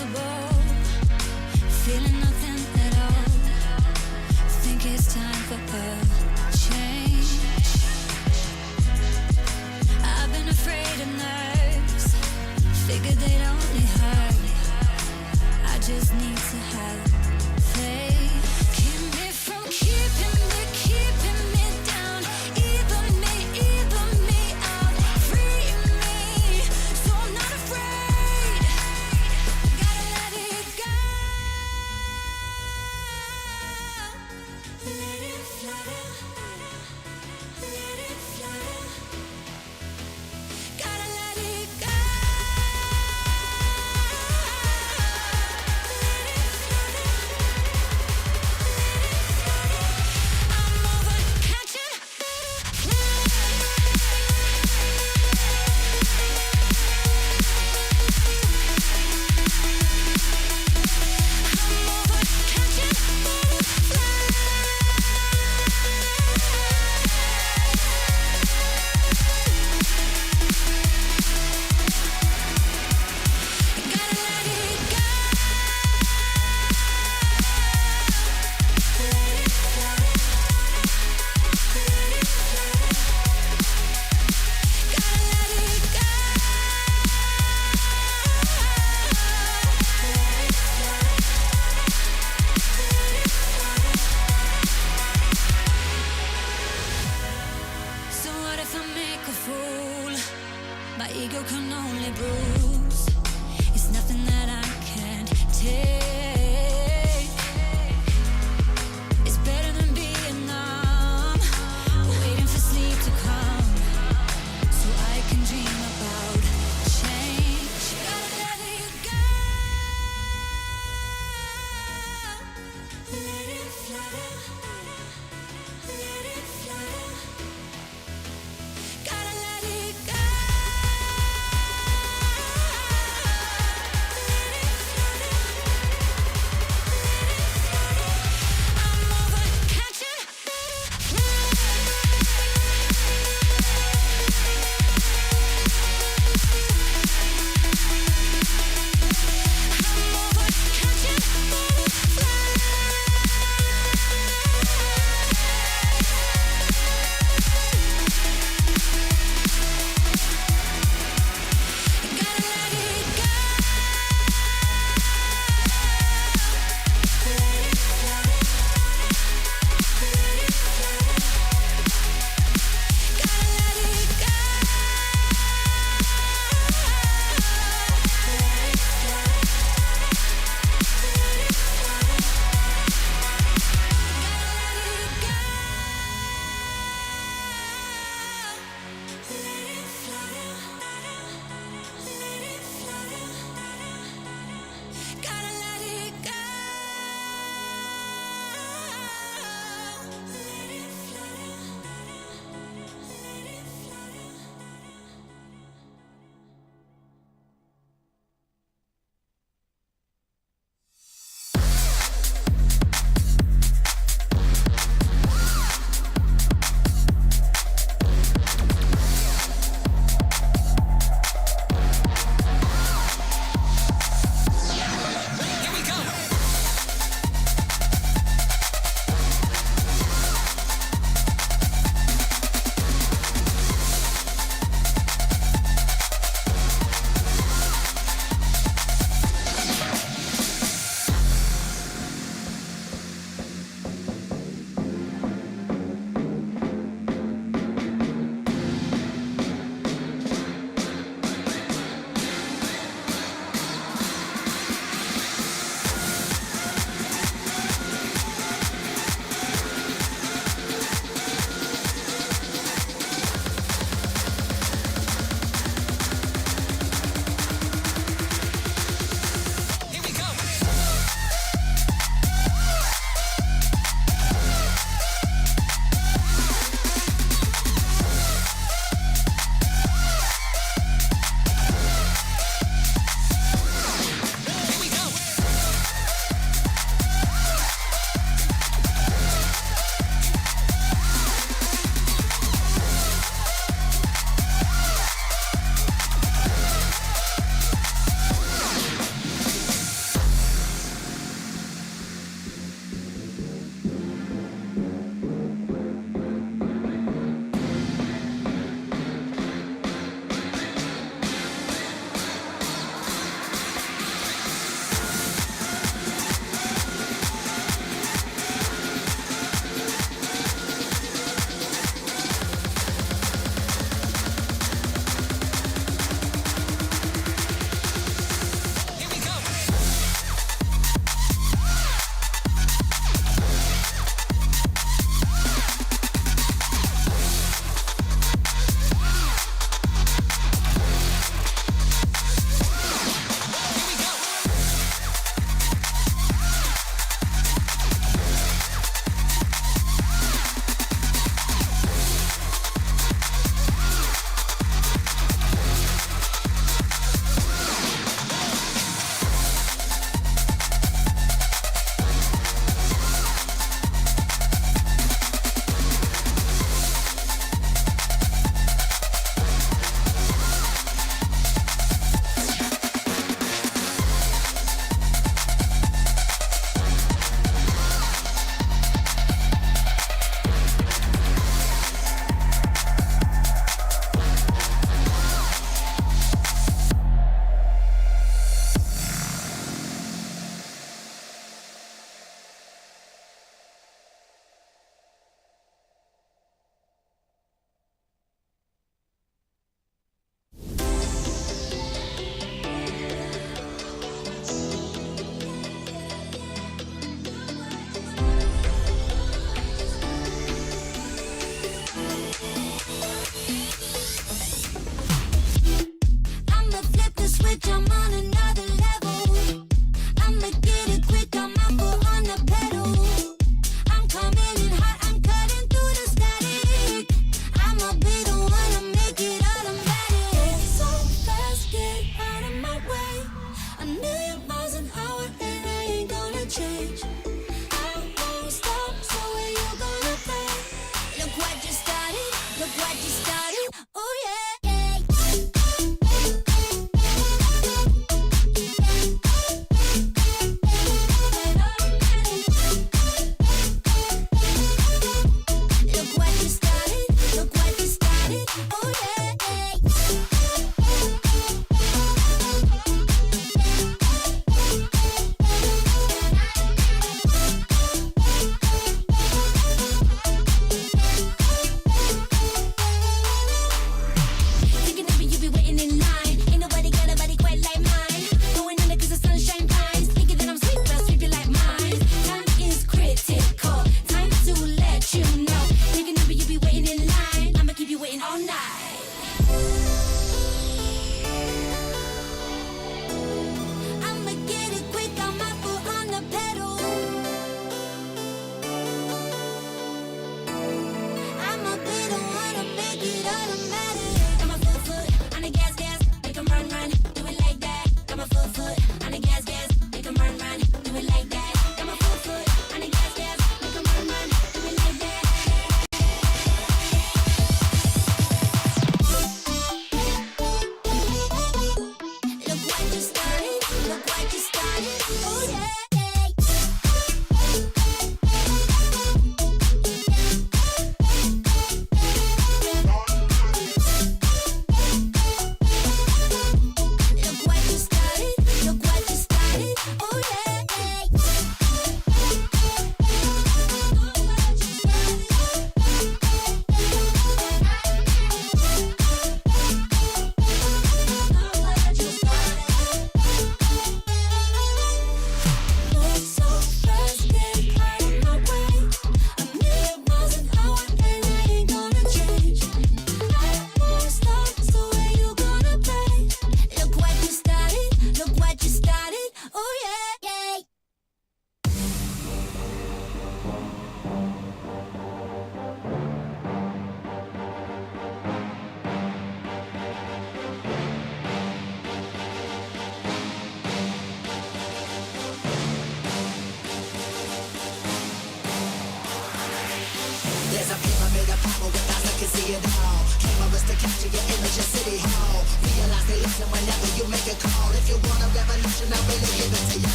uncomfortable, feeling nothing at all. Think it's time for a change. I've been afraid of nerves, figured they'd only hurt. I just need to have faith. Keep me from keeping me down. Even me out. Free me, so I'm not afraid. Gotta let it go.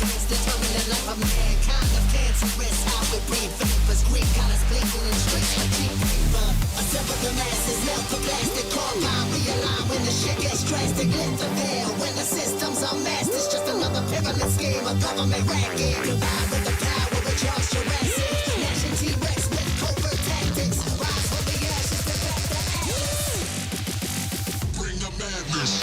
against determining life of mankind of cancerous. How we breathe vapors, Greek colors blinking in streets like cheap paper. Assemble the masses, melt the plastic, carbine, realign when the shit gets drastic. Lift the veil when the systems are masked. It's just another pyramid scheme, a government racket. Combined with the power of Charles Jurassic, gnashing T-Rex with covert tactics. Rise from the ashes to back the atlas. Bring the madness.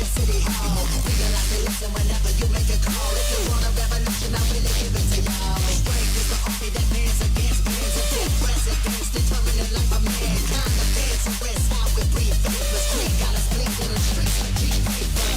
City Hall. Realize they listen whenever you make a call. If you want a revolution, I really give it to y'all. Strength is the army that bands against bands of dead presidents, determining life of mankind. The cancerous, how we breathe vapors. Green colors blinking in the streets like cheap paper.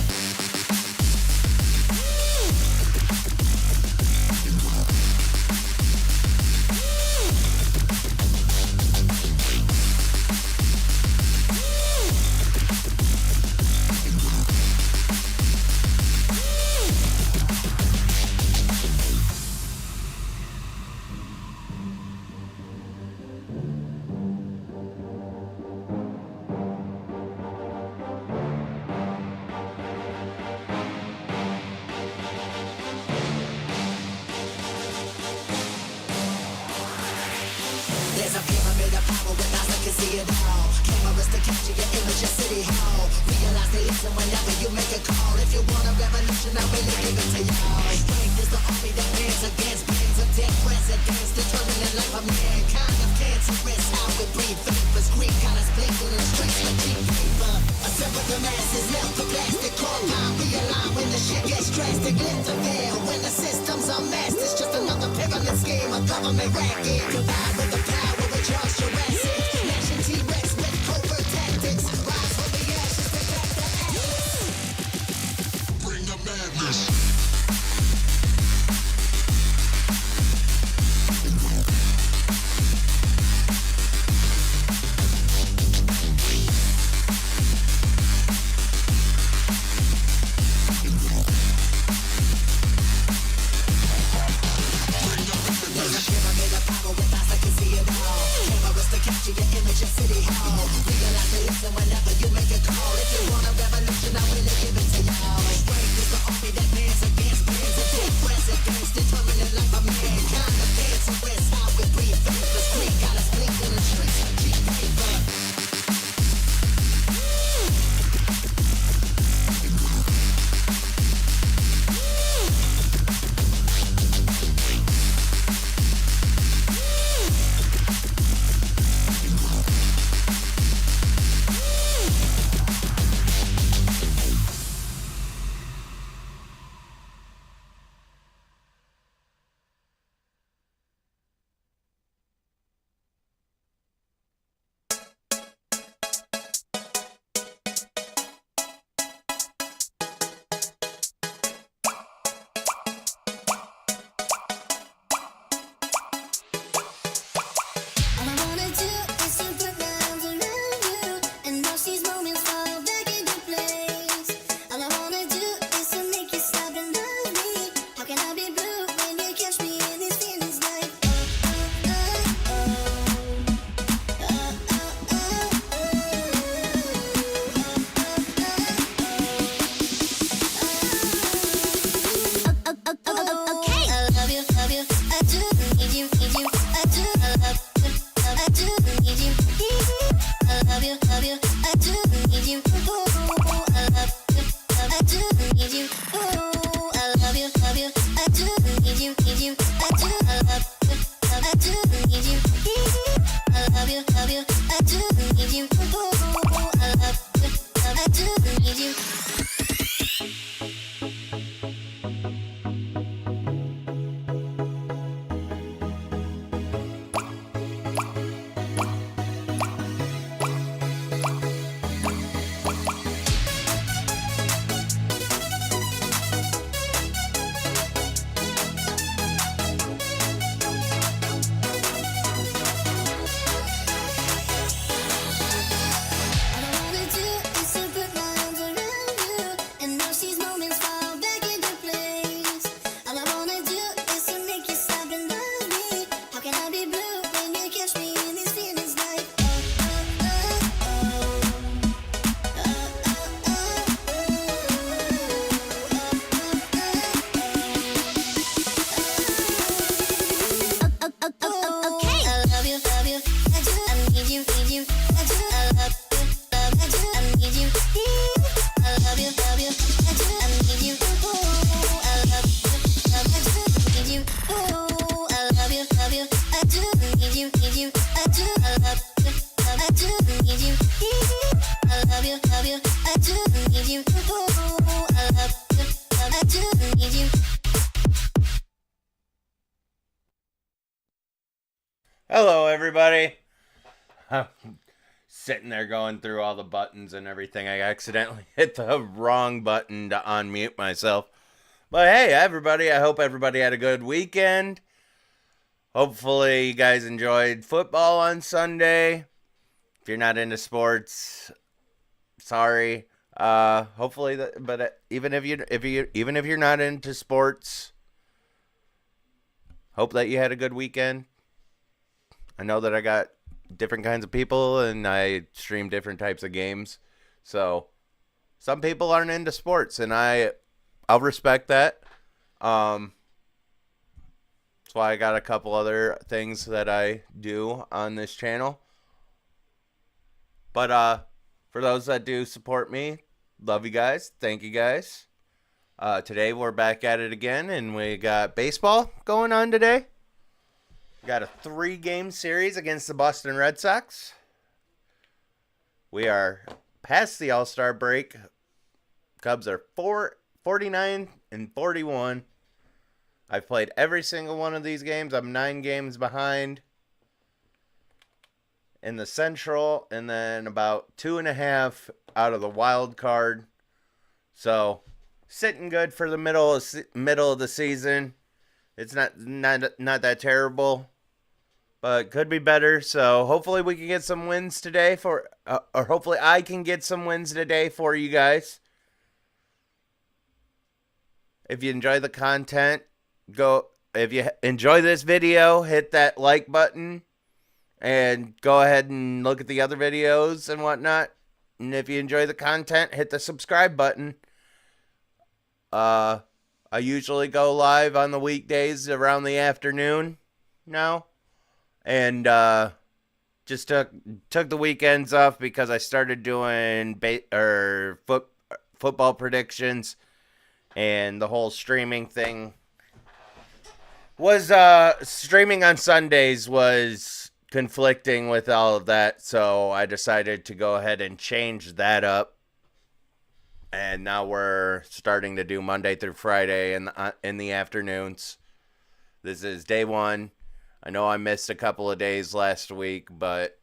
There's a pyramid of power with eyes that can see it all. Cameras to capture your image at City Hall. Realize they listen whenever you make a call. If you want a revolution, I really give it to y'all. Strength is the army that bands against bands of dead presidents, determining life of mankind of cancerous. How we breathe vapors, Greek colors blinking in the streets like cheap paper. Assemble the masses, melt the plastic, carbine, realign when the shit gets drastic. Lift the veil when the systems are masked. It's just another pyramid scheme, a government racket. Combined with the power of Charles Jurassic, gnashing T-Rex with covert tactics. Rise from the ashes to back the atlas. Bring the madness. Capture your image at City Hall. Realize they listen whenever you make a call. If you want a revolution, I really give it to y'all. Strength is the army that bands against bands of dead presidents, determining life of mankind. The cancerous, how we breathe vapors. Green colors blinking in the streets like cheap paper. Hello, everybody. I'm sitting there going through all the buttons and everything. I accidentally hit the wrong button to unmute myself. But hey, everybody, I hope everybody had a good weekend. Hopefully, you guys enjoyed football on Sunday. If you're not into sports, sorry. Hopefully, even if you're not into sports, hope that you had a good weekend. I know that I got different kinds of people and I stream different types of games. So some people aren't into sports and I'll respect that. That's why I got a couple other things that I do on this channel. But for those that do support me, love you guys. Thank you guys. Today we're back at it again and we got baseball going on today. Got a 3-game series against the Boston Red Sox. We are past the All-Star break. Cubs are 49-41. I've played every single one of these games. I'm 9 games behind in the Central, and then about 2.5 out of the wild card. So sitting good for the middle of the season. It's not that terrible, but could be better. So hopefully we can get some wins today or hopefully I can get some wins today for you guys. If you enjoy the content, if you enjoy this video, hit that like button and go ahead and look at the other videos and whatnot. And if you enjoy the content, hit the subscribe button. I usually go live on the weekdays around the afternoon now. And just took the weekends off because I started doing football predictions, and the whole streaming thing was streaming on Sundays was conflicting with all of that, so I decided to go ahead and change that up. And now we're starting to do Monday through Friday in the afternoons. This is day 1. I know I missed a couple of days last week, but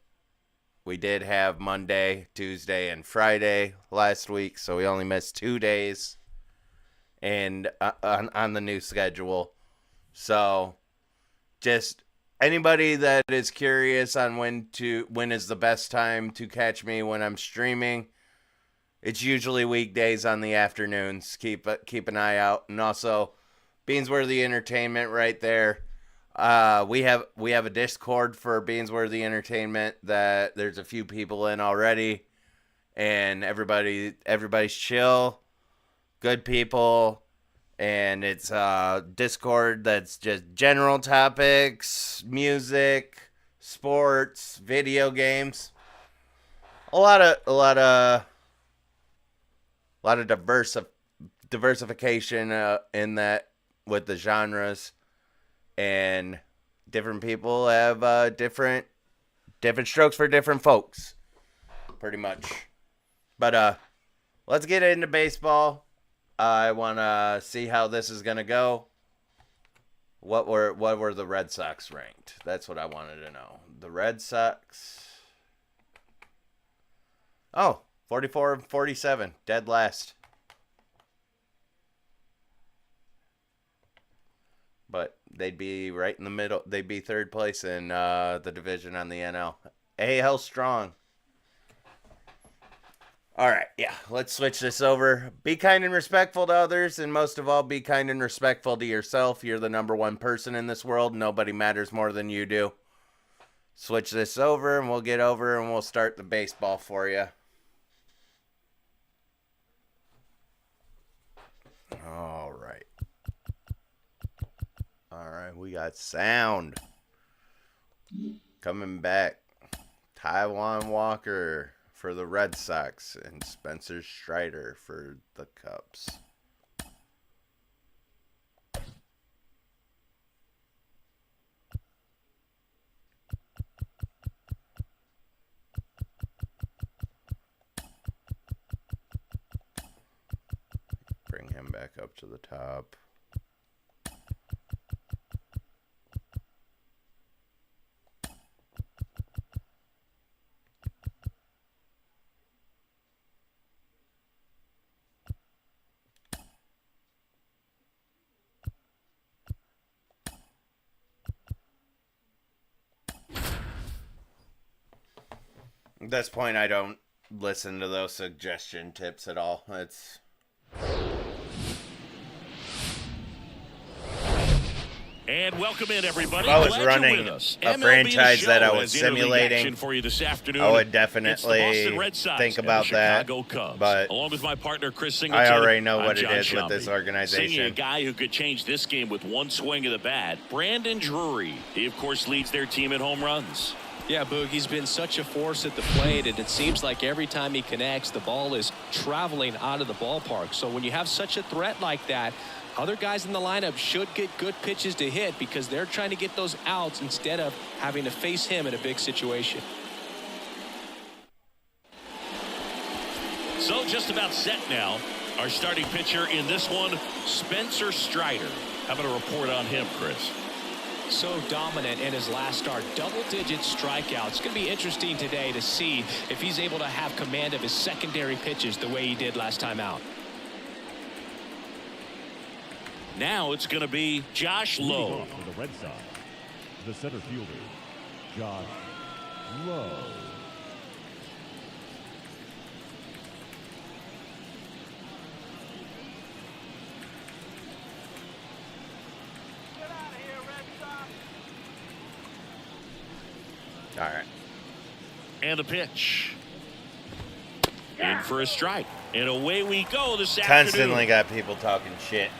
we did have Monday, Tuesday, and Friday last week, so we only missed 2 days and on the new schedule. So just anybody that is curious on when is the best time to catch me when I'm streaming, it's usually weekdays on the afternoons. Keep an eye out. And also Beansworthy Entertainment right there. We have a Discord for Beansworthy Entertainment that there's a few people in already, and everybody's chill, good people, and it's Discord that's just general topics, music, sports, video games, a lot of diversification in that with the genres. And different people have different strokes for different folks, pretty much. But let's get into baseball. I want to see how this is going to go. What were the Red Sox ranked? That's what I wanted to know. The Red Sox. Oh, 44-47, dead last. But they'd be right in the middle. They'd be 3rd place in the division on the NL. AL strong. All right, yeah, let's switch this over. Be kind and respectful to others, and most of all, be kind and respectful to yourself. You're the number 1 person in this world. Nobody matters more than you do. Switch this over, and we'll get over, and we'll start the baseball for you. All right. All right, we got sound coming back. Taiwan Walker for the Red Sox and Spencer Strider for the Cubs. Bring him back up to the top. At this point, I don't listen to those suggestion tips at all. It's... And welcome in, everybody. If I was Glad running you're with us. a MLB The franchise Show that I was has interleague simulating, action for you this afternoon. I would It's the definitely Boston Red Sox think and about the that, Chicago Cubs. but Along with my partner, Chris Singleton, I already know I'm what it John is with this Sciambi. organization. Singing a guy who could change this game with one swing of the bat, Brandon Drury. He, of course, leads their team in home runs. Yeah, Boog, he's been such a force at the plate, and it seems like every time he connects, the ball is traveling out of the ballpark. So when you have such a threat like that, other guys in the lineup should get good pitches to hit because they're trying to get those outs instead of having to face him in a big situation. So just about set now. Our starting pitcher in this one, Spencer Strider. How about a report on him, Chris? So dominant in his last start, double-digit strikeouts. It's going to be interesting today to see if he's able to have command of his secondary pitches the way he did last time out. Now it's going to be Josh Lowe. For the Red Sox, the center fielder, Josh Lowe. All right. And a pitch. In for a strike. And away we go this Constantly afternoon. got people talking shit.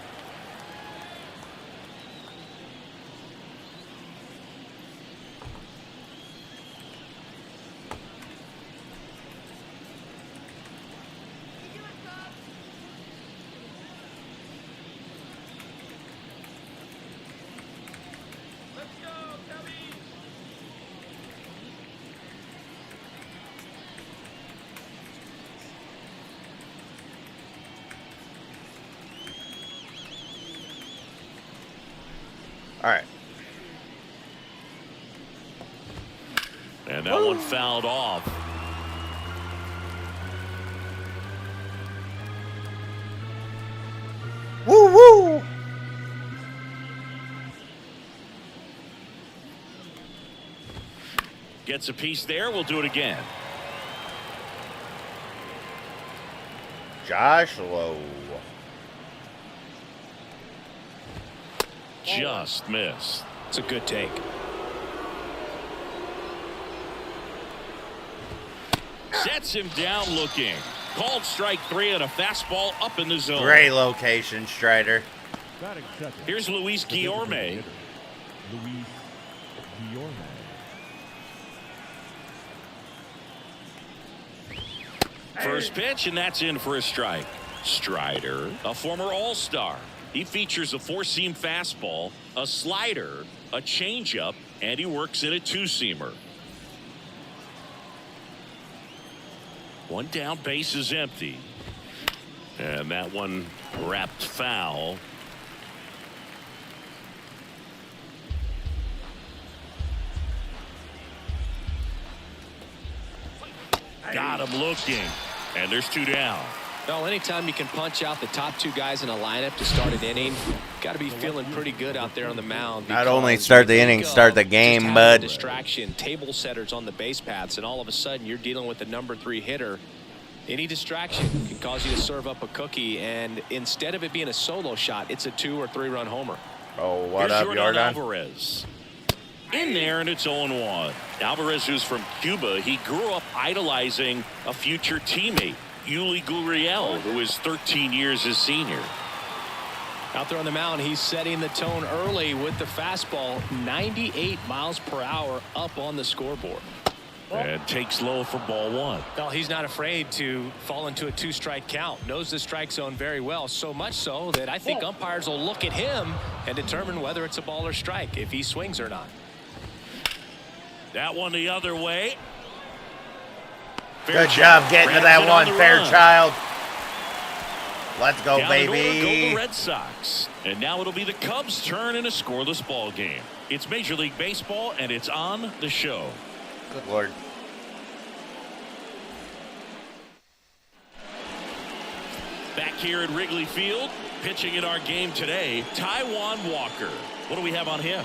All right. And that one fouled off. Woo woo. Gets a piece there. We'll do it again. Josh Lowe. Just missed. It's a good take. Sets him down looking. Called strike 3 on a fastball up in the zone. Great location, Strider. Batting second. Here's Luis the designated Guillorme. hitter, Luis Guillorme. First pitch, and that's in for a strike. Strider, a former All-Star. He features a four-seam fastball, a slider, a changeup, and he works in a two-seamer. One down, base is empty. And that one wrapped foul. Got him looking. And there's two down. Well, anytime you can punch out the top two guys in a lineup to start an inning, got to be feeling pretty good out there on the mound. Not only because start the you inning, think start the of game, just having bud. a distraction, table setters on the base paths, and all of a sudden you're dealing with the number 3 hitter. Any distraction can cause you to serve up a cookie, and instead of it being a solo shot, it's a 2 or 3 run homer. Oh, what Here's up, Jordan Jordan? Alvarez. In there, and it's 0-1. Alvarez, who's from Cuba, he grew up idolizing a future teammate, Yuli Gurriel, who is 13 years his senior. Out there on the mound, he's setting the tone early with the fastball, 98 miles per hour up on the scoreboard. And takes low for ball 1. Well, he's not afraid to fall into a 2-strike count. Knows the strike zone very well, so much so that I think umpires will look at him and determine whether it's a ball or strike, if he swings or not. That one the other way. Good job getting to that one, Fairchild. Let's go, Down in order go baby. the Red Sox. And now it'll be the Cubs' turn in a scoreless ball game. It's Major League Baseball, and it's on the show. Good Lord. Back here at Wrigley Field, pitching in our game today, Taijuan Walker. What do we have on him?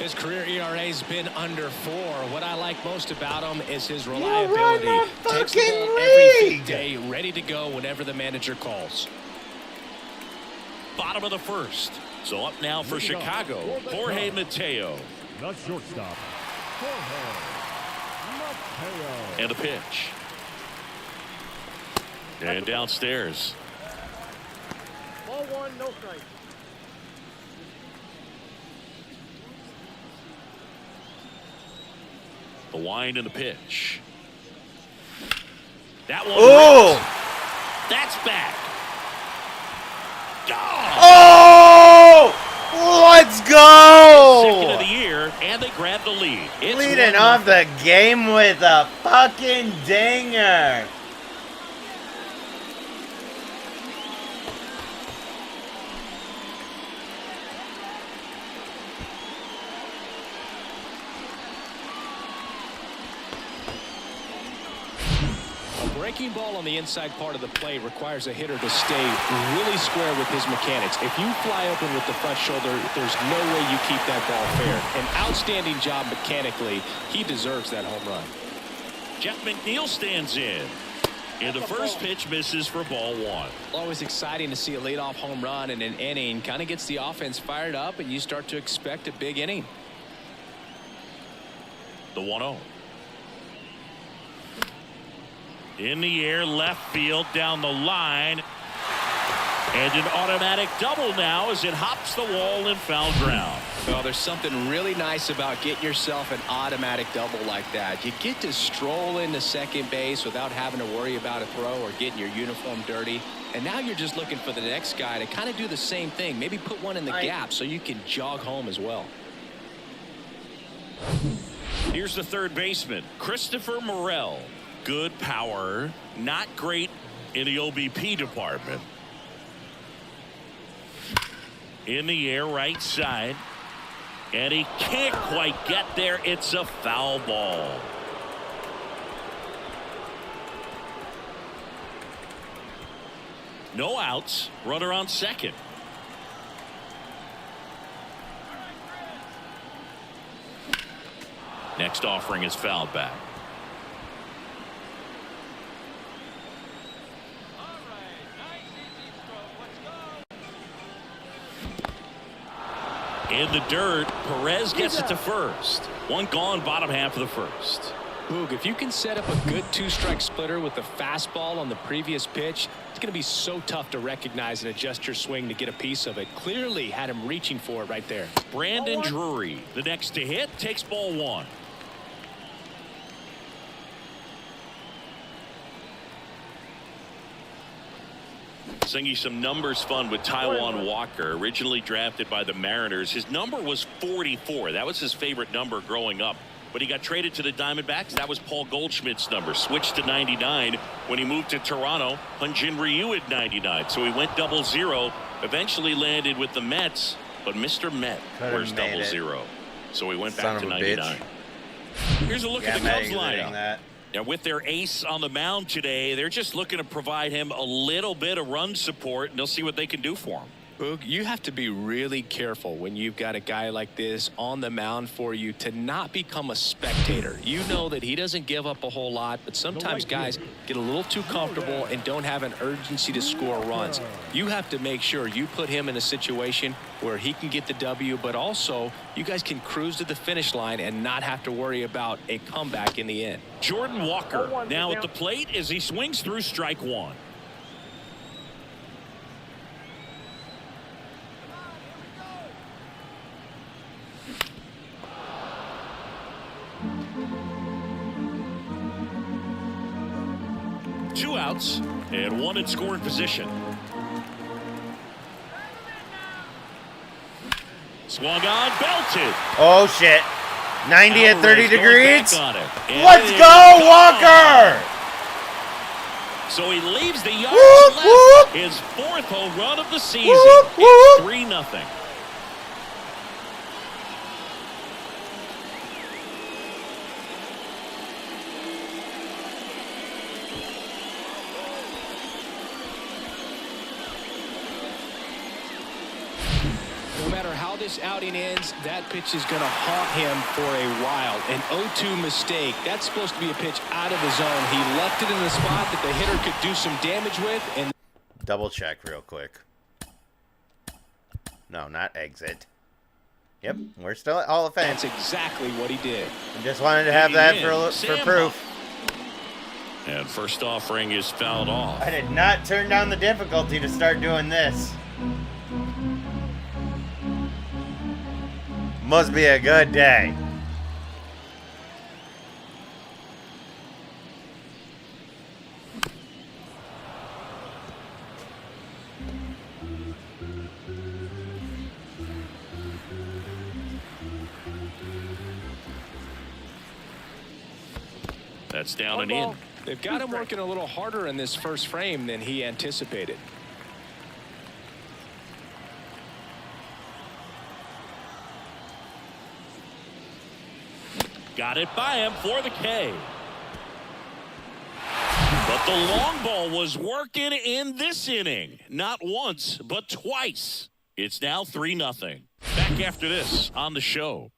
His career ERA's been under 4. What I like most about him is his reliability. Takes the ball every fifth day, ready to go whenever the manager calls. Bottom of the first. So up now for Chicago, Jorge Mateo. The shortstop, Jorge Mateo. And a pitch. And downstairs. Ball 1, no strike. The wind and the pitch. That one. Oh! That's back. Oh! Let's go! Second of the year, and they grab the lead. It's Leading off the game with a fucking dinger. Breaking ball on the inside part of the plate requires a hitter to stay really square with his mechanics. If you fly open with the front shoulder, there's no way you keep that ball fair. An outstanding job mechanically. He deserves that home run. Jeff McNeil stands in. And the first pitch misses for ball 1. Always exciting to see a leadoff home run in an inning. Kind of gets the offense fired up, and you start to expect a big inning. The 1-0. In the air, left field, down the line. And an automatic double now as it hops the wall and foul ground. Well, there's something really nice about getting yourself an automatic double like that. You get to stroll into second base without having to worry about a throw or getting your uniform dirty. And now you're just looking for the next guy to kind of do the same thing. Maybe put one in the gap so you can jog home as well. Here's the third baseman, Christopher Morel. Good power, not great in the OBP department. In the air, right side. And he can't quite get there. It's a foul ball. No outs. Runner on second. Next offering is fouled back. In the dirt, Perez gets it to first. One gone, bottom half of the first. Boog, if you can set up a good two-strike splitter with the fastball on the previous pitch, it's going to be so tough to recognize and adjust your swing to get a piece of it. Clearly had him reaching for it right there. Brandon Drury, the next to hit, takes ball 1. Singing some numbers fun with Taijuan Walker, originally drafted by the Mariners. His number was 44. That was his favorite number growing up. But he got traded to the Diamondbacks. That was Paul Goldschmidt's number. Switched to 99 when he moved to Toronto. Hyun-Jin Ryu at 99. So he went 00. Eventually landed with the Mets. But Mr. Met wears 00. So he went back to 99. Here's a look at the Cubs lineup. Now, with their ace on the mound today, they're just looking to provide him a little bit of run support, and they'll see what they can do for him. Boog, you have to be really careful when you've got a guy like this on the mound for you to not become a spectator. You know that he doesn't give up a whole lot, but sometimes guys get a little too comfortable and don't have an urgency to score runs. You have to make sure you put him in a situation where he can get the W, but also you guys can cruise to the finish line and not have to worry about a comeback in the end. Jordan Walker now at the plate as he swings through strike 1. Two outs and one in scoring position. Swung on, belted. Oh shit. 90 at 30 degrees. Let's go, Walker! So he leaves the yard Whoop, left. whoop. His 4th home run of the season. Whoop, It's whoop. 3-0. No matter how this outing ends, that pitch is going to haunt him for a while. An 0-2 mistake. That's supposed to be a pitch out of the zone. He left it in the spot that the hitter could do some damage with. And double check real quick. No, not exit. Yep, we're still at Hall of Fame. that's exactly what he did. I just wanted to have that for proof. And first offering is fouled off. I did not turn down the difficulty to start doing this. Must be a good day. That's down and in. They've got him working a little harder in this first frame than he anticipated. Got it by him for the K. But the long ball was working in this inning. Not once, but twice. It's now 3-0. Back after this on the show.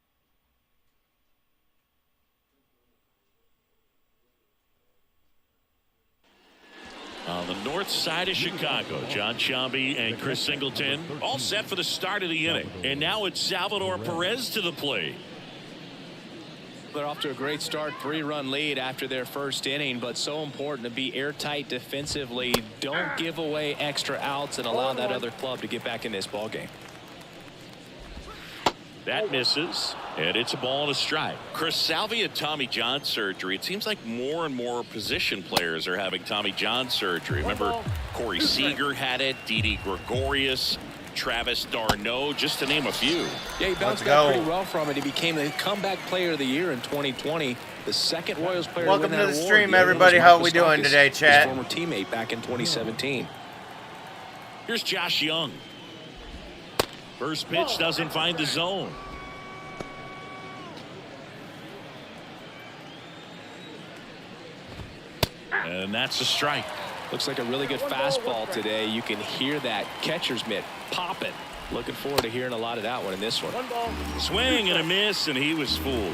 On the north side of Chicago, John Sciambi and Chris Singleton all set for the start of the inning. And now it's Salvador Perez to the plate. They're off to a great start, 3-run lead after their first inning, but so important to be airtight defensively. Don't give away extra outs and allow that other club to get back in this ball game. That misses, and it's a ball and a strike. Chris, Salvi had Tommy John surgery. It seems like more and more position players are having Tommy John surgery. Remember, Corey Seager had it, Didi Gregorius, Travis d'Arnaud, just to name a few. Yeah, he bounced back pretty well from it. He became the comeback player of the year in 2020. The second Royals player Welcome to to win the that stream, award. everybody. How are we doing today, chat? His former teammate back in 2017. Here's Josh Young. First pitch doesn't find the zone. And that's a strike. Looks like a really good fastball today. You can hear that catcher's mitt popping. Looking forward to hearing a lot of that one in this one. Swing and a miss, and he was fooled.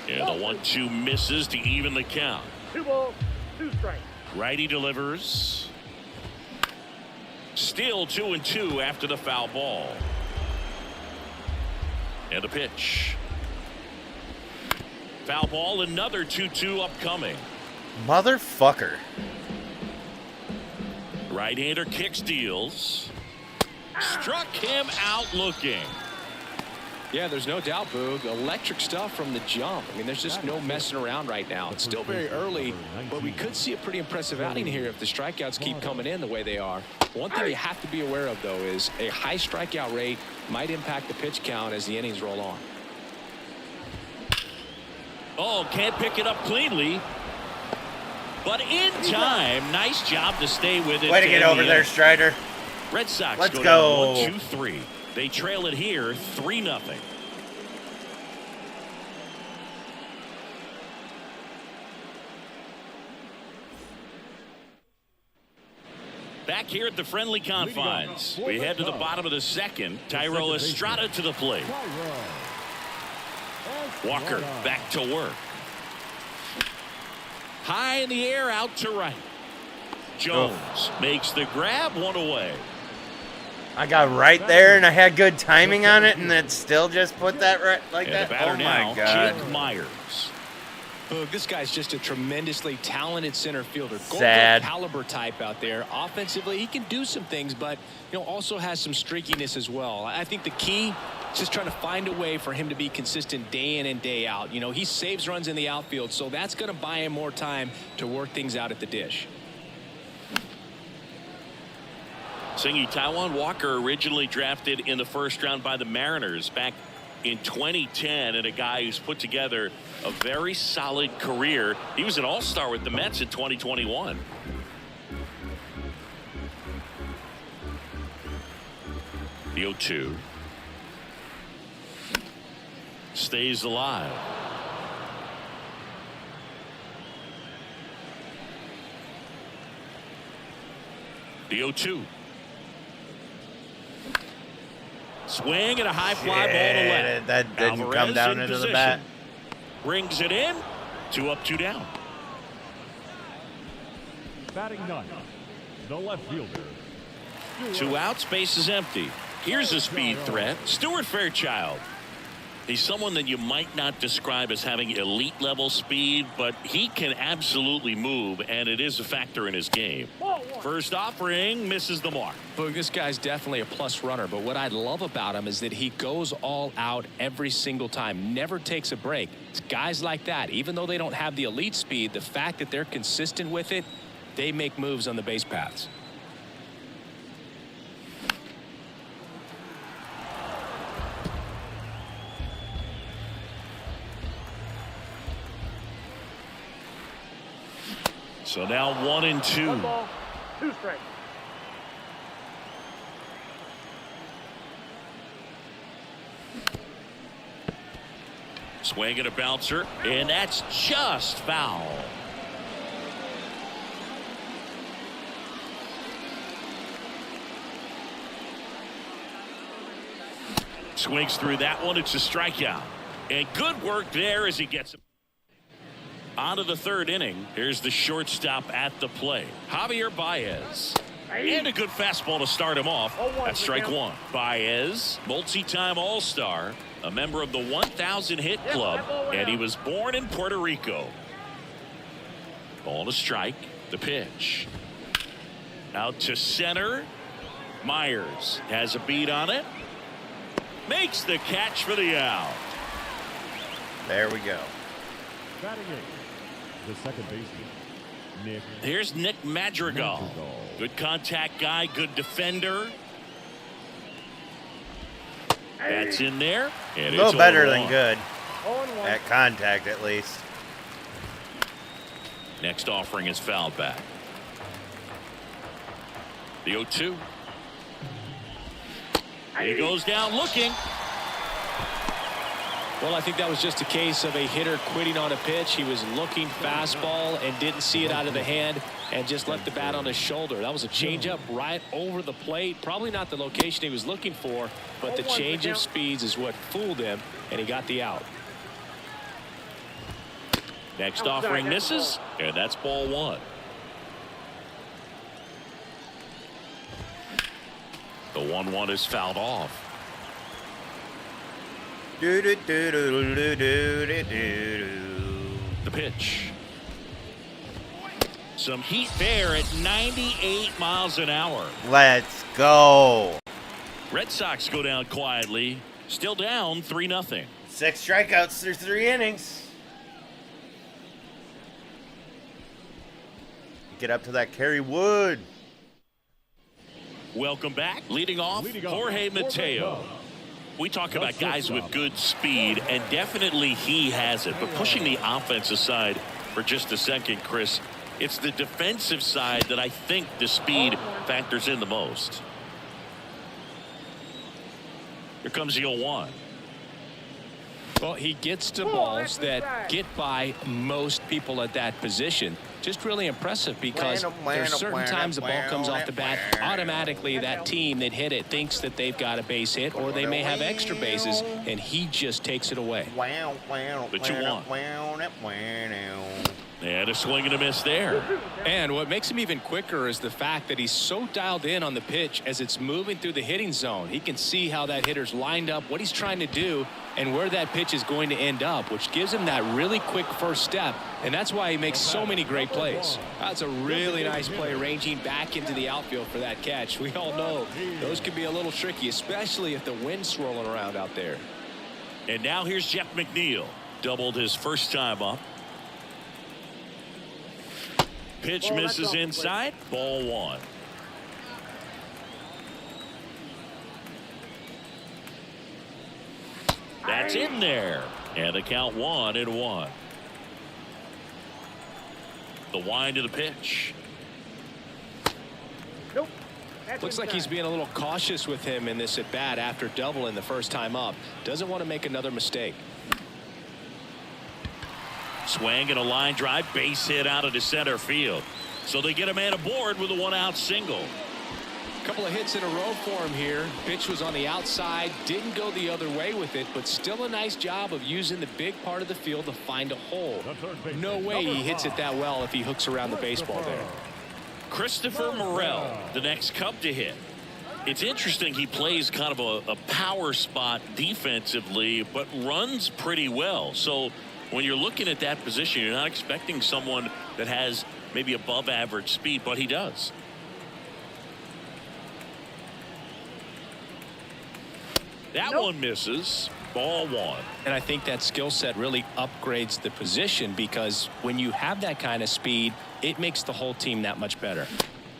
And the 1-2 misses to even the count. 2 balls, 2 strikes. Righty delivers. Still 2-2 after the foul ball. And the pitch. Foul ball, another 2-2 upcoming. Motherfucker. Right-hander kick steals. Struck him out looking. Yeah, there's no doubt, Boog. Electric stuff from the jump. I mean, there's just no messing around right now. It's still very early, but we could see a pretty impressive outing here if the strikeouts keep coming in the way they are. One thing you have to be aware of, though, is a high strikeout rate might impact the pitch count as the innings roll on. Oh, can't pick it up cleanly. But in time, nice job to stay with it. Way to get over there, Strider. Red Sox Let's go go. down 1-2-3. They trail it here 3-0. Back here at the friendly confines, we head to the bottom of the second. Thairo Estrada to the plate. Walker back to work. High in the air, out to right. Jones makes the grab, one away. I got right there, and I had good timing on it, and it still just put that right like And that. the batter Oh now, my God. Jake Myers. Boog, this guy's just a tremendously talented center fielder. Sad. Gold caliber type out there. Offensively, he can do some things, but also has some streakiness as well. I think the key is just trying to find a way for him to be consistent day in and day out. He saves runs in the outfield, so that's going to buy him more time to work things out at the dish. Singy, Taijuan Walker originally drafted in the first round by the Mariners back in 2010, and a guy who's put together a very solid career. He was an all-star with the Mets in 2021. The 0-2 stays alive. The 0-2. Swing and a high fly ball to left. That didn't Alvarez come down in into the position. bat. Brings it in. 2 up, 2 down. Batting ninth, the left fielder. 2 outs, base is empty. Here's a speed threat, Stuart Fairchild. He's someone that you might not describe as having elite level speed, but he can absolutely move, and it is a factor in his game. First offering misses the mark. Look, this guy's definitely a plus runner, but what I love about him is that he goes all out every single time, never takes a break. It's guys like that, even though they don't have the elite speed, the fact that they're consistent with it, they make moves on the base paths. So now 1 and 2. 1 ball, 2 strikes. Swing and a bouncer, and that's just foul. Swings through that one. It's a strikeout. And good work there as he gets on to the 3rd inning. Here's the shortstop at the plate, Javier Baez. And a good fastball to start him off. That's strike 1. Baez, multi-time All-Star, a member of the 1,000 hit club, and he was born in Puerto Rico. Ball to strike. The pitch. Out to center. Myers has a beat on it. Makes the catch for the out. There we go. Batting eighth, the second baseman, Nick. Here's Nick Madrigal. Good contact guy, good defender. That's in there. And A little it's better 0-1. than good. 0-1. At contact, at least. Next offering is fouled back. The 0-2. He goes down looking. Well, I think that was just a case of a hitter quitting on a pitch. He was looking fastball and didn't see it out of the hand and just left the bat on his shoulder. That was a changeup right over the plate. Probably not the location he was looking for, but the change of speeds is what fooled him, and he got the out. Next offering misses, and that's ball 1. The 1-1 is fouled off. The pitch. Some heat there at 98 miles an hour. Let's go. Red Sox go down quietly. Still down 3-0. 6 strikeouts through 3 innings. Get up to that Kerry Wood. Welcome back. Leading off, Jorge Mateo. We talk about guys with good speed, and definitely he has it. But pushing the offense aside for just a second, Chris, it's the defensive side that I think the speed factors in the most. Here comes the 0-1. Well, he gets to balls that get by most people at that position. Just really impressive because there's certain times the ball comes off the bat, automatically that team that hit it thinks that they've got a base hit, or they may have extra bases, and he just takes it away. The 2-1. And a swing and a miss there. And what makes him even quicker is the fact that he's so dialed in on the pitch as it's moving through the hitting zone. He can see how that hitter's lined up, what he's trying to do, and where that pitch is going to end up, which gives him that really quick first step, and that's why he makes so many great plays. That's a really nice play, ranging back into the outfield for that catch. We all know those can be a little tricky, especially if the wind's swirling around out there. And now here's Jeff McNeil. Doubled his first time up. Pitch misses inside. Ball 1. That's in there. And the count 1-1. The wind of the pitch. Nope. Looks like he's being a little cautious with him in this at bat after doubling the first time up. Doesn't want to make another mistake. Swing and a line drive, base hit out of the center field. So they get a man aboard with a 1-out single. Couple of hits in a row for him here. Pitch was on the outside, didn't go the other way with it, but still a nice job of using the big part of the field to find a hole. No way he hits it that well if he hooks around the baseball there. Christopher Morel, the next Cub to hit. It's interesting, he plays kind of a power spot defensively, but runs pretty well. So when you're looking at that position, you're not expecting someone that has maybe above average speed, but he does. That one misses. Ball one. And I think that skill set really upgrades the position, because when you have that kind of speed, it makes the whole team that much better.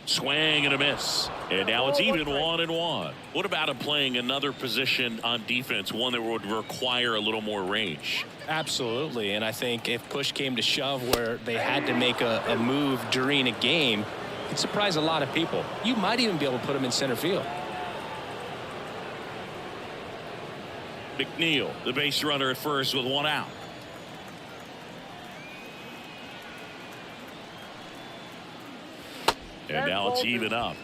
Swing and a miss. And now it's even 1-1. What about him playing another position on defense, one that would require a little more range? Absolutely. And I think if push came to shove where they had to make a move during a game, it'd surprise a lot of people. You might even be able to put him in center field. McNeil, the base runner at first with one out. And now it's even up.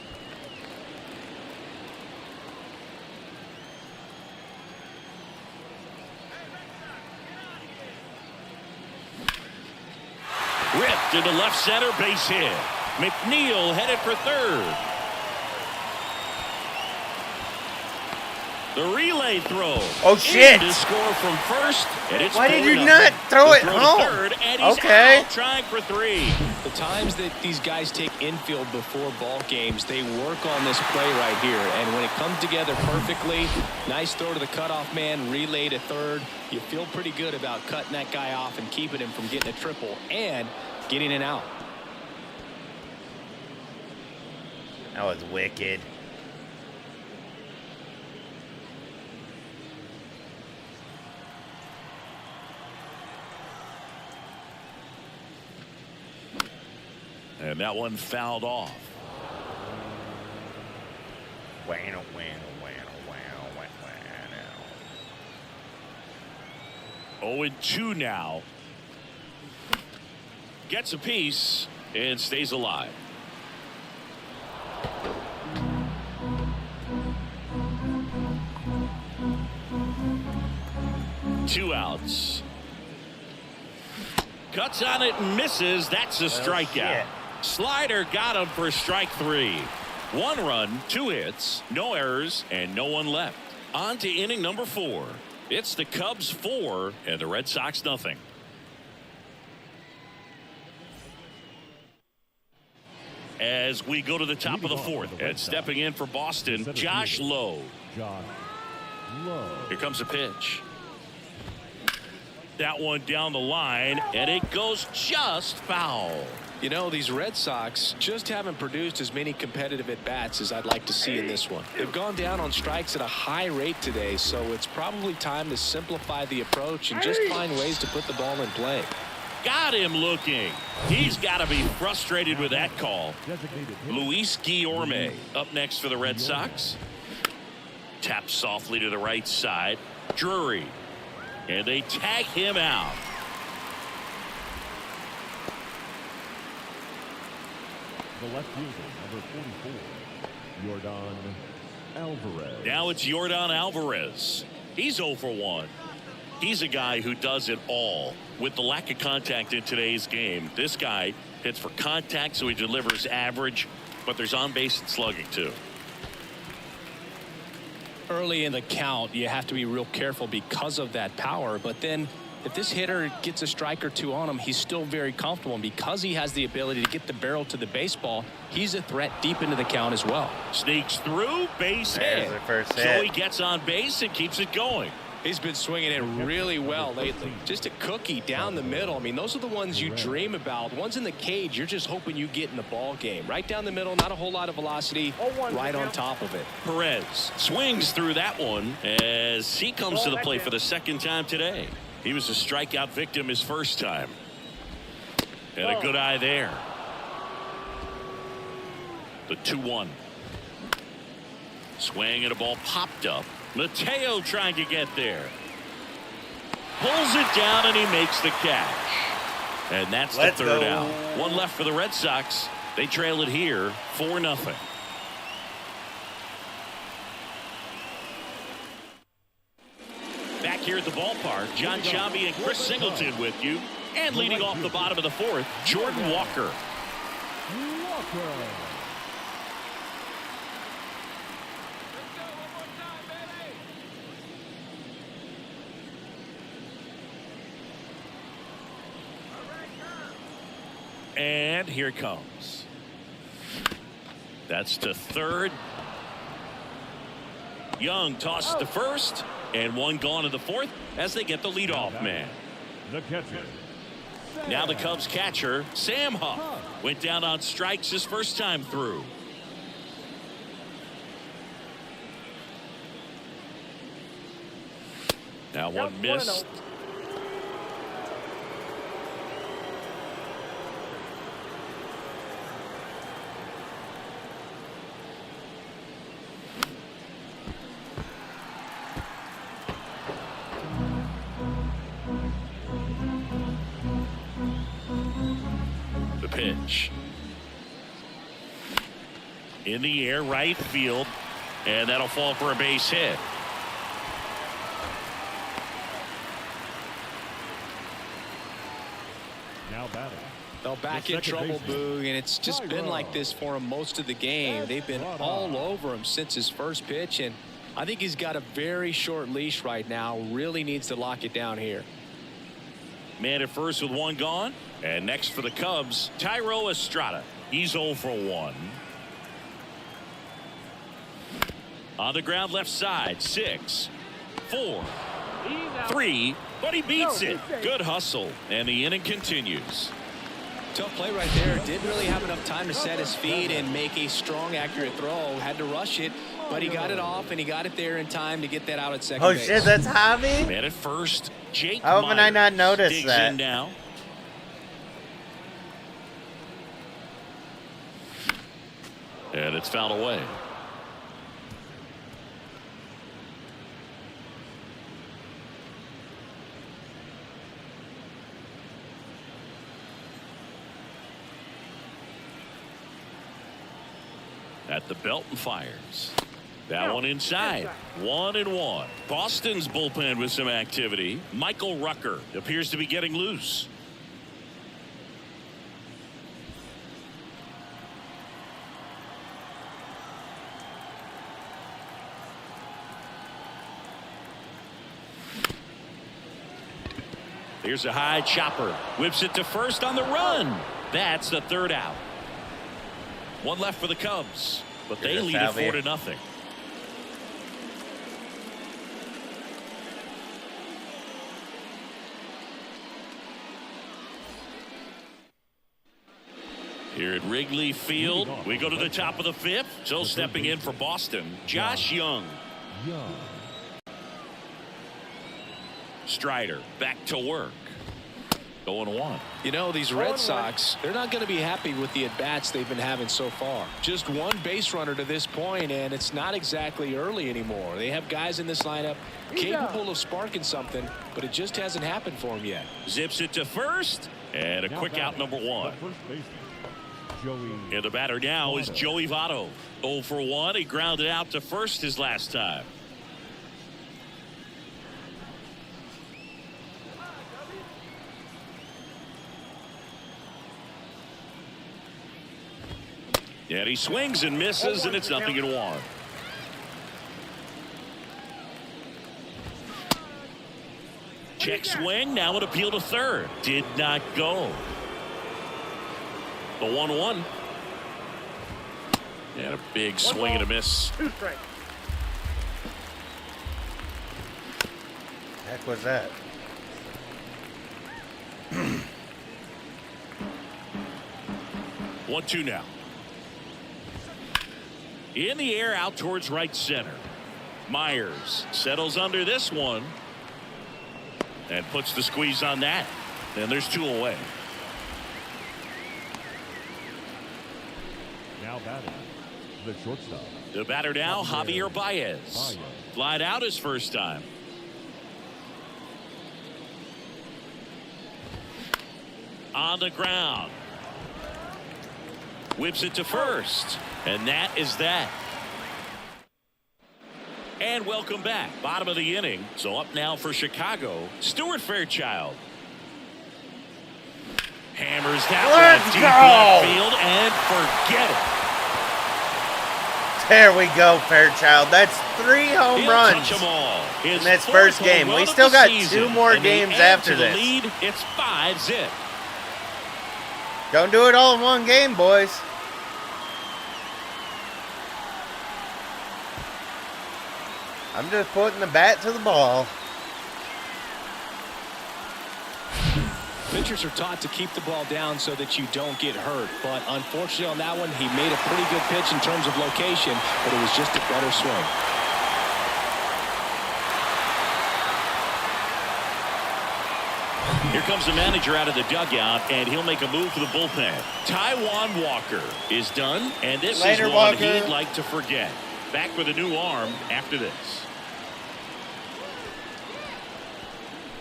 Ripped into left center, base hit. McNeil headed for third. The relay throw. Oh shit! To score from first, and it's Why did you 4-0. not throw it To home? third, and he's Okay. out, trying for three. The times that these guys take infield before ball games, they work on this play right here. And when it comes together perfectly, nice throw to the cutoff man, relay to third. You feel pretty good about cutting that guy off and keeping him from getting a triple and getting an out. That was wicked. And that one fouled off. 0-2 now. Gets a piece and stays alive. Two outs. Cuts on it and misses. That's a strikeout. Slider got him for strike three. One run, two hits, no errors, and no one left. On to inning number 4. It's the Cubs 4 and the Red Sox nothing. As we go to the top of the 4th, and stepping in for Boston, Josh Lowe. Here comes a pitch. That one down the line, and it goes just foul. You know, these Red Sox just haven't produced as many competitive at-bats as I'd like to see in this one. They've gone down on strikes at a high rate today, so it's probably time to simplify the approach and just find ways to put the ball in play. Got him looking. He's got to be frustrated with that call. Luis Guillorme up next for the Red Sox. Taps softly to the right side. Drury. And they tag him out. The left fielder, number 44, Yordan Alvarez. Now it's Yordan Alvarez. He's 0 for 1. He's a guy who does it all. With the lack of contact in today's game, this guy hits for contact, so he delivers average, but there's on base and slugging too. Early in the count, you have to be real careful because of that power, but then if this hitter gets a strike or two on him, he's still very comfortable, and because he has the ability to get the barrel to the baseball, he's a threat deep into the count as well. Sneaks through, base hit. There's the first hit. So he gets on base and keeps it going. He's been swinging it really well lately. Just a cookie down the middle. I mean, those are the ones you dream about. Ones in the cage, you're just hoping you get in the ball game. Right down the middle, not a whole lot of velocity, right on top of it. Perez swings through that one as he comes to the plate for the second time today. He was a strikeout victim his first time. And a good eye there. The 2-1. Swing and a ball popped up. Mateo trying to get there. Pulls it down and he makes the catch. And that's the third out. One left for the Red Sox. They trail it here 4-0. back here at the ballpark. John Sciambi and Chris Singleton with you. And leading off the bottom of the fourth, Jordan Walker. And here it comes. That's to third. Young tosses to first, and one gone in the fourth as they get the leadoff man. The catcher. Now the Cubs catcher, Sam Huff, went down on strikes his first time through. Now one missed. Pitch in the air, right field, and that'll fall for a base hit. Now batting. They'll back in trouble, Boog, and it's just been like this for him most of the game. They've been all over him since his first pitch, and I think he's got a very short leash right now. Really needs to lock it down here. Man at first with one gone. And next for the Cubs, Tyro Estrada. He's 0 for 1. On the ground left side, 6, 4, 3, but he beats it. Good hustle, and the inning continues. Tough play right there. Didn't really have enough time to set his feet and make a strong, accurate throw. Had to rush it, but he got it off, and he got it there in time to get that out at second base. Oh, shit, that's Javi? Man at first, Jake How have I not Myers noticed digs that? in now. And it's fouled away. At the belt and fires. That one inside. 1-1. Boston's bullpen with some activity. Michael Rucker appears to be getting loose. Here's a high chopper. Whips it to first on the run. That's the third out. One left for the Cubs, but they lead it 4-0. Here at Wrigley Field, we go to the top of the fifth. So stepping in for Boston, Josh Young. Strider back to work. 0-1. You know, these Red Sox, they're not going to be happy with the at-bats they've been having so far. Just one base runner to this point, and it's not exactly early anymore. They have guys in this lineup capable of sparking something, but it just hasn't happened for them yet. Zips it to first, and a quick out, number 1. And the batter now is Joey Votto. 0 for 1. He grounded out to first his last time. And he swings and misses, and it's 0-1. Check swing, now an appeal to third. Did not go. The 1-1. And a big swing and a miss. 2 strikes. Heck was that? 1-2 now. In the air out towards right center. Myers settles under this one and puts the squeeze on that. And there's 2 away. Now batting, the shortstop. The batter now, Javier Baez. Flied out his first time. On the ground. Whips it to first. And that is that. And welcome back. Bottom of the inning. So up now for Chicago, Stuart Fairchild. Hammers that Let's one deep go! left field and forget it. There we go, Fairchild. That's 3 home He'll runs touch 'em all. His in this fourth first game. home We run of still the got season. 2 more And they games add after to the this. lead. It's 5-zip. Don't do it all in one game, boys. I'm just putting the bat to the ball. Pitchers are taught to keep the ball down so that you don't get hurt. But unfortunately on that one, he made a pretty good pitch in terms of location, but it was just a better swing. Here comes the manager out of the dugout, and he'll make a move for the bullpen. Taijuan Walker is done, and this Later, is one Walker. he'd like to forget. Back with a new arm after this.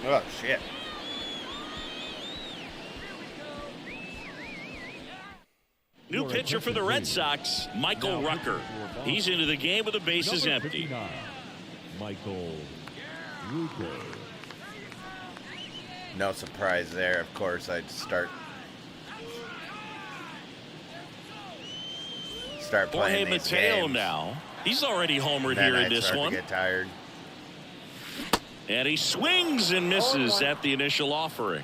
Oh, shit. New pitcher for the Red Sox, Michael Rucker. He's into the game with the bases Number empty. 59, Michael Rucker. No surprise there. Of course, I'd start Jorge playing these Mateo games. now. He's already homered Then here in I'd this start one. to get tired. And he swings and misses at the initial offering.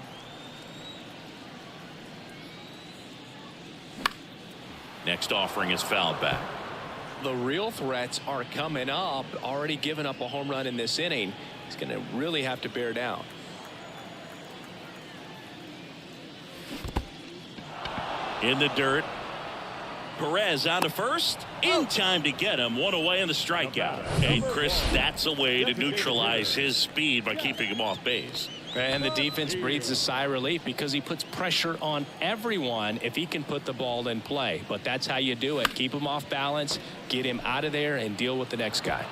Next offering is fouled back. The real threats are coming up. Already given up a home run in this inning. He's going to really have to bear down. In the dirt. Perez on to first. In time to get him. One away in the strikeout. And Chris, that's a way to neutralize his speed by keeping him off base. And the defense breathes a sigh of relief because he puts pressure on everyone if he can put the ball in play. But that's how you do it. Keep him off balance, get him out of there, and deal with the next guy.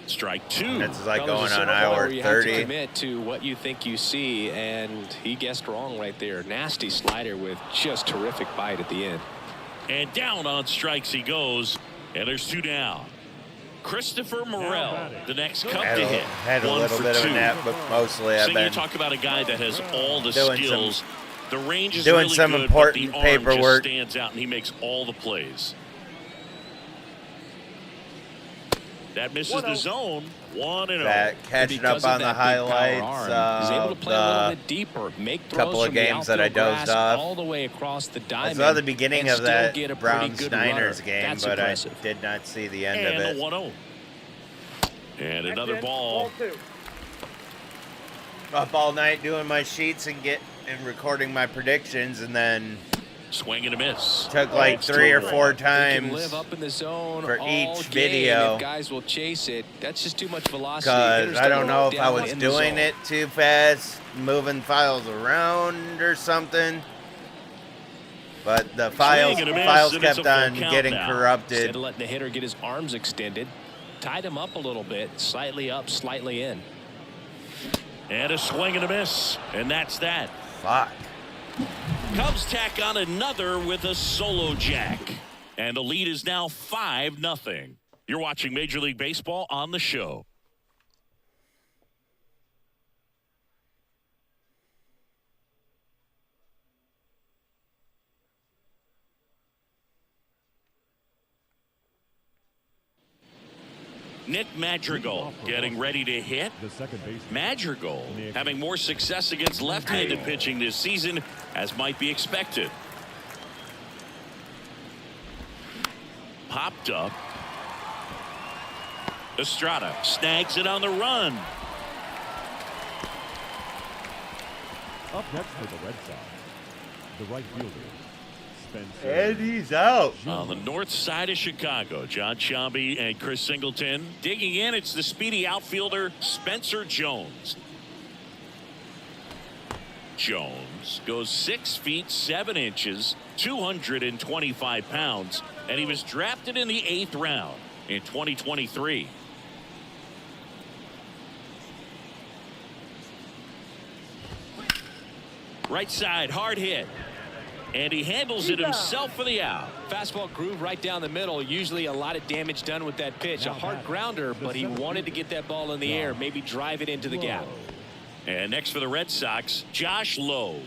Strike 2. It's like Fellas, going it's on a ball hour where you have to 30. commit to what you think you see, and he guessed wrong right there. Nasty slider with just terrific bite at the end. And down on strikes he goes. And there's 2 down. Christopher Morel, the next cup to hit. Had a 1 little for bit of a 2. nap, but mostly I've So you been talk about a guy that has all the doing skills. The range is doing really some good, important but the arm paperwork. just stands out, and he makes all the plays. That misses the zone. 1-0. that catching Because up of on the that big power highlights arm, he's able to of play a little the bit deeper, make throws couple of from the games that I outfield dozed grass off. all the way across the I diamond. saw the beginning and of still that get a pretty Browns good Niners runner. game, That's but impressive. I did not see the end And of a it. 1-0. And another Next in, ball. 2. Up all night doing my sheets and recording my predictions, and then Swing and a miss. took like It's 3 or 2-1. 4 They can times live up in the zone for all each game video. if guys will chase it. That's just too much velocity. because Hitters I don't know if I down was in the doing zone. it too fast, moving files around or something. But the files and a miss, files and it's kept a full on count getting now. Instead corrupted. of letting the hitter get his arms extended, tied him up a little bit, slightly up, slightly in. And a swing and a miss. And that's that. Fuck. Cubs tack on another with a solo jack. And the lead is now 5-0. You're watching Major League Baseball on the show. Nick Madrigal getting ready to hit. The second baseman. Madrigal having more success against left-handed pitching this season, as might be expected. Popped up. Estrada snags it on the run. Up next for the Red Sox, the right fielder, Spencer. And he's out. On the north side of Chicago, John Sciambi and Chris Singleton. Digging in, it's the speedy outfielder, Spencer Jones. Jones goes 6 feet 7 inches, 225 pounds, and he was drafted in the 8th round in 2023. Right side, hard hit. And he handles it himself for the out. Fastball groove right down the middle. Usually a lot of damage done with that pitch. A hard grounder, but he wanted to get that ball in the air, maybe drive it into the gap. And next for the Red Sox, Josh Lowe.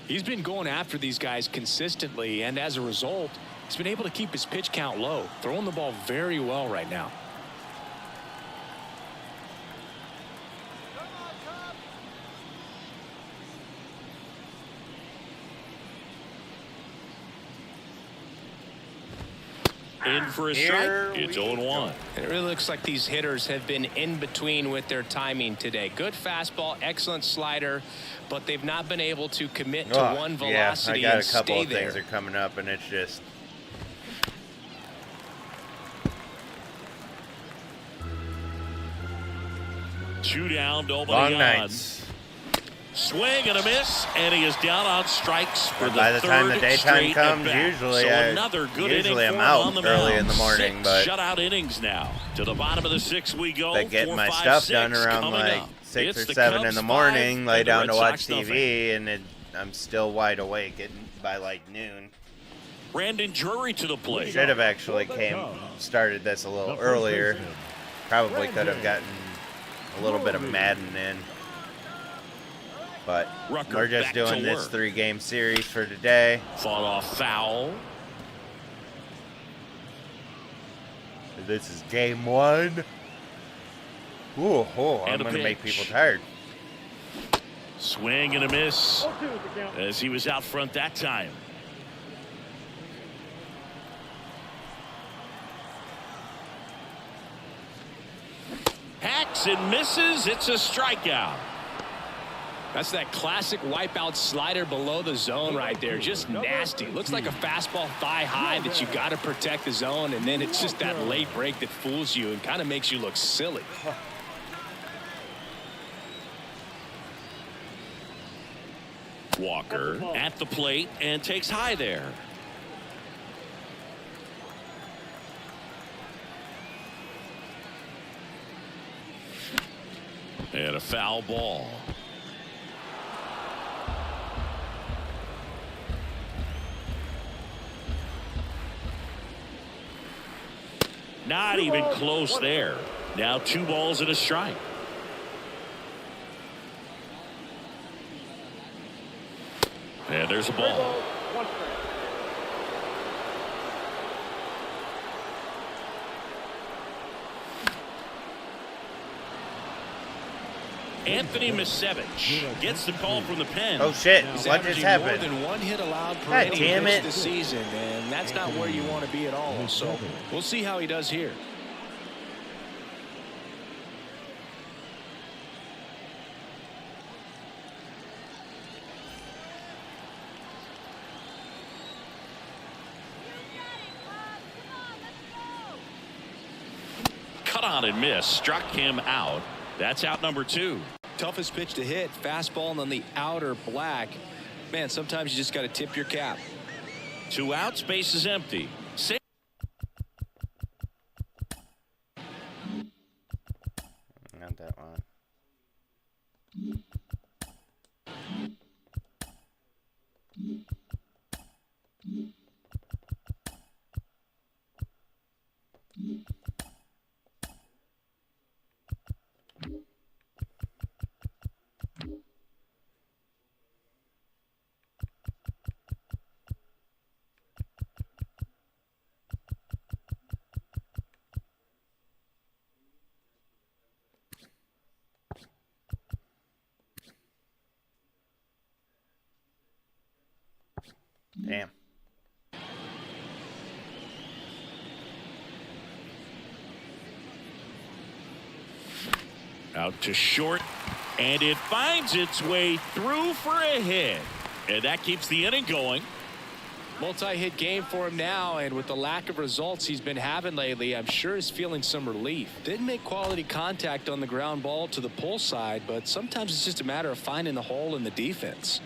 He's been going after these guys consistently, and as a result, he's been able to keep his pitch count low, throwing the ball very well right now. In for a strike. It's 0-1. It really looks like these hitters have been in between with their timing today. Good fastball, excellent slider, but they've not been able to commit to one velocity yeah, I got and a couple stay of there. things are coming up, and it's just two down, nobody long on. nights. Swing and a miss, and he is down on strikes for the By the time the third daytime straight comes, at-bat. usually So I- another good usually inning I'm for him out on the early mound. in the morning, 6 but shutout innings now. To the bottom of the sixth we go. I get 4, my 5, stuff 6 done around coming like up. 6 It's or the 7 in Cubs the morning, 5 lay and the down Red to watch Sox nothing. TV, and I'm still wide awake by like noon. Brandon Drury to the plate. Should have actually started this a little earlier. Probably could have gotten a little bit of Madden in. But Rucker we're just back to doing this work. 3-game series for today. Fought off foul. This is game 1. Ooh, I'm And a going to make pitch. people tired. Swing and a miss 0-2 is the count. as he was out front that time. Hacks and misses. It's a strikeout. That's that classic wipeout slider below the zone right there. Just nasty. Looks like a fastball thigh high that you got to protect the zone, and then it's just that late break that fools you and kind of makes you look silly. Walker at the plate and takes high there. And a foul ball. Not even close there. Now 2 balls and a strike. And there's a ball. 1 strike. Anthony Misevich gets the call from the pen. Oh, shit. He's What just averaging more happened? than 1 hit allowed per God inning damn pitched it. this season, and that's not where you want to be at all. So we'll see how he does here. Cut on and miss. Struck him out. That's out number 2. Toughest pitch to hit, fastball on the outer black. Man, sometimes you just got to tip your cap. 2 outs, base is empty. Not that one. Damn. Out to short, and it finds its way through for a hit. And that keeps the inning going. Multi-hit game for him now, and with the lack of results he's been having lately, I'm sure he's feeling some relief. Didn't make quality contact on the ground ball to the pull side, but sometimes it's just a matter of finding the hole in the defense.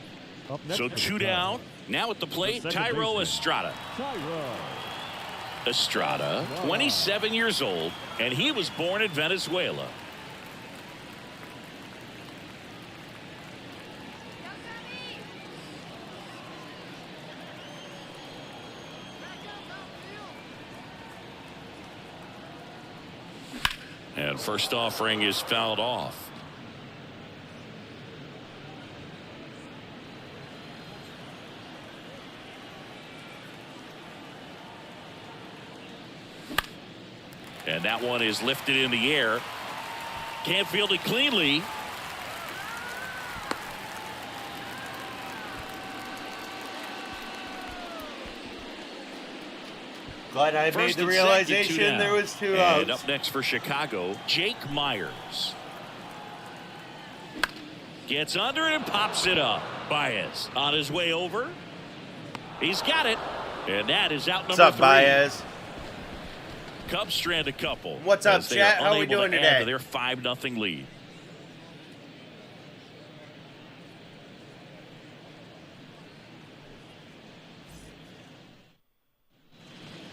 So 2 down. Now at the plate, Tyro Estrada. Estrada, 27 years old, and he was born in Venezuela. And first offering is fouled off. And that one is lifted in the air. Can't field it cleanly. Glad I made the realization there was 2 outs. And up next for Chicago, Jake Myers. Gets under it and pops it up. Baez on his way over. He's got it. And that is out number 3. What's up, Baez? Cubs strand a couple. What's up, chat? How we doing today? Their 5-0 lead.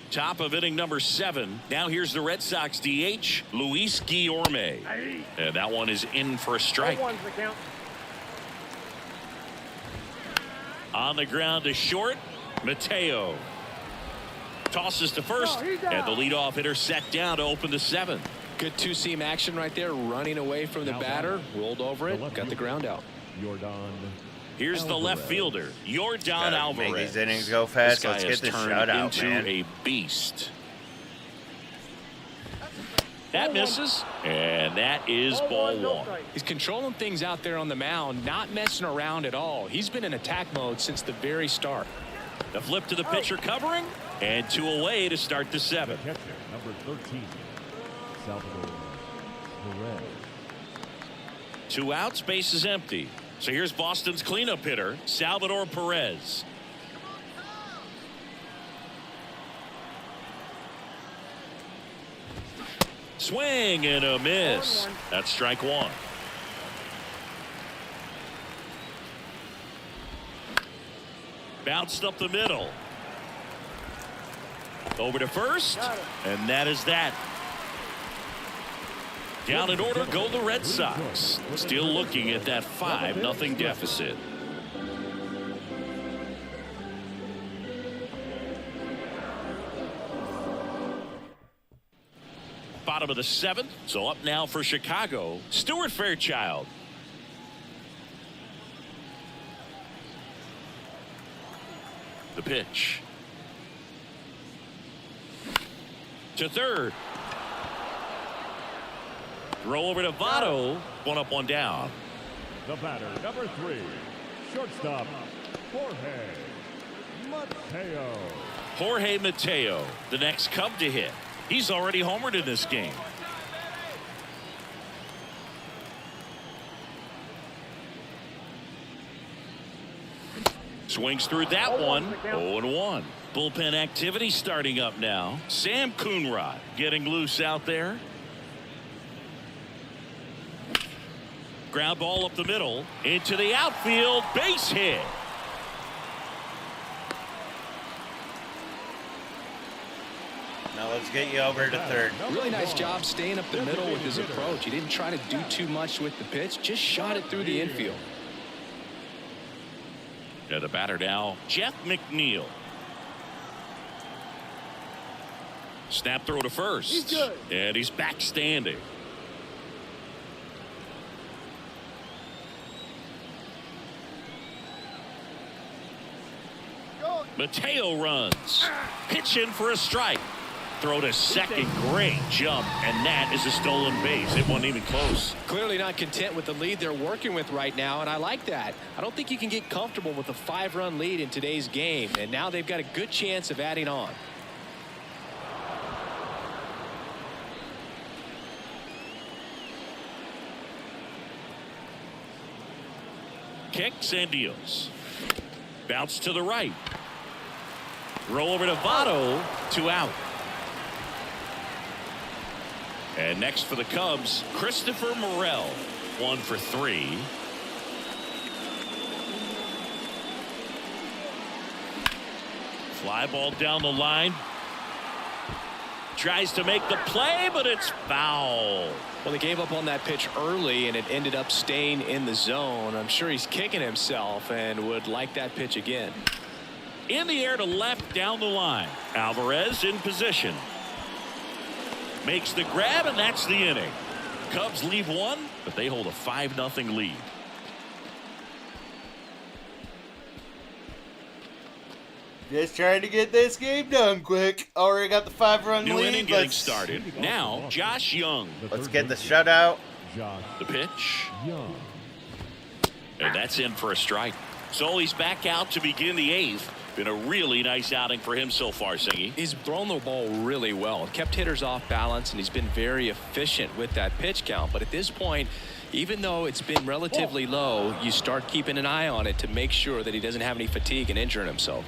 Top of inning number 7. Now here's the Red Sox DH, Luis Guillorme. And that one is in for a strike. On the ground to short, Mateo. Tosses to first, and the leadoff hitter set down to open the 7th. Good two-seam action right there, running away from the batter, rolled over it, got the ground out. Here's the left fielder, Yordan Alvarez. Make these innings go fast. This guy Let's get this has shutout, turned into man. a beast. That misses, and that is ball 1. He's controlling things out there on the mound, not messing around at all. He's been in attack mode since the very start. The flip to the pitcher covering, and 2 away to start the 7th. Catcher, number 13, Salvador Perez. 2 outs, base is empty. So here's Boston's cleanup hitter, Salvador Perez. Swing and a miss. That's strike 1. Bounced up the middle. Over to first, and that is that. Down in order go the Red Sox. Still looking at that 5-0 deficit. Bottom of the 7th. So up now for Chicago, Stuart Fairchild. The pitch. To third. Throw over to Votto. 1 up, 1 down. The batter, number 3, shortstop, Jorge Mateo. Jorge Mateo, the next Cub to hit. He's already homered in this game. Swings through that one. 0-1. Bullpen activity starting up now. Sam Coonrod getting loose out there. Ground ball up the middle. Into the outfield. Base hit. Now let's get you over to third. Really nice job staying up the middle with his approach. He didn't try to do too much with the pitch, just shot it through the infield. To the batter now, Jeff McNeil. Snap throw to first. And he's back standing. Mateo runs. Pitch in for a strike. Throw to second. Great jump. And that is a stolen base. It wasn't even close. Clearly not content with the lead they're working with right now, and I like that. I don't think you can get comfortable with a 5-run lead in today's game, and now they've got a good chance of adding on. Kicks and deals. Bounce to the right. Roll over to Votto. 2 out. And next for the Cubs, Christopher Morel. 1 for 3. Fly ball down the line. Tries to make the play, but it's foul. Well, they gave up on that pitch early, and it ended up staying in the zone. I'm sure he's kicking himself and would like that pitch again. In the air to left down the line. Alvarez in position. Makes the grab, and that's the inning. Cubs leave one, but they hold a 5-0 lead. Just trying to get this game done quick. Already got the 5-run New lead. inning getting started. Now, Josh Young. Let's get the shutout. The pitch. And that's in for a strike. So he's back out to begin the 8th. Been a really nice outing for him so far, Singy. He's thrown the ball really well. Kept hitters off balance, and he's been very efficient with that pitch count. But at this point, even though it's been relatively low, you start keeping an eye on it to make sure that he doesn't have any fatigue and injuring himself.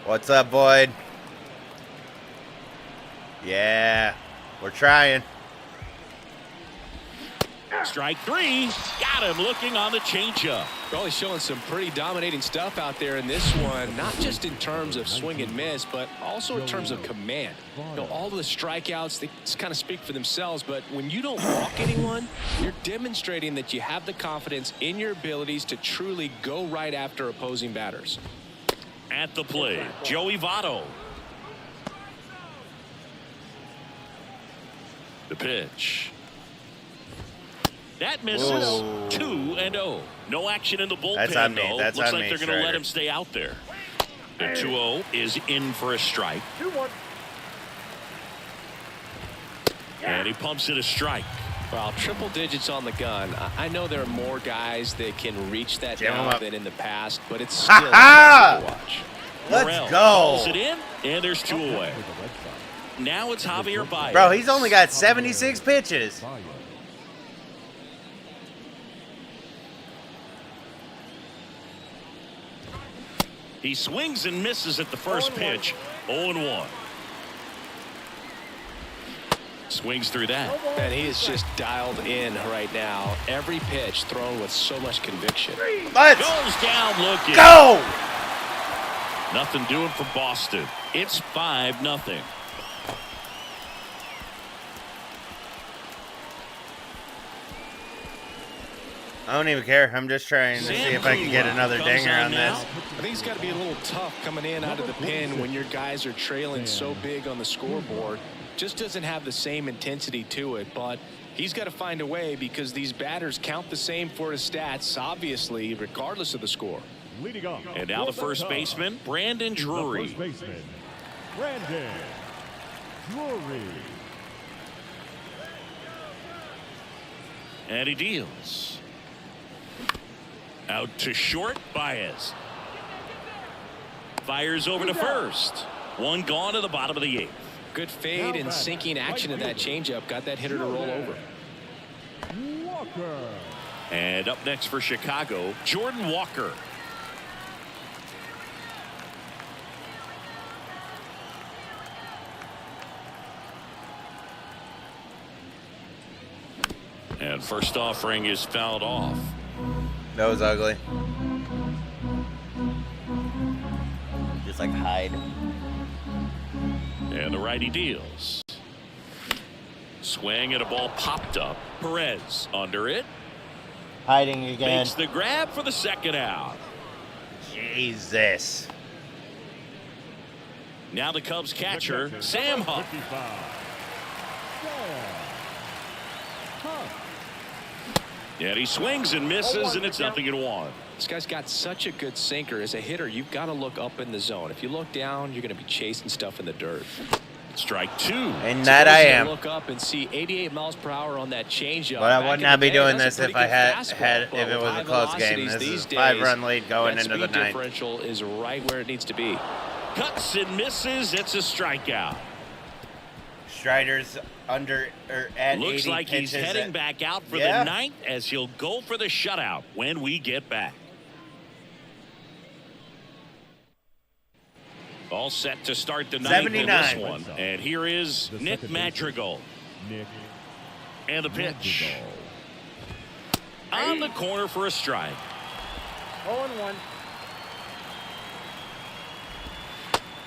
What's up, Boyd? Yeah, we're trying. Strike 3. Got him looking on the changeup. Well, he's showing some pretty dominating stuff out there in this one, not just in terms of swing and miss, but also in terms of command. You know, all of the strikeouts, they just kind of speak for themselves, but when you don't walk anyone, you're demonstrating that you have the confidence in your abilities to truly go right after opposing batters. At the plate, Joey Votto. The pitch. That misses. Whoa. 2-0. No action in the bullpen, That's on me. though. That's Looks on like me, they're going to let Strider. him stay out there. The 2-0 is in for a strike. 2-1. And he pumps it a strike. Well, triple digits on the gun. I know there are more guys that can reach that Jam 'em now up. than in the past, but it's still Ha-ha! impressive to watch. Let's Morel go. calls it in, and there's 2 away. Now it's Javier Baez. Bro, he's only got 76 pitches. He swings and misses at the first pitch. 0-1. Swings through that. And he is just dialed in right now. Every pitch thrown with so much conviction. Let's Goes down looking. go. Nothing doing for Boston. It's 5-0. I don't even care. I'm just trying to see if I can get another dinger on this. I think it's got to be a little tough coming in out of the pen when your guys are trailing so big on the scoreboard. Just doesn't have the same intensity to it, but he's got to find a way because these batters count the same for his stats, obviously, regardless of the score. Leading off. And now the first baseman, Brandon Drury. First baseman, Brandon Drury. And he deals. Out to short, Baez. Fires over to first. One gone to the bottom of the 8th. Good fade and sinking action of that changeup. Got that hitter to roll over. Walker. And up next for Chicago, Jordan Walker. And first offering is fouled off. That was ugly. Just like hide. And the righty deals. Swing and a ball popped up. Perez under it. Hiding again. Makes the grab for the second out. Jesus. Now the Cubs catcher, Sam Huff. 55. And he swings and misses, and it's 0-1. This guy's got such a good sinker. As a hitter, you've got to look up in the zone. If you look down, you're going to be chasing stuff in the dirt. Strike 2. And that I am. Look up and see 88 miles per hour on that changeup. But I Back would in not the be day, doing that's this a if pretty I good had fastball. if But it with was high a close game. velocities This these is a days, 5-run lead going that into the speed 9th. differential is right where it needs to be. Cuts and misses. It's a strikeout. Strider's under or at Looks 80 like he's pitches heading at- back out for Yeah. the 9th as he'll go for the shutout when we get back. All set to start the 9th in this 79. one. And here is The Nick second Madrigal. Nick And the pitch. Madrigal. On the corner for a strike. 0-1.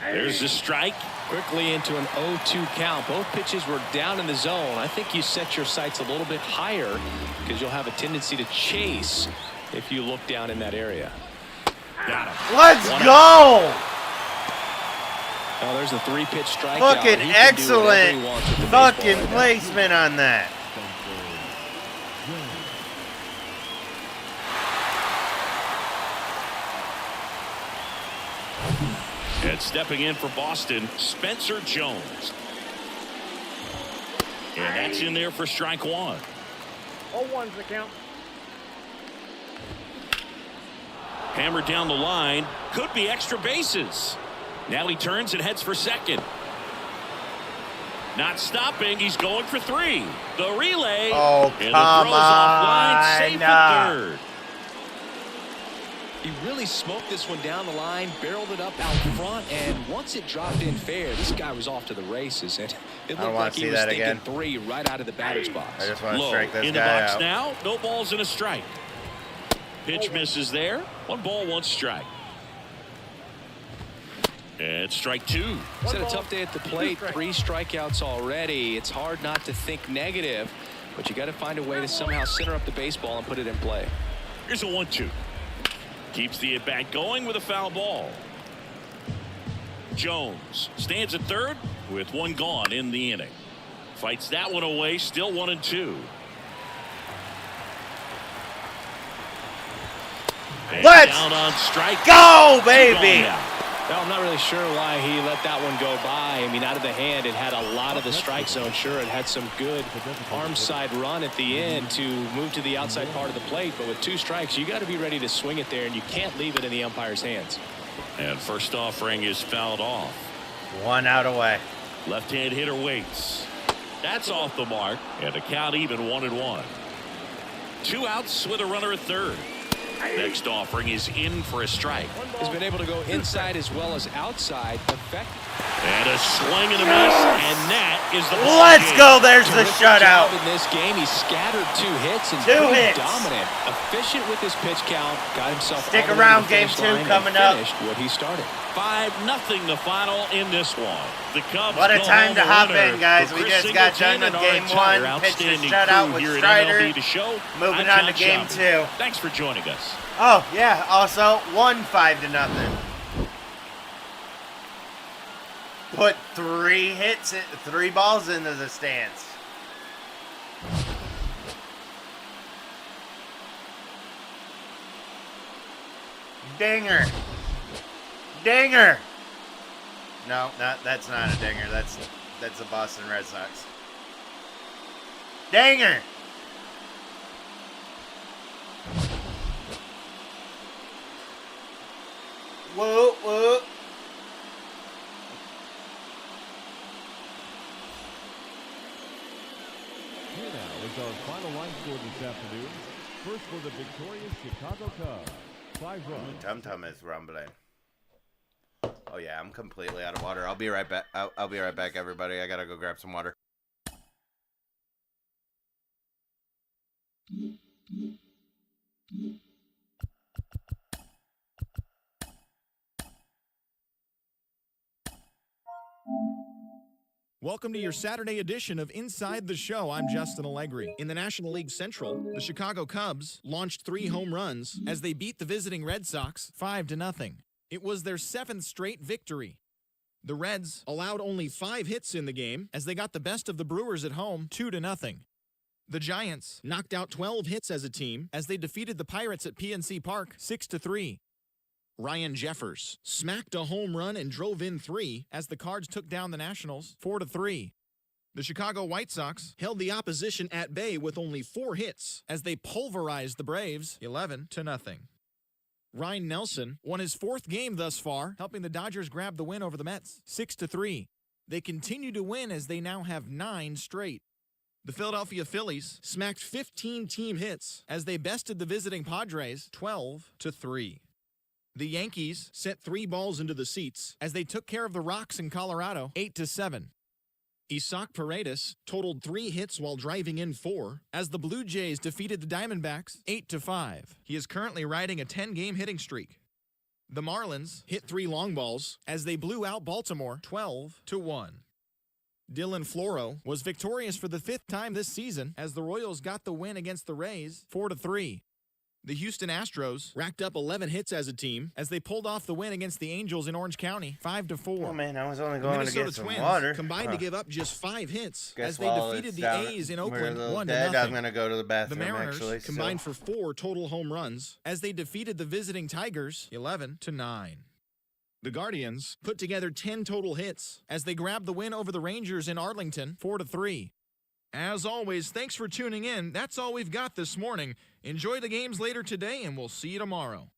There's the strike. Quickly into an 0-2 count. Both pitches were down in the zone. I think you set your sights a little bit higher because you'll have a tendency to chase if you look down in that area. Got him. Let's One go. Oh, there's a 3-pitch strikeout. Fucking He can do whatever excellent he wants with the fucking baseball. placement on that. And stepping in for Boston, Spencer Jones. And that's in there for strike one. 0-1's the count. Hammered down the line. Could be extra bases. Now he turns and heads for second. Not stopping. He's going for 3. The relay. Oh, and come the throw's offline. Safe on. at third. He really smoked this one down the line, barreled it up out front, and once it dropped in fair, this guy was off to the races. And it looked like he was thinking 3 right out of the batter's box. I just want to Low strike this in the guy box out. now. No balls and a strike. Pitch misses there. 1 ball, 1 strike. And strike 2. He's had a tough day at the plate. 3 strikeouts already. It's hard not to think negative, but you got to find a way to somehow center up the baseball and put it in play. Here's a 1-2. Keeps the at-bat going with a foul ball. Jones stands at third with 1 gone in the inning. Fights that one away. Still 1-2. Let's down on strike. go, baby. Well, I'm not really sure why he let that one go by. I mean, out of the hand, it had a lot of the strike zone. Sure, it had some good arm side run at the end to move to the outside part of the plate. But with 2 strikes, you got to be ready to swing it there, and you can't leave it in the umpire's hands. And first offering is fouled off. 1 out away. Left-hand hitter waits. That's off the mark. And the count even 1-1. 2 outs with a runner at third. Next offering is in for a strike. He's been able to go inside as well as outside. And a swing and a miss, and that is the ball Let's game. go. There's the Terrific shutout. job in this game. He scattered 2 hits and 2 pretty hits. dominant. Efficient with his pitch count. Got himself Stick all the way to around, the game finish 2 line and coming up. finished what he started. 5-0 the final in this one. The Cubs What a go time home to a hop winner. in, guys. For We Chris just got done Singleton with and our game entire 1. Pitched a outstanding shutout crew with here at Strider. MLB The Show. Moving I'm on to John game Schaub. 2. Thanks for joining us. Oh, yeah. Also, 1 5-0. Put 3 hits, 3 balls into the stands. Dinger. Dinger. No, that's not a dinger. That's the Boston Red Sox. Dinger. Whoa, whoa. Here now is our final line score this afternoon. First for the victorious Chicago Cubs. 5 runs. Tum Tum is rumbling. Oh yeah, I'm completely out of water. I'll be right back. I'll be right back, everybody. I gotta go grab some water. Welcome to your Saturday edition of Inside the Show. I'm Justin Allegri. In the National League Central, the Chicago Cubs launched 3 home runs as they beat the visiting Red Sox 5-0. It was their 7th straight victory. The Reds allowed only 5 hits in the game as they got the best of the Brewers at home 2-0. The Giants knocked out 12 hits as a team as they defeated the Pirates at PNC Park 6-3. Ryan Jeffers smacked a home run and drove in 3 as the Cards took down the Nationals 4-3. The Chicago White Sox held the opposition at bay with only 4 hits as they pulverized the Braves 11-0. Ryan Nelson won his 4th game thus far, helping the Dodgers grab the win over the Mets 6-3. They continue to win as they now have 9 straight. The Philadelphia Phillies smacked 15 team hits as they bested the visiting Padres 12-3. The Yankees sent 3 balls into the seats as they took care of the Rocks in Colorado 8-7. Isaac Paredes totaled 3 hits while driving in 4 as the Blue Jays defeated the Diamondbacks 8-5. He is currently riding a 10-game hitting streak. The Marlins hit 3 long balls as they blew out Baltimore 12-1. Dylan Floro was victorious for the 5th time this season as the Royals got the win against the Rays 4-3. The Houston Astros racked up 11 hits as a team as they pulled off the win against the Angels in Orange County, 5-4. Oh man, I was only going to Minnesota get some Twins water. combined to give up just 5 hits Guess as they while defeated it's the down- A's in we're a Oakland little 1-0. dead, I'm going to go to the The bathroom, Mariners actually. combined for 4 total home runs as they defeated the visiting Tigers 11-9. The Guardians put together 10 total hits as they grabbed the win over the Rangers in Arlington 4-3. As always, thanks for tuning in. That's all we've got this morning. Enjoy the games later today, and we'll see you tomorrow.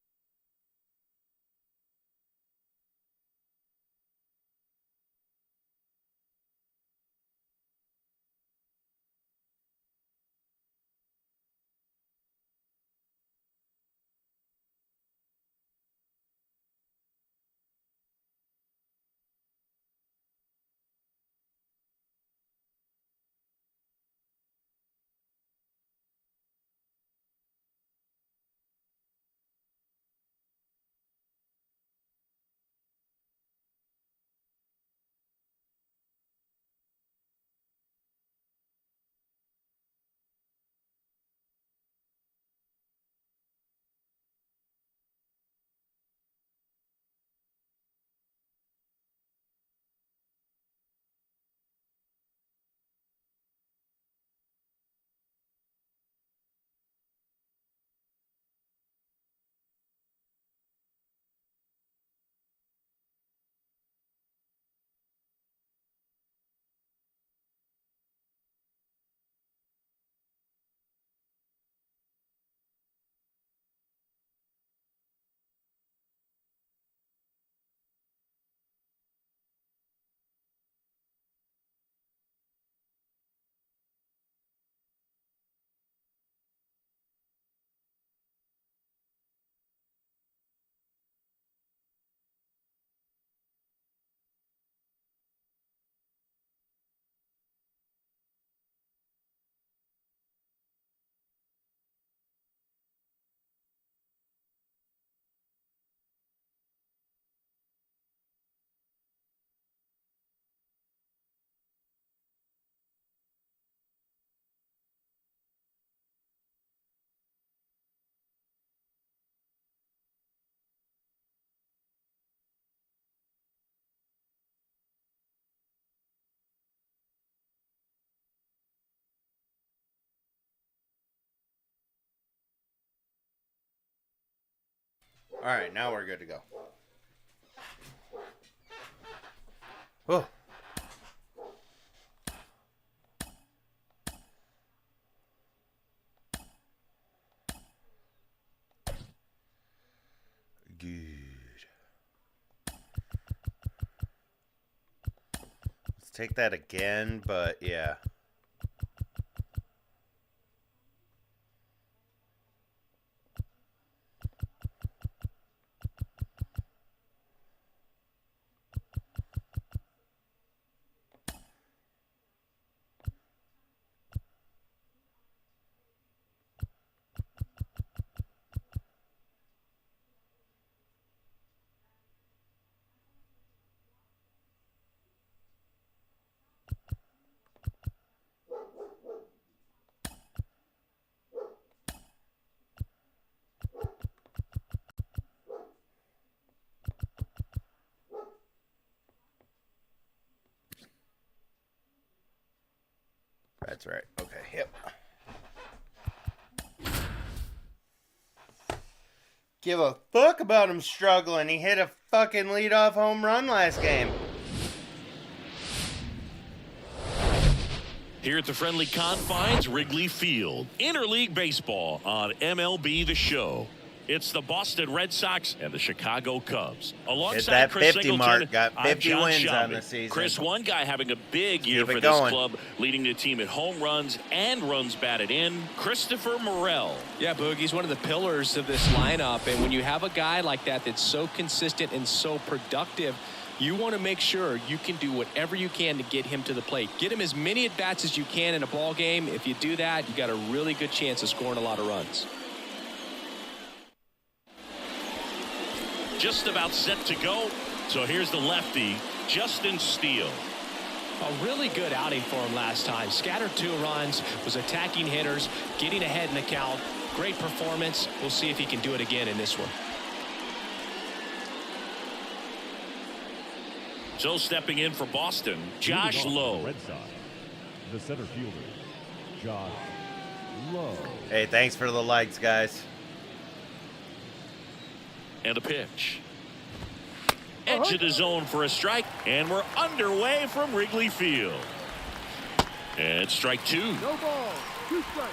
All right, now we're good to go. Oh. Good. Let's take that again, but yeah. That's right. Okay, yep. Give a fuck about him struggling. He hit a fucking leadoff home run last game. Here at the friendly confines, Wrigley Field. Interleague baseball on MLB The Show. It's the Boston Red Sox and the Chicago Cubs. Alongside that Chris 50 Singleton, mark, got I'm 50 John wins Shelby. on the season. Chris, one guy having a big year Keep for it this going. club, leading the team at home runs and runs batted in, Christopher Morel. Yeah, Boogie's one of the pillars of this lineup, and when you have a guy like that that's so consistent and so productive, you want to make sure you can do whatever you can to get him to the plate. Get him as many at-bats as you can in a ball game. If you do that, you got a really good chance of scoring a lot of runs. Just about set to go. So here's the lefty, Justin Steele. A really good outing for him last time. Scattered 2 runs, was attacking hitters, getting ahead in the count. Great performance. We'll see if he can do it again in this one. So stepping in for Boston, Josh Lowe. Red Sox, the center fielder, Josh Lowe. Hey, thanks for the likes, guys. And a pitch. Edge of the zone for a strike, and we're underway from Wrigley Field. And strike 2. No ball. 2 strikes.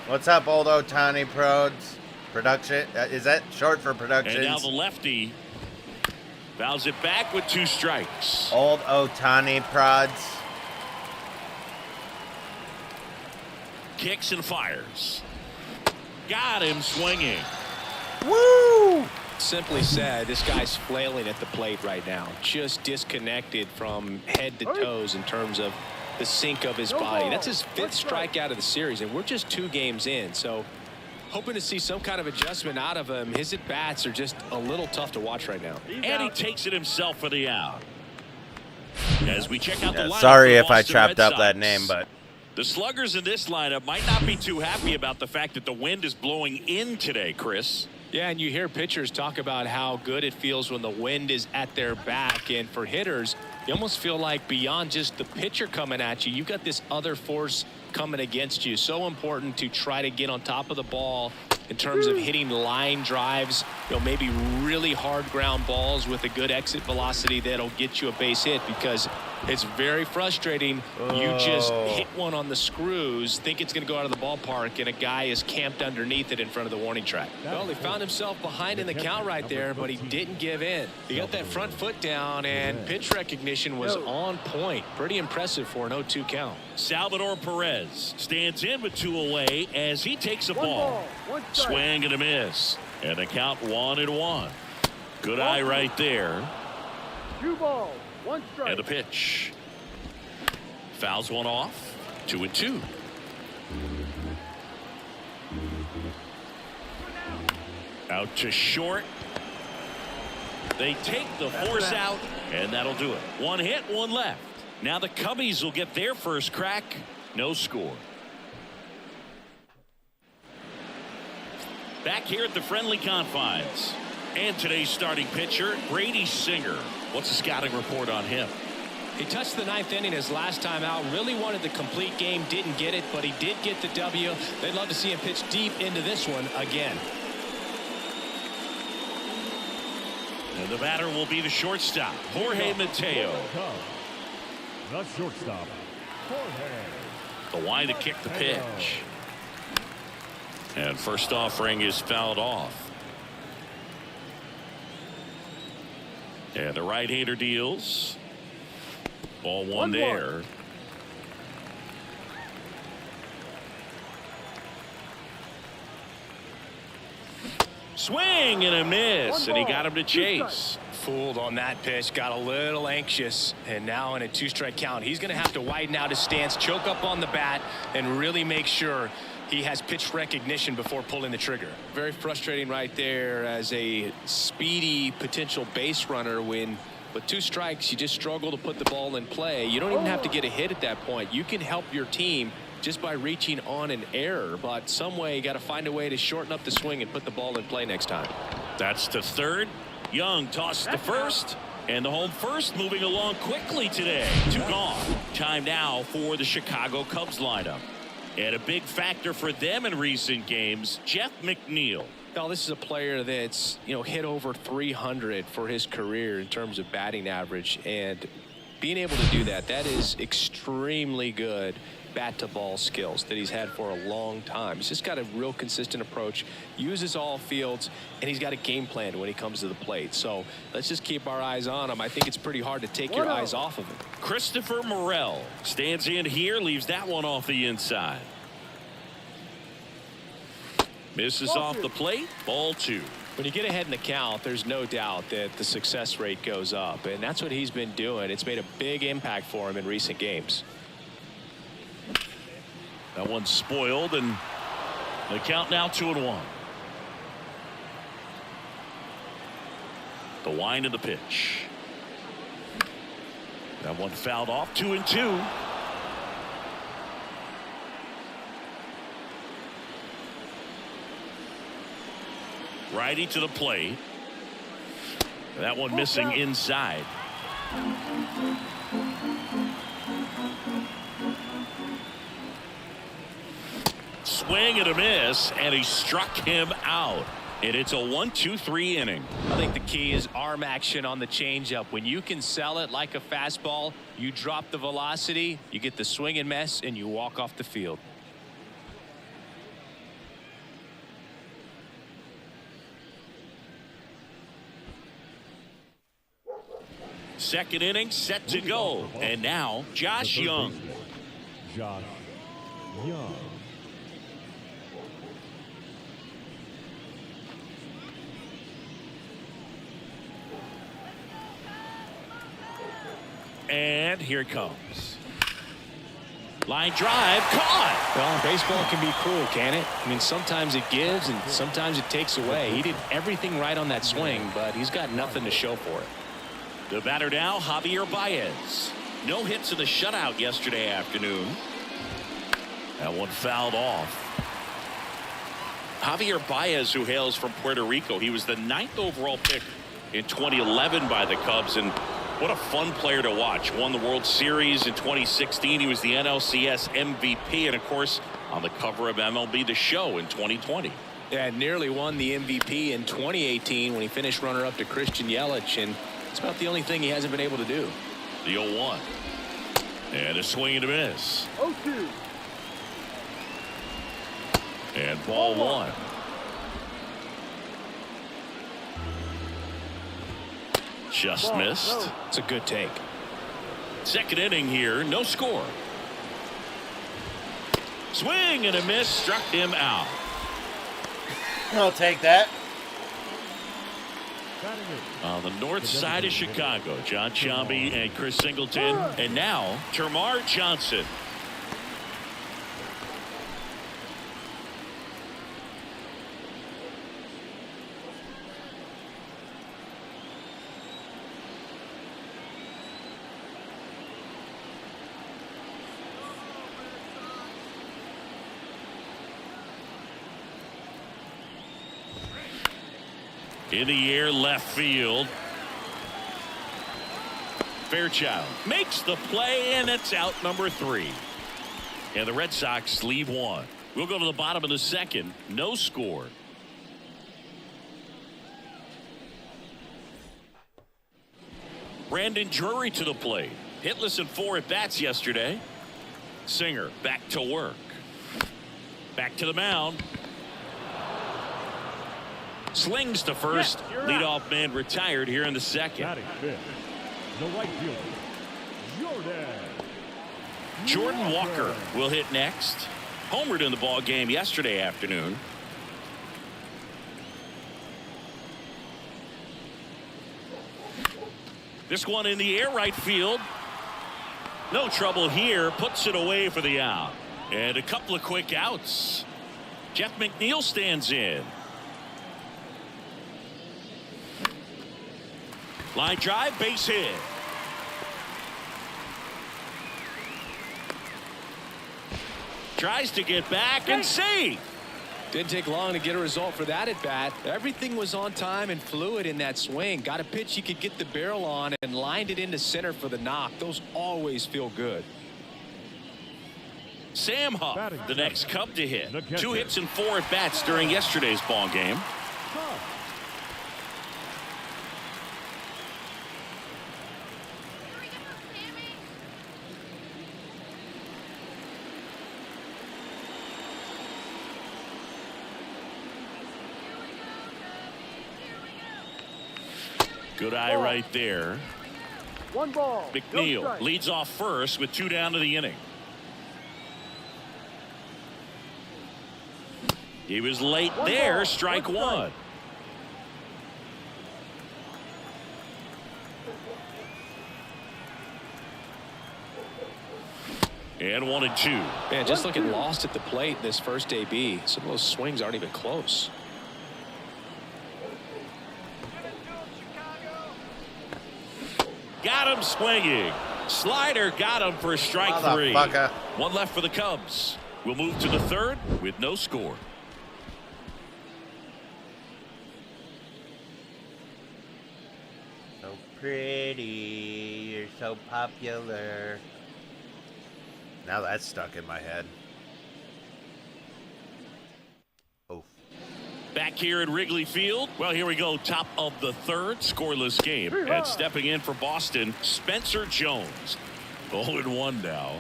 What's up, old Otani Prods? Production? Is that short for productions? And now the lefty fouls it back with 2 strikes. Old Otani Prods. Kicks and fires. Got him swinging. Woo! Simply said, this guy's flailing at the plate right now. Just disconnected from head to toes in terms of the sink of his body. That's his 5th strikeout of the series, and we're just 2 games in. So hoping to see some kind of adjustment out of him. His at-bats are just a little tough to watch right now. And he takes it himself for the out. As we check out the lineup. Sorry for if I Boston trapped Red up Sox. that name, but The sluggers in this lineup might not be too happy about the fact that the wind is blowing in today, Chris. Yeah, and you hear pitchers talk about how good it feels when the wind is at their back. And for hitters, you almost feel like beyond just the pitcher coming at you, you've got this other force coming against you. So important to try to get on top of the ball in terms of hitting line drives, maybe really hard ground balls with a good exit velocity that'll get you a base hit, because it's very frustrating. You just hit one on the screws, think it's going to go out of the ballpark, and a guy is camped underneath it in front of the warning track. Well, he found himself behind in the count right there, but he didn't give in. He got that front foot down, and pitch recognition was on point. Pretty impressive for an 0-2 count. Salvador Perez stands in with 2 away as he takes a ball. 1 strike. Swing and a miss. And the count 1-1. Good eye right there. 2 balls. 1 strike. And a pitch. Fouls one off. 2-2. Out to short. They take the force out, and that'll do it. 1 hit, 1 left. Now the Cubbies will get their first crack. No score. Back here at the friendly confines. And today's starting pitcher, Brady Singer. What's the scouting report on him? He touched the 9th inning his last time out. Really wanted the complete game. Didn't get it, but he did get the W. They'd love to see him pitch deep into this one again. And the batter will be the shortstop, Jorge Mateo. The shortstop, Jorge. The wind to kick the pitch. And first offering is fouled off. And the right-hander deals. Ball 1 there. Swing and a miss, and he got him to chase. Fooled on that pitch, got a little anxious, and now in a 2-strike count, he's going to have to widen out his stance, choke up on the bat, and really make sure he has pitch recognition before pulling the trigger. Very frustrating right there as a speedy potential base runner when with 2 strikes you just struggle to put the ball in play. You don't even have to get a hit at that point. You can help your team just by reaching on an error, but some way you got to find a way to shorten up the swing and put the ball in play next time. That's to third. Young tosses to first, and the home first moving along quickly today. 2 gone. Time now for the Chicago Cubs lineup. And a big factor for them in recent games, Jeff McNeil. Now, this is a player that's, hit over 300 for his career in terms of batting average, and being able to do that is extremely good bat to ball skills that he's had for a long time. He's just got a real consistent approach, uses all fields, and he's got a game plan when he comes to the plate. So let's just keep our eyes on him. I think it's pretty hard to take your eyes off of him. Christopher Morel stands in here, leaves that one off the inside. Misses off the plate. Ball 2. When you get ahead in the count, there's no doubt that the success rate goes up, and that's what he's been doing. It's made a big impact for him in recent games. That one's spoiled, and the count now 2-1. The wind of the pitch. That one fouled off. 2-2. Righty to the plate. That one missing inside. Swing and a miss, and he struck him out. And it's a 1-2-3 inning. I think the key is arm action on the changeup. When you can sell it like a fastball, you drop the velocity, you get the swing and miss, and you walk off the field. Second inning set to go. And now Josh Young. Josh Young. And here it comes. Line drive caught. Well, baseball can be cruel, can it? I mean, sometimes it gives and sometimes it takes away. He did everything right on that swing, but he's got nothing to show for it. The batter now, Javier Baez. No hits in the shutout yesterday afternoon. That one fouled off. Javier Baez, who hails from Puerto Rico, he was the 9th overall pick in 2011 by the Cubs, and what a fun player to watch. Won the World Series in 2016. He was the NLCS MVP, and of course on the cover of MLB The Show in 2020. Yeah, nearly won the MVP in 2018 when he finished runner-up to Christian Yelich, and it's about the only thing he hasn't been able to do. The 0-1. And a swing and a miss. 0-2. And ball one. Just missed. It's a good take. Second inning here, no score. Swing and a miss, struck him out. I'll take that. On the north side of Chicago, John Sciambi and Chris Singleton, and now Termarr Johnson. In the air, left field. Fairchild makes the play, and it's out number 3. And the Red Sox leave one. We'll go to the bottom of the second. No score. Brandon Drury to the plate. Hitless in 4 at-bats yesterday. Singer back to work. Back to the mound. Slings to first. Leadoff man retired here in the second. Batting fifth, the right fielder, Jordan Walker will hit next. Homered in the ball game yesterday afternoon. This one in the air, right field. No trouble here. Puts it away for the out. And a couple of quick outs. Jeff McNeil stands in. Line drive, base hit. Tries to get back and save. Didn't take long to get a result for that at bat. Everything was on time and fluid in that swing. Got a pitch he could get the barrel on and lined it into center for the knock. Those always feel good. Sam Huff, the next Cub to hit. 2 hits and 4 at bats during yesterday's ball game. Good eye right there. 1 ball. McNeil leads off first with 2 down to the inning. He was late there. Strike 1. And 1-2. Man, just looking lost at the plate in this first AB. Some of those swings aren't even close. Got him swinging. Slider got him for strike 3. 1 left for the Cubs. We'll move to the third with no score. So pretty, you're so popular. Now that's stuck in my head. Oh. Back here at Wrigley Field. Well, here we go. Top of the third, scoreless game. And stepping in for Boston, Spencer Jones. 0-1 now.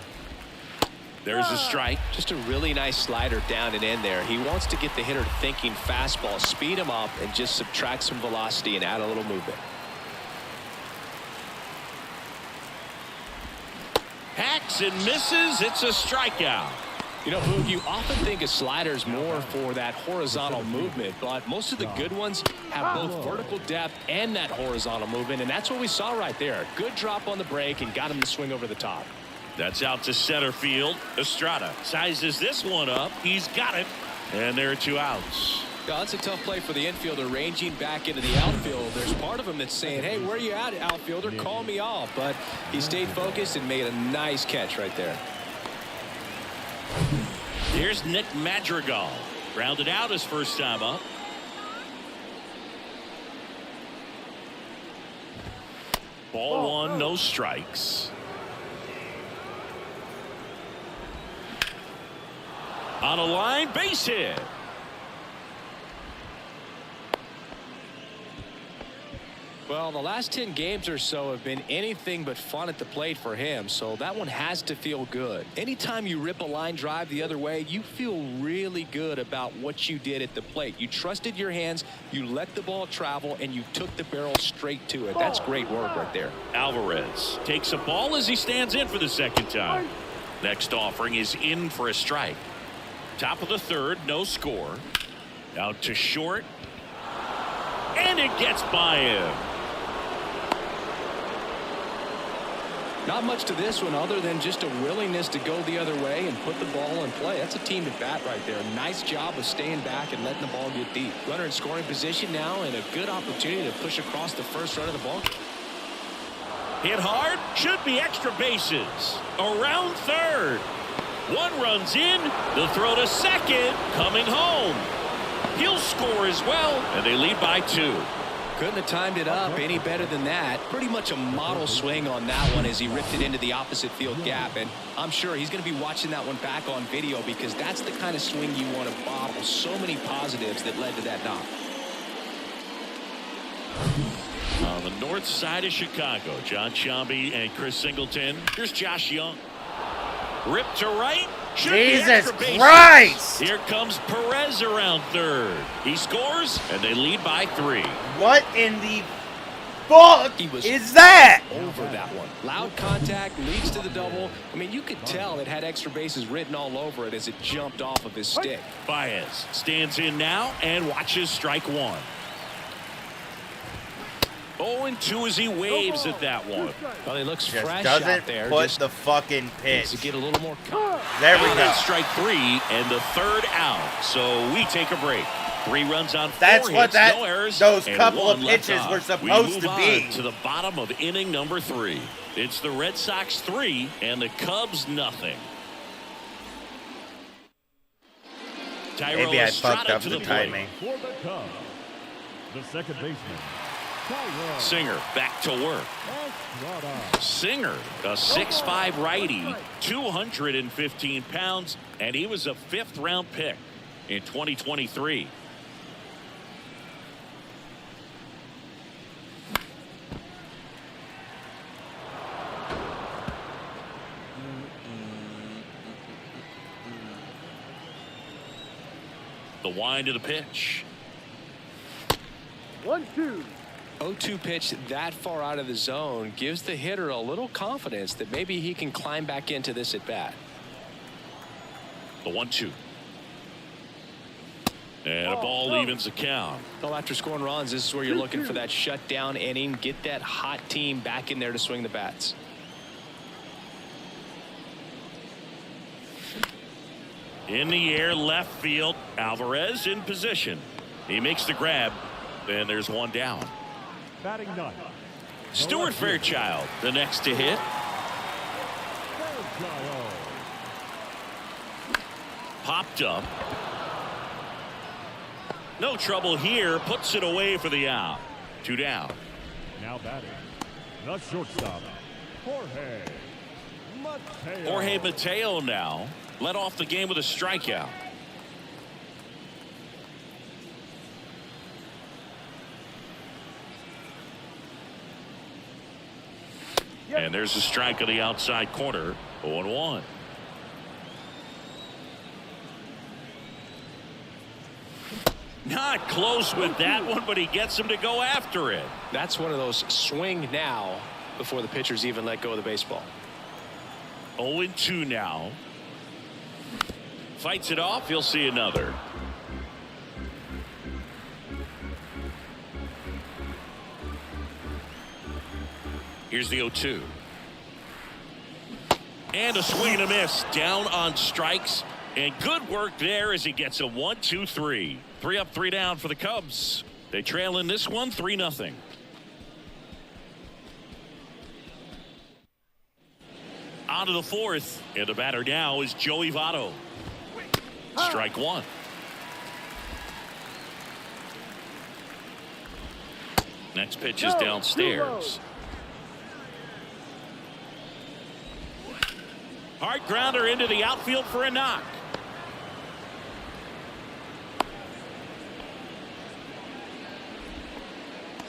There's a strike. Just a really nice slider down and in there. He wants to get the hitter thinking fastball, speed him up, and just subtract some velocity and add a little movement. Hacks and misses. It's a strikeout. You know, Boog, you often think a slider's more for that horizontal movement, but most of the good ones have both vertical depth and that horizontal movement, and that's what we saw right there. Good drop on the break and got him to swing over the top. That's out to center field. Estrada sizes this one up. He's got it. And there are 2 outs. Yeah, that's a tough play for the infielder ranging back into the outfield. There's part of him that's saying, hey, where are you at, outfielder? Call me off. But he stayed focused and made a nice catch right there. Here's Nick Madrigal. Grounded out his first time up. Ball 1, no strikes. On a line, base hit. Well, the last 10 games or so have been anything but fun at the plate for him, so that one has to feel good. Anytime you rip a line drive the other way, you feel really good about what you did at the plate. You trusted your hands, you let the ball travel, and you took the barrel straight to it. That's great work right there. Alvarez takes a ball as he stands in for the second time. Next offering is in for a strike. Top of the third, no score. Out to short. And it gets by him. Not much to this one other than just a willingness to go the other way and put the ball in play. That's a team at bat right there. Nice job of staying back and letting the ball get deep. Runner in scoring position now and a good opportunity to push across the first run of the ball. Hit hard. Should be extra bases. Around third. One runs in. The throw to second. Coming home. He'll score as well. And they lead by 2. Couldn't have timed it up any better than that. Pretty much a model swing on that one as he ripped it into the opposite field gap. And I'm sure he's going to be watching that one back on video because that's the kind of swing you want to bottle. So many positives that led to that knock. On the north side of Chicago, John Sciambi and Chris Singleton. Here's Josh Young. Rip to right. Jesus Christ! Here comes Perez around third. He scores, and they lead by 3. What in the fuck is that? Over that one. Loud contact leads to the double. I mean, you could tell it had extra bases written all over it as it jumped off of his stick. Baez stands in now and watches strike 1. 0-2 as he waves at that one. Well, he looks Just fresh doesn't out there. put Just the fucking pitch. to get a little more confidence. There we Now go. that's strike 3 and the third out. So we take a break. 3 runs on 4 That's what hits, that no errors, those and couple of 1 left pitches on. were We supposed move to on be. to the bottom of inning number 3. It's the Red Sox 3 and the Cubs nothing. Tyrell Maybe I Estrada fucked up to the plate. timing. For the Cubs, the second baseman, Tyrell Singer back to work. Estrada. Singer, a 6'5" righty, 215 pounds, and he was a 5th-round pick in 2023. The wind of the pitch. 1-2. 0-2 pitch that far out of the zone gives the hitter a little confidence that maybe he can climb back into this at bat. The 1-2. And a ball evens the count. Well, after scoring runs, this is where you're looking for that shutdown inning. Get that hot team back in there to swing the bats. In the air, left field. Alvarez in position. He makes the grab. And there's one down. Batting ninth, Stuart Fairchild, the next to hit. Fairchild. Popped up. No trouble here. Puts it away for the out. 2 down. Now batting, the shortstop, Jorge Mateo. Jorge Mateo now led off the game with a strikeout. And there's a strike on the outside corner. 0-1. Not close with that one, but he gets him to go after it. That's one of those swing now before the pitchers even let go of the baseball. 0-2 now. Fights it off. He'll see another. Here's the 0-2. And a swing and a miss. Down on strikes. And good work there as he gets a 1-2-3. 3 up, 3 down for the Cubs. They trail in this one 3-0. On to the fourth. And the batter now is Joey Votto. Strike one. Next pitch is downstairs. Hard grounder into the outfield for a knock.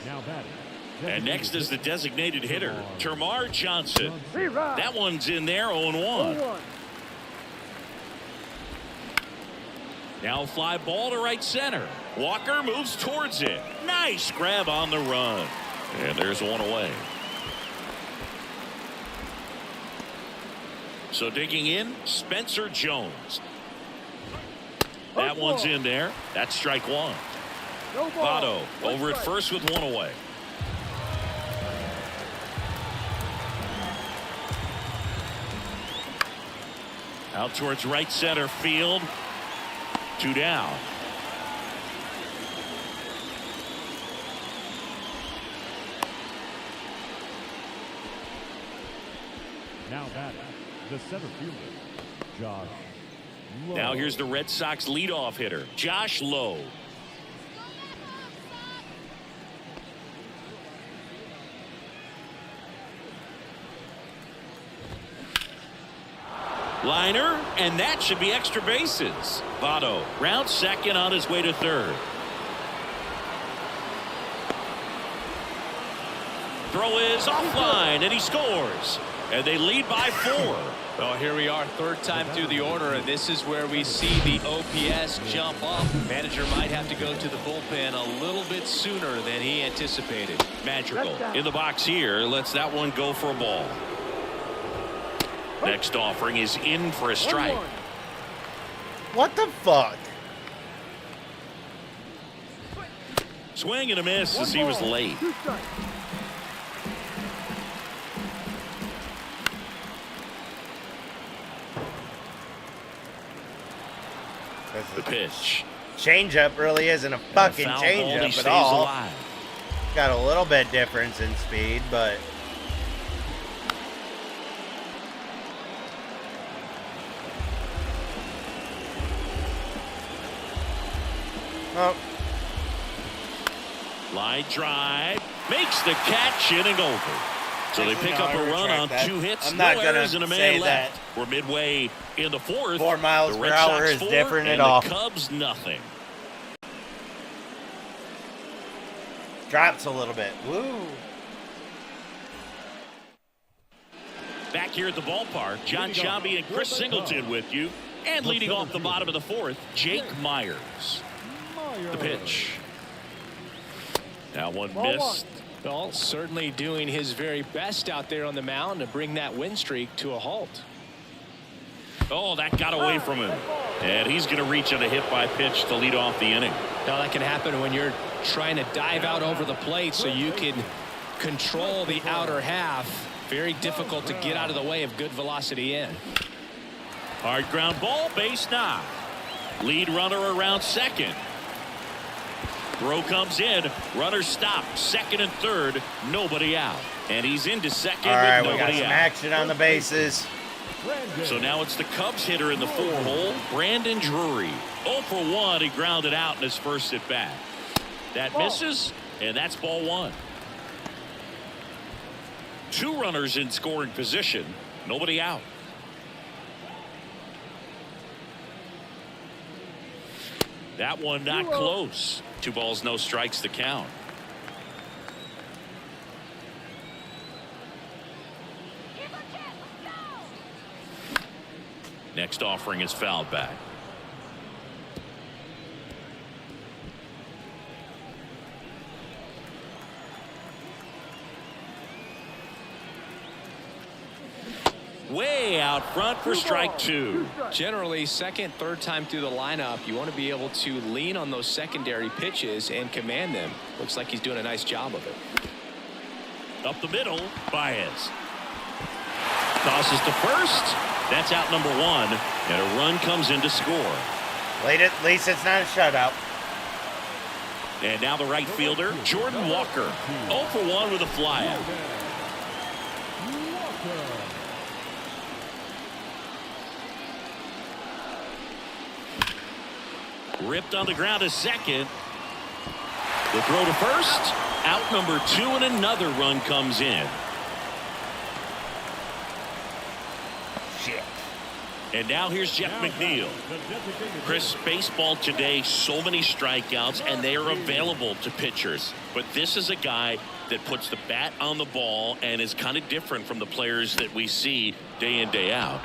Now batting. And next is the designated hitter, Termarr Johnson. That one's in there, 0-1. Now fly ball to right center. Walker moves towards it. Nice grab on the run. And there's one away. So digging in, Spencer Jones. That one's in there. That's strike one. Votto over at first with one away. Out towards right center field. 2 down. Now batting, the center fielder, Josh Lowe. Now here's the Red Sox leadoff hitter, Josh Lowe. Liner, and that should be extra bases. Votto round second on his way to third. Throw is offline, and he scores. And they lead by 4. Well, here we are, third time through the order, and this is where we see the OPS jump up. Manager might have to go to the bullpen a little bit sooner than he anticipated. Magical in the box here. Lets that one go for a ball. Next offering is in for a strike. What the fuck? Swing and a miss as he was late. The pitch. Changeup really isn't a fucking changeup at all. Alive. Got a little bit difference in speed, but oh. Line drive, makes the catch, inning over. So they pick up a run on 2 hits, no errors, and a man left. We're midway in the fourth. 4 miles per hour is different at all. all. The Cubs nothing. Drops a little bit. Woo. Back here at the ballpark, John Sciambi and Chris Singleton with you. And leading off the bottom of the fourth, Jake Myers. The pitch. Now one missed. Well, certainly doing his very best out there on the mound to bring that win streak to a halt. Oh, that got away from him. And he's going to reach on a hit by pitch to lead off the inning. Now that can happen when you're trying to dive out over the plate so you can control the outer half. Very difficult to get out of the way of good velocity in. Hard ground ball, base knock. Lead runner around second. Throw comes in. Runner stopped. Second and third. Nobody out. And he's into second all right, with we got nobody some out. action on the bases. So now it's the Cubs hitter in the 4-hole, Brandon Drury. 0 for 1. He grounded out in his first at bat. That misses, and that's ball 1. 2 runners in scoring position. Nobody out. That one not close. 2 balls, no strikes to count. Next offering is fouled back. Way out front for strike 2. Generally, second, third time through the lineup, you want to be able to lean on those secondary pitches and command them. Looks like he's doing a nice job of it. Up the middle, Baez. Tosses to first. That's out number 1, and a run comes in to score. At least it's not a shutout. And now the right fielder, Jordan Walker. 0 for 1 with a flyout. Ripped on the ground to second. The throw to first. Out number 2, and another run comes in. Shit. And now here's Jeff McNeil. Chris, baseball today, so many strikeouts, and they are available to pitchers. But this is a guy that puts the bat on the ball and is kind of different from the players that we see day in, day out.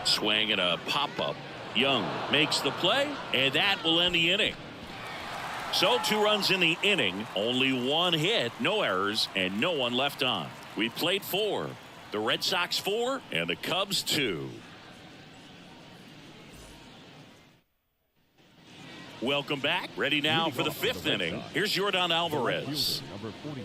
Swing and a pop-up. Young makes the play, and that will end the inning. So 2 runs in the inning, only 1 hit, no errors, and no one left on. We played 4. The Red Sox 4 and the Cubs 2. Welcome back. Ready now for the 5th inning. Here's Yordan Alvarez.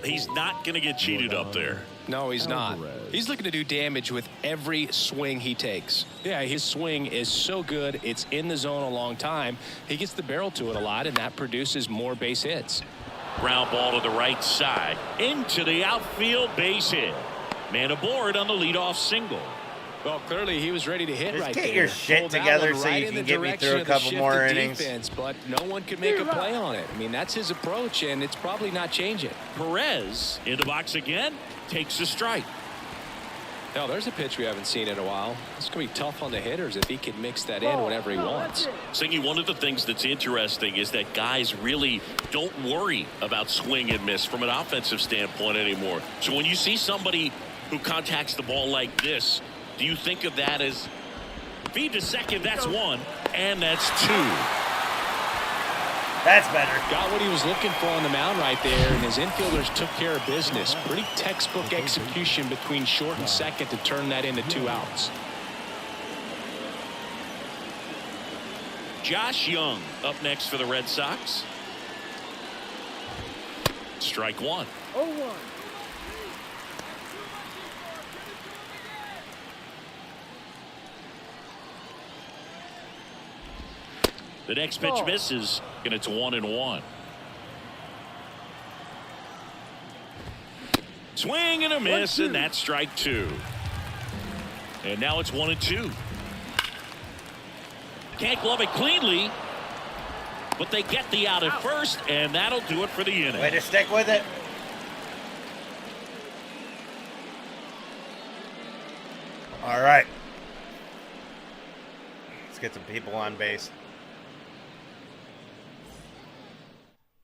He's not going to get cheated up there. No, he's not. He's looking to do damage with every swing he takes. Yeah, his swing is so good. It's in the zone a long time. He gets the barrel to it a lot, and that produces more base hits. Ground ball to the right side. Into the outfield, base hit. Man aboard on the leadoff single. Well, clearly he was ready to hit right there. Get your shit together so you can get me through a couple more innings. Defense, but no one could make a play on it. I mean, that's his approach, and it's probably not changing. Perez in the box again. Takes a strike. Now, there's a pitch we haven't seen in a while. It's going to be tough on the hitters if he can mix that in whenever he wants. Singy, one of the things that's interesting is that guys really don't worry about swing and miss from an offensive standpoint anymore. So when you see somebody who contacts the ball like this, do you think of that as feed to second? That's 1, and that's 2. That's better. Got what he was looking for on the mound right there, and his infielders took care of business. Pretty textbook execution between short and second to turn that into 2 outs. Josh Young up next for the Red Sox. Strike 1. 0-1. The next pitch misses, and it's 1-1. Swing and a miss, and that's strike 2. And now it's 1-2. Can't glove it cleanly, but they get the out at first, and that'll do it for the inning. Way to stick with it. All right. Let's get some people on base.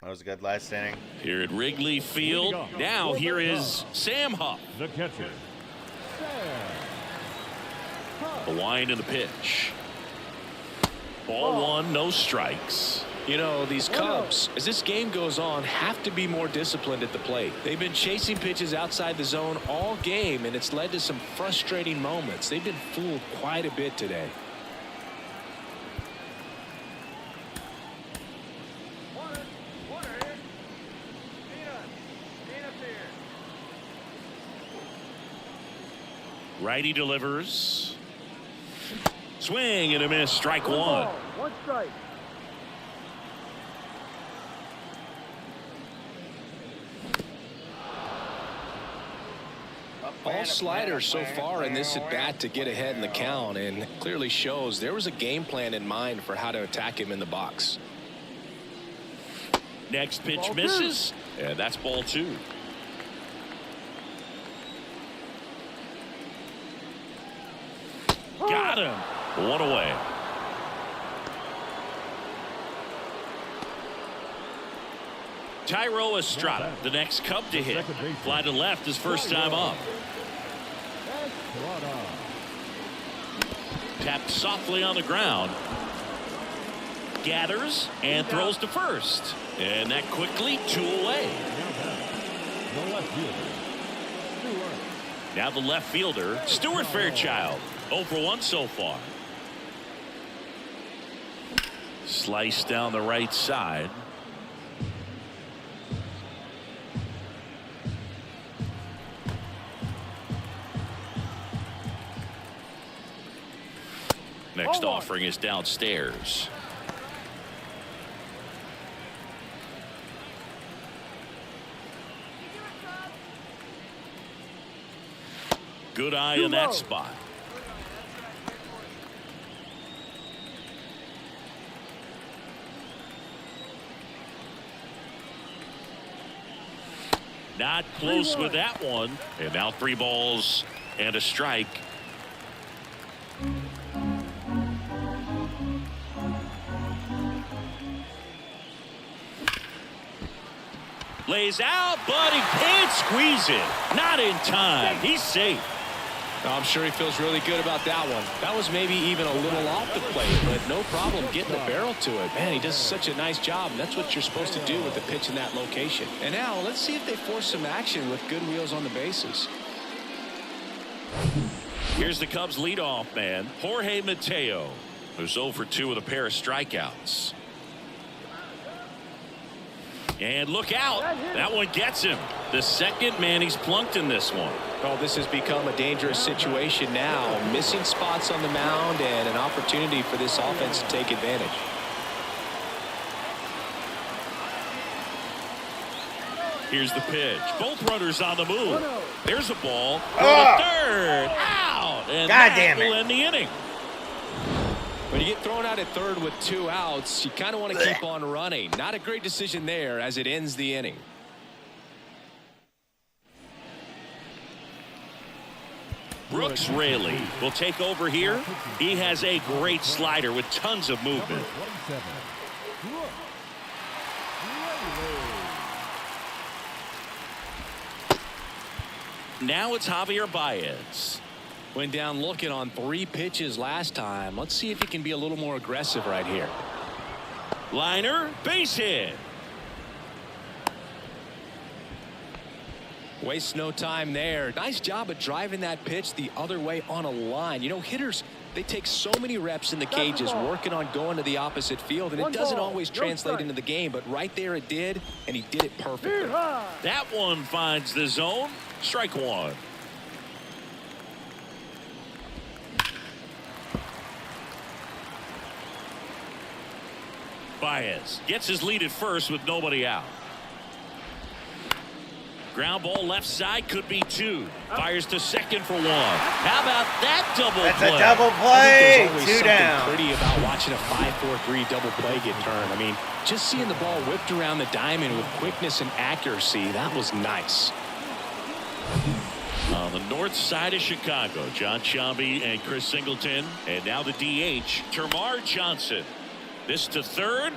That was a good last inning. Here at Wrigley Field. Now here is Sam Huff. The catcher. The wind and the pitch. Ball 1, no strikes. You know, these Cubs, as this game goes on, have to be more disciplined at the plate. They've been chasing pitches outside the zone all game, and it's led to some frustrating moments. They've been fooled quite a bit today. Righty delivers. Swing and a miss. Strike 1. 1 strike. All sliders so far in this at bat to get ahead in the count, and clearly shows there was a game plan in mind for how to attack him in the box. Next pitch misses, and that's ball 2. Got him. One away. Tyro Estrada, the next Cub to hit. Fly to left his first time up. Tapped softly on the ground. Gathers and throws to first. And that quickly 2 away. Now the left fielder, Stuart Fairchild. 0 for 1 so far. Slice down the right side. Next offering is downstairs. Good eye in that spot. Not close with that one. And now 3 balls and a strike. Lays out, but he can't squeeze it. Not in time. He's safe. I'm sure he feels really good about that one. That was maybe even a little off the plate, but no problem getting the barrel to it. Man, he does such a nice job, and that's what you're supposed to do with the pitch in that location. And now let's see if they force some action with good wheels on the bases. Here's the Cubs leadoff man, Jorge Mateo, who's 0 for 2 with a pair of strikeouts. And look out. That one gets him. The second man he's plunked in this one. Oh, this has become a dangerous situation now. Missing spots on the mound and an opportunity for this offense to take advantage. Here's the pitch. Both runners on the move. There's a ball. The third. Out. And that will end the inning. When you get thrown out at third with 2 outs, you kind of want to keep on running. Not a great decision there as it ends the inning. Brooks Raley will take over here. He has a great slider with tons of movement. Now it's Javier Baez. Went down looking on 3 pitches last time. Let's see if he can be a little more aggressive right here. Liner, base hit. Wastes no time there. Nice job of driving that pitch the other way on a line. You know, hitters, they take so many reps in the cages working on going to the opposite field, and it doesn't always translate into the game, but right there it did, and he did it perfectly. That one finds the zone. Strike 1. Baez gets his lead at first with nobody out. Ground ball left side, could be 2. Fires to second for 1. How about that double play? That's a double play. There's always 2 something down. pretty about watching a 5-4-3 double play get turned. I mean, just seeing the ball whipped around the diamond with quickness and accuracy, that was nice. On the north side of Chicago, John Sciambi and Chris Singleton. And now the DH, Termarr Johnson. This to third.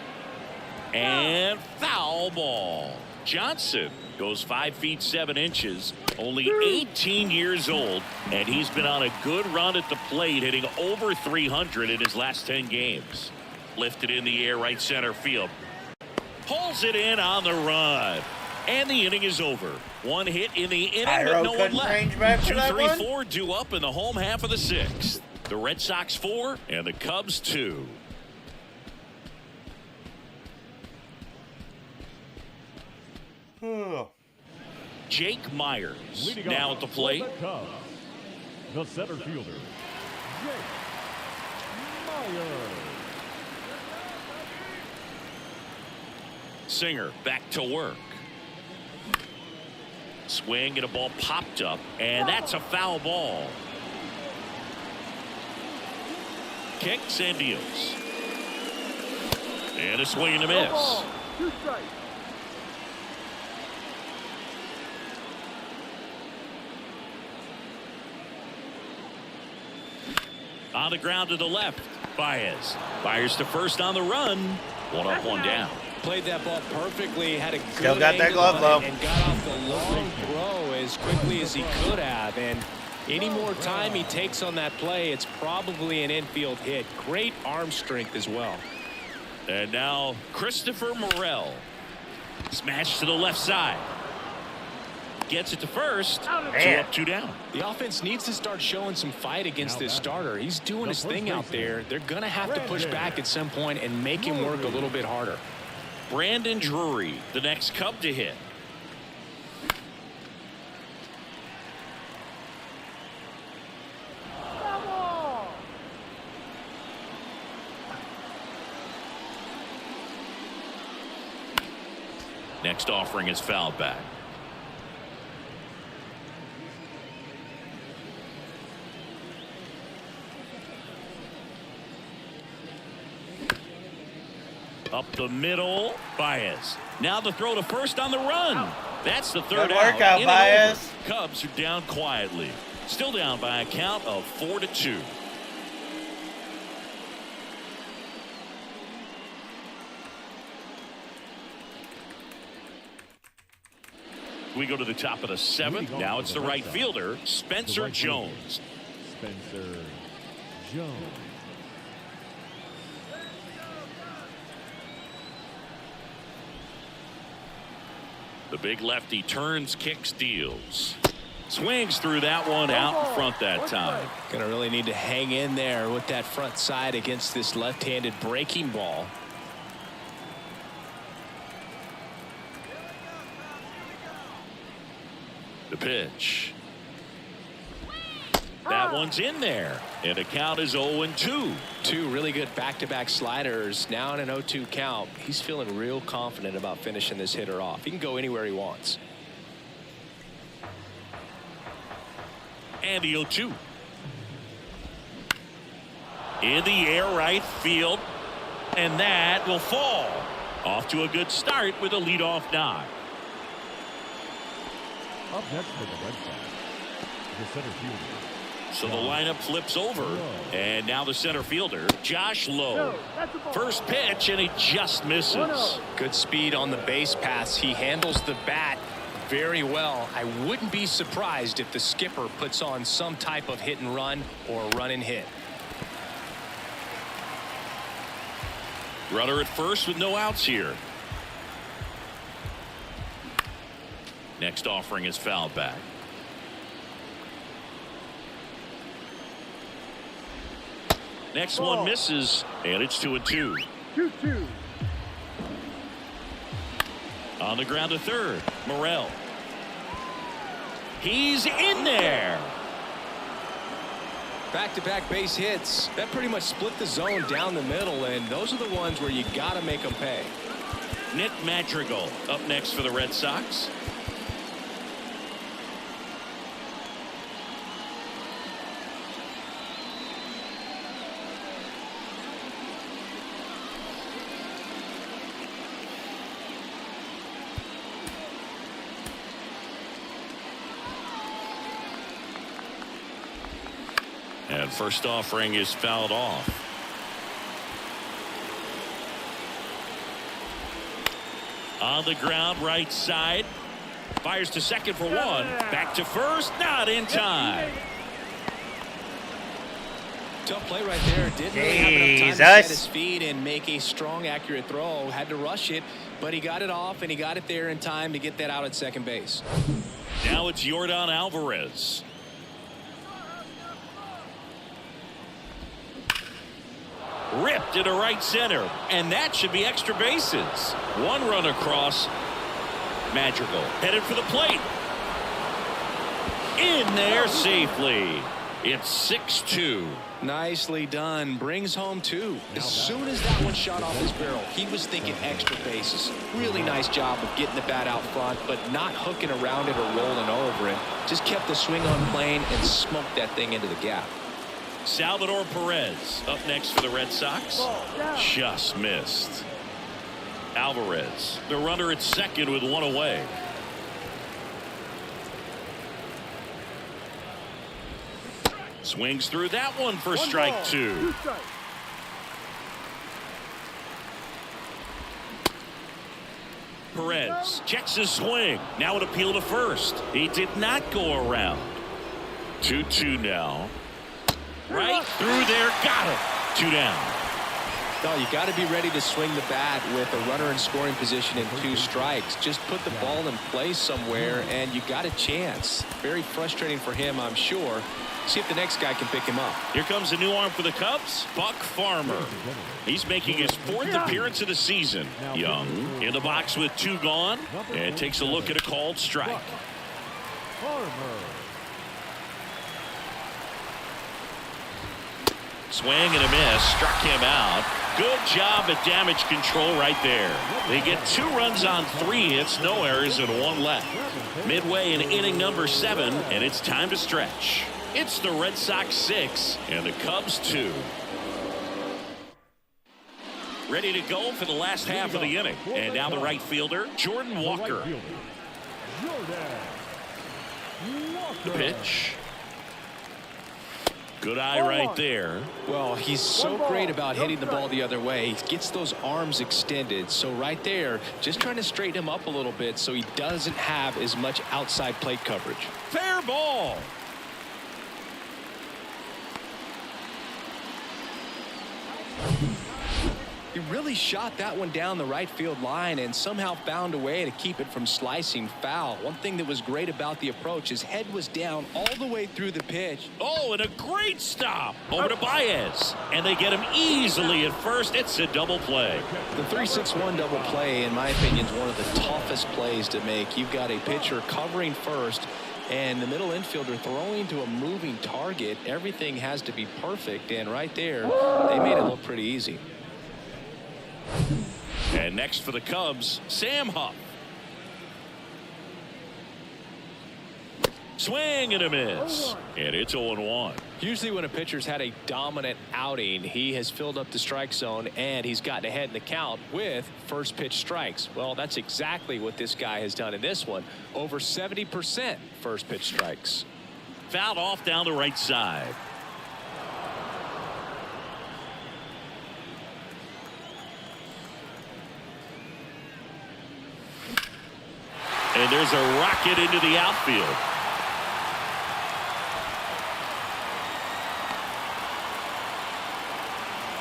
And foul ball. Johnson goes 5 feet 7 inches. Only 18 years old. And he's been on a good run at the plate, hitting over 300 in his last 10 games. Lifted in the air, right center field. Pulls it in on the run. And the inning is over. 1 hit in the inning, but no one left. 2, 3, 4 due up in the home half of the 6th. The Red Sox 4 and the Cubs 2. Jake Myers now at the plate. The center fielder, Jake Myers. Singer back to work. Swing and a ball popped up, and that's a foul ball. Kicks and deals. And a swing and a miss. 2 strikes. On the ground to the left. Baez fires to first on the run. One up, one down. Played that ball perfectly, had a good Still got that angle glove on low. it, and got off the long throw as quickly as he could have. And any more time he takes on that play, it's probably an infield hit. Great arm strength as well. And now Christopher Morel. Smash to the left side. Gets it to first. 2 up, 2 down. The offense needs to start showing some fight against this starter. He's doing his thing out there. They're going to have to push back at some point and make him work a little bit harder. Brandon Drury, the next Cub to hit. Next offering is fouled back. Up the middle, Baez. Now the throw to first on the run. That's the third Good work out, In and Baez. over. Cubs are down quietly. Still down by a count of 4-2. We go to the top of the 7th. Now it's the right fielder, Spencer Jones. Spencer Jones. The big lefty turns, kicks, deals. Swings through that one out in front that time. Going to really need to hang in there with that front side against this left-handed breaking ball. The pitch. That one's in there. And the count is 0-2. 2 really good back-to-back sliders. Now in an 0-2 count. He's feeling real confident about finishing this hitter off. He can go anywhere he wants. And the 0-2. In the air, right field. And that will fall. Off to a good start with a leadoff knock. Up next for the Red Sox, the center fielder. So the lineup flips over. And now the center fielder, Josh Lowe. First pitch, and he just misses. Good speed on the base pass. He handles the bat very well. I wouldn't be surprised if the skipper puts on some type of hit and run or run and hit. Runner at first with no outs here. Next offering is fouled back. Next one misses, and it's 2-2. 2-2. On the ground to third, Morel. He's in there. Back-to-back base hits. That pretty much split the zone down the middle, and those are the ones where you got to make them pay. Nick Madrigal up next for the Red Sox. And first offering is fouled off. On the ground, right side. Fires to second for one. Back to first, not in time. Tough play right there. Didn't really have enough time to set Jesus. his feet and make a strong, accurate throw. Had to rush it, but he got it off, and he got it there in time to get that out at second base. Now it's Yordan Alvarez. Ripped into right center, and that should be extra bases. One run across. Madrigal headed for the plate. In there safely. It's 6-2. Nicely done. Brings home 2. As soon as that one shot off his barrel, he was thinking extra bases. Really nice job of getting the bat out front, but not hooking around it or rolling over it. Just kept the swing on plane and smoked that thing into the gap. Salvador Perez up next for the Red Sox. Just missed. Alvarez, the runner at second with one away. Swings through that one for strike ball, 2. strikes. Perez checks his swing. Now an appeal to first. He did not go around. 2-2 now. Right through there. Got him. 2 down. No, you got to be ready to swing the bat with a runner in scoring position and 2 strikes. Just put the ball in place somewhere and you got a chance. Very frustrating for him, I'm sure. See if the next guy can pick him up. Here comes a new arm for the Cubs, Buck Farmer. He's making his 4th appearance of the season. Young in the box with 2 gone and takes a look at a called strike. Swing and a miss, struck him out. Good job at damage control right there. They get 2 runs on 3 hits, no errors, and 1 left. Midway in inning number 7, and it's time to stretch. It's the Red Sox 6 and the Cubs 2. Ready to go for the last half of the inning. And now the right fielder, Jordan Walker. The pitch. Good eye right there. Well, he's so great about hitting the ball the other way. He gets those arms extended. So right there, just trying to straighten him up a little bit so he doesn't have as much outside plate coverage. Fair ball. He really shot that one down the right field line and somehow found a way to keep it from slicing foul. One thing that was great about the approach, his head was down all the way through the pitch. Oh, and a great stop over to Baez. And they get him easily at first. It's a double play. The 3-6-1 double play, in my opinion, is one of the toughest plays to make. You've got a pitcher covering first and the middle infielder throwing to a moving target. Everything has to be perfect, and right there, they made it look pretty easy. And next for the Cubs, Sam Huff. Swing and a miss. And it's 0-1. Usually when a pitcher's had a dominant outing, he has filled up the strike zone and he's gotten ahead in the count with first pitch strikes. Well, that's exactly what this guy has done in this one. Over 70% first pitch strikes. Fouled off down the right side. And there's a rocket into the outfield.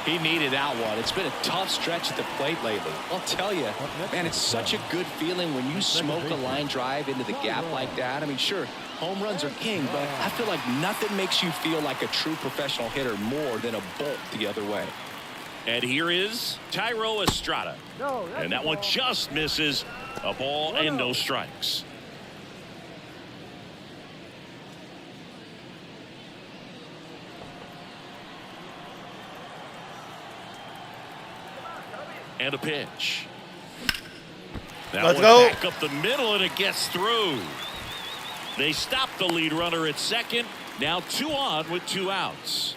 He needed that one. It's been a tough stretch at the plate lately. I'll tell you, man, it's such a good feeling when you smoke a line drive into the gap like that. I mean, sure, home runs are king, but I feel like nothing makes you feel like a true professional hitter more than a bolt the other way. And here is Tyro Estrada. And that one just misses. A ball and no strikes. And a pitch. That Let's one go. back up the middle, and it gets through. They stop the lead runner at second. Now 2 on with 2 outs.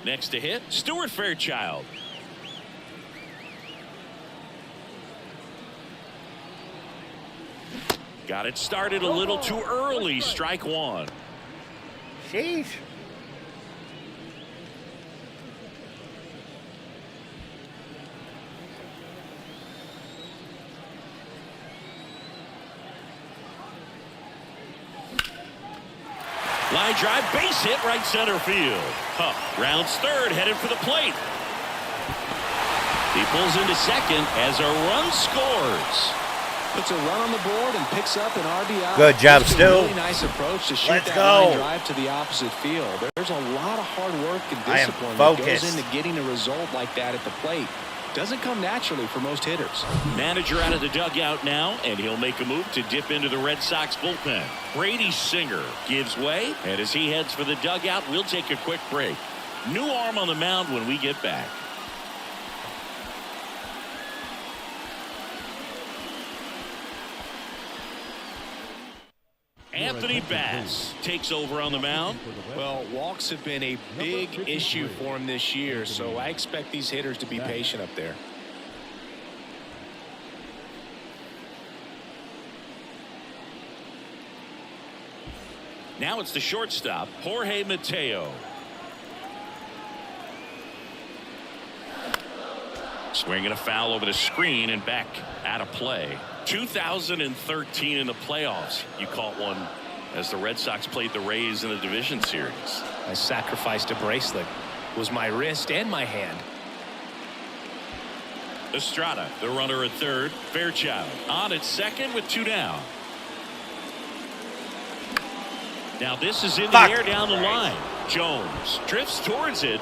Next to hit, Stuart Fairchild. Got it started a little too early. Strike 1. Sheesh. Line drive, base hit, right center field. Huff rounds third, headed for the plate. He pulls into second as a run scores. Puts a run on the board and picks up an RBI. Good job, It's a Stu. really nice approach to shoot Let's that go. line drive to the opposite field. There's a lot of hard work and I am discipline that focused. goes into getting a result like that at the plate. Doesn't come naturally for most hitters. Manager out of the dugout now, and he'll make a move to dip into the Red Sox bullpen. Brady Singer gives way, and as he heads for the dugout, we'll take a quick break. New arm on the mound when we get back. Anthony Bass takes over on the mound. Well, walks have been a big issue for him this year, so I expect these hitters to be patient up there. Now it's the shortstop, Jorge Mateo. Swinging a foul over the screen and back out of play. 2013 in the playoffs, you caught one as the Red Sox played the Rays in the division series. I sacrificed a bracelet. It was my wrist and my hand. Estrada, the runner at third. Fairchild on at second with 2 down. Now this is in the air down the line. Jones drifts towards it,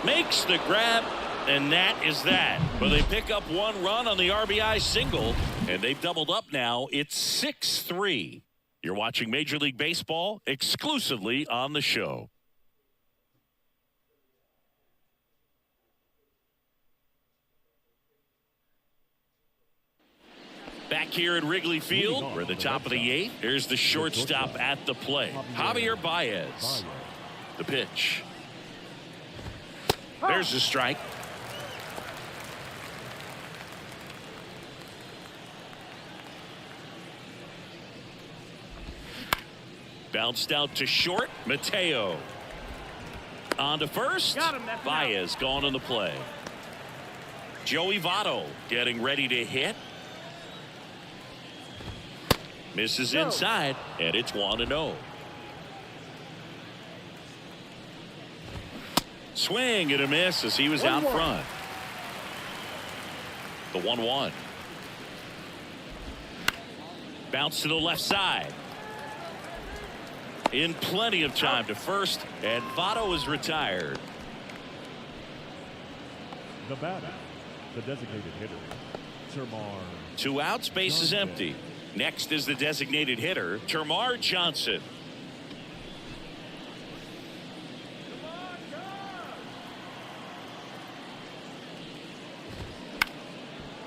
makes the grab, and that is that. But they pick up 1 run on the RBI single, and they've doubled up now. It's 6-3. You're watching Major League Baseball exclusively on the show. Back here at Wrigley Field, we're at the top of the 8th. Here's the shortstop at the plate, Javier Baez. The pitch. There's the strike. Bounced out to short. Mateo on to first. Baez gone on the play. Joey Votto getting ready to hit. Misses inside, and it's 1-0. Swing and a miss as he was out front. The 1-1. Bounce to the left side. In plenty of time to first, and Votto is retired. The batter, the designated hitter, Termar. 2 outs, base is empty. Next is the designated hitter, Termar Johnson.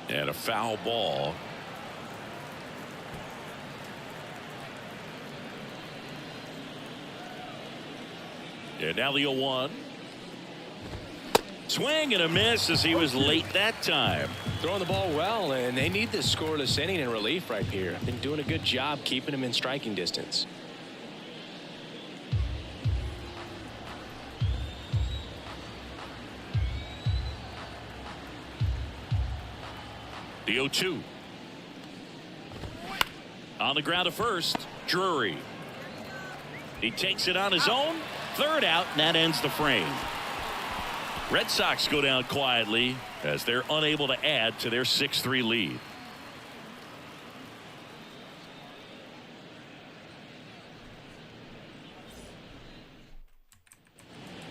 And a foul ball. And now the 0-1. Swing and a miss as he was late that time. Throwing the ball well, and they need this scoreless inning in relief right here. Been doing a good job keeping him in striking distance. The 0-2. On the ground to first, Drury. He takes it on his own. Third out, and that ends the frame. Red Sox go down quietly as they're unable to add to their 6-3 lead.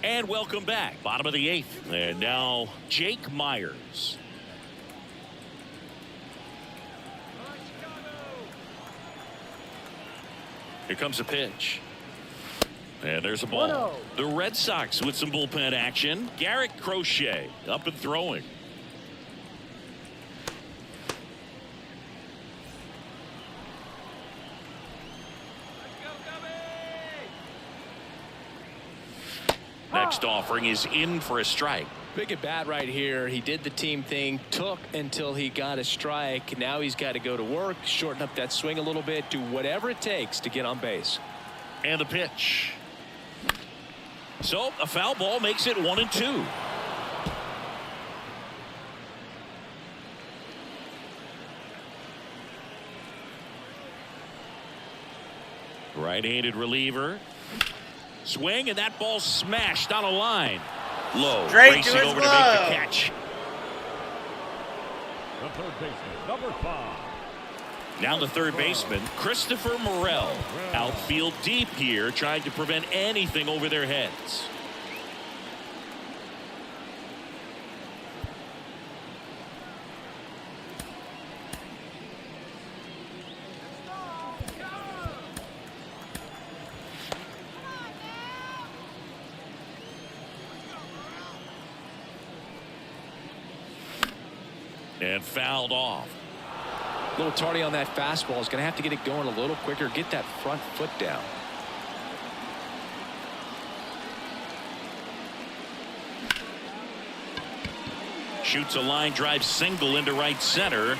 And welcome back. Bottom of the 8th. And now Jake Myers. Here comes a pitch. And there's a ball. The Red Sox with some bullpen action. Garrett Crochet up and throwing. Next offering is in for a strike. Big at bat right here. He did the team thing, took until he got a strike. Now he's got to go to work, shorten up that swing a little bit, do whatever it takes to get on base. And the pitch. So a foul ball makes it 1-2. Right-handed reliever. Swing, and that ball smashed on a line. Low, Straight racing to his over to make glove. the catch. The third baseman, number 5. Now the third baseman, Christopher Morel. Outfield deep here, trying to prevent anything over their heads. And fouled off. A little tardy on that fastball. Is going to have to get it going a little quicker. Get that front foot down. Shoots a line drive single into right center.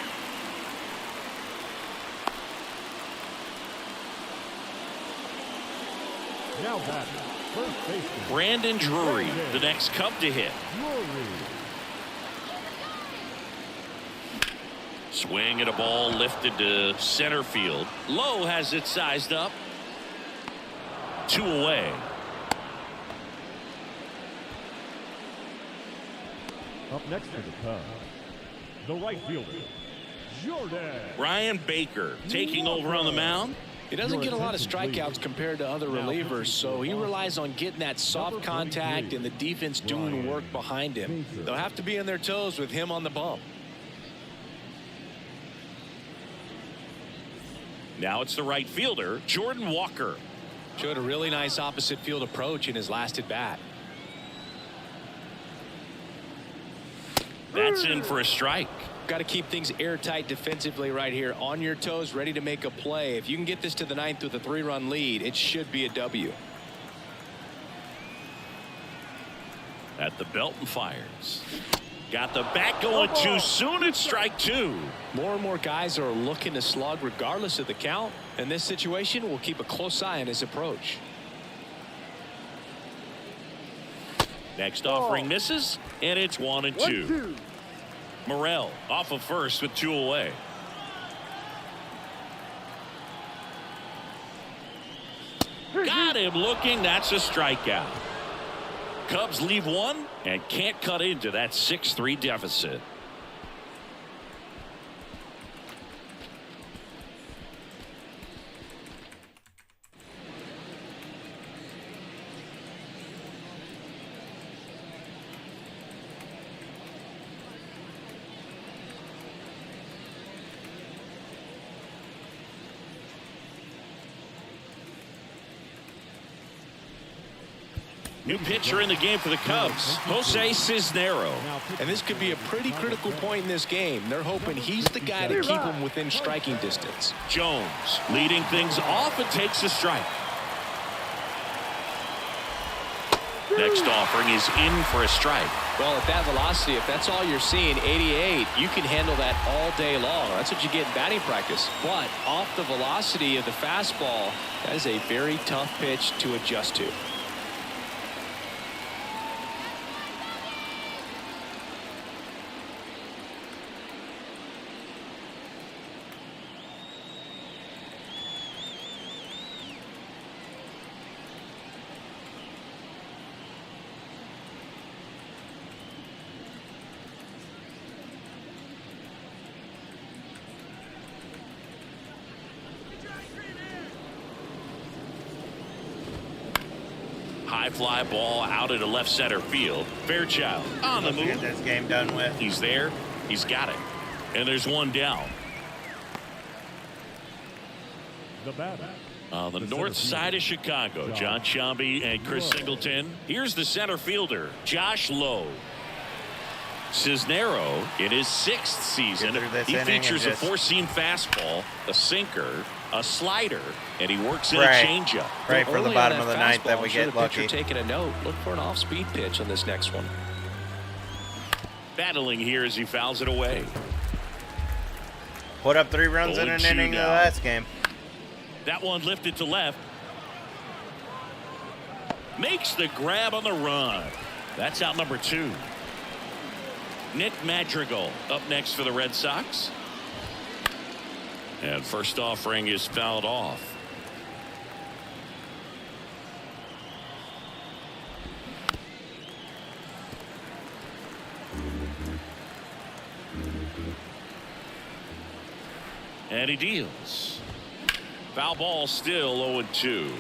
Now batting, first baseman, Brandon Drury, the next Cub to hit. Drury. Swing at a ball lifted to center field. Lowe has it sized up. 2 away. Up next for the Cubs, the right fielder, Jordan. Ryan Baker taking over on the mound. He doesn't get a lot of strikeouts compared to other relievers, so he relies on getting that soft contact and the defense doing work behind him. They'll have to be on their toes with him on the bump. Now it's the right fielder, Jordan Walker. Showed a really nice opposite field approach in his last at bat. That's in for a strike. Got to keep things airtight defensively right here, on your toes, ready to make a play. If you can get this to the 9th with a 3-run lead, it should be a W. At the belt and fires. Got the bat going too soon. It's strike 2. More and more guys are looking to slug regardless of the count. In this situation, we'll keep a close eye on his approach. Next offering misses, and it's 1-2. Morel off of first with 2 away. Got him looking. That's a strikeout. Cubs leave 1 and can't cut into that 6-3 deficit. New pitcher in the game for the Cubs, Jose Cisnero. And this could be a pretty critical point in this game. They're hoping he's the guy to keep him within striking distance. Jones leading things off and takes a strike. Next offering is in for a strike. Well, at that velocity, if that's all you're seeing, 88, you can handle that all day long. That's what you get in batting practice. But off the velocity of the fastball, that is a very tough pitch to adjust to. High fly ball out into left center field. Fairchild on the move. Get this game done with. He's there. He's got it. And there's 1 down. The batter. On the north side of Chicago, John Chambi and Chris Singleton. Here's the center fielder, Josh Lowe. Cisnero in his 6th season. He features a 4-seam fastball, a sinker, a slider, and he works in a changeup. Right for the bottom of the 9th that we get lucky. Taking a note. Look for an off-speed pitch on this next one. Battling here as he fouls it away. Put up 3 runs in an inning in the last game. That one lifted to left. Makes the grab on the run. That's out number 2. Nick Madrigal up next for the Red Sox. And first offering is fouled off. And he deals. Foul ball still 0-2.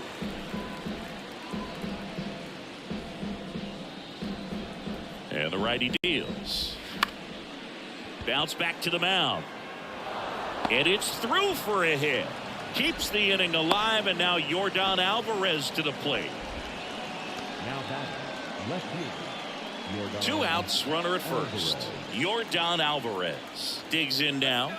And the righty deals. Bounce back to the mound. And it's through for a hit. Keeps the inning alive, and now Yordan Alvarez to the plate. Now batting, left field. 2 outs, runner at first. Yordan Alvarez digs in now.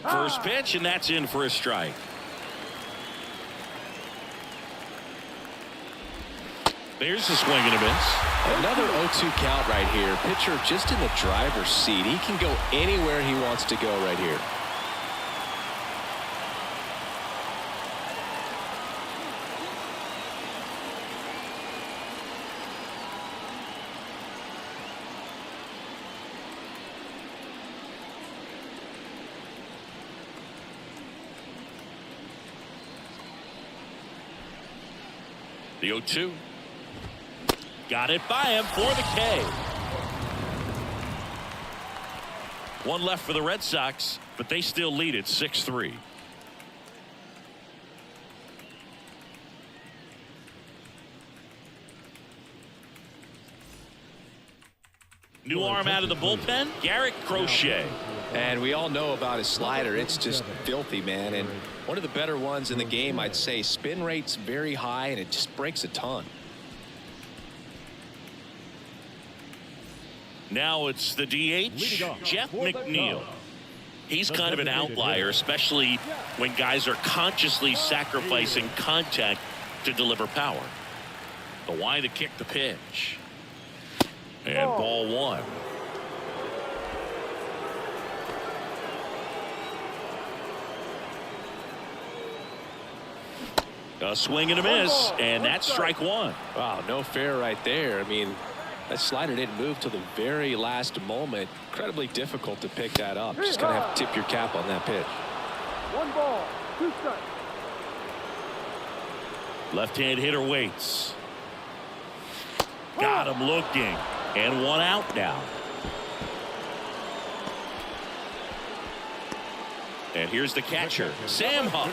First pitch, and that's in for a strike. There's a swing and a miss. Another 0-2 count right here. Pitcher just in the driver's seat. He can go anywhere he wants to go right here. The 0-2. Got it by him for the K. One left for the Red Sox, but they still lead it 6-3. New arm out of the bullpen, Garrett Crochet. And we all know about his slider. It's just filthy, man. And one of the better ones in the game, I'd say. Spin rate's very high, and it just breaks a ton. Now it's the DH, Jeff McNeil. He's kind of an outlier, especially when guys are consciously sacrificing contact to deliver power. The why to kick the pitch. And ball one. A swing and a miss, and that's strike one. Wow, no fair right there. I mean, that slider didn't move till the very last moment. Incredibly difficult to pick that up. Just gonna have to tip your cap on that pitch. 1 ball, 2 strikes. Left-hand hitter waits. Got him looking, and 1 out now. And here's the catcher, Sam Huff.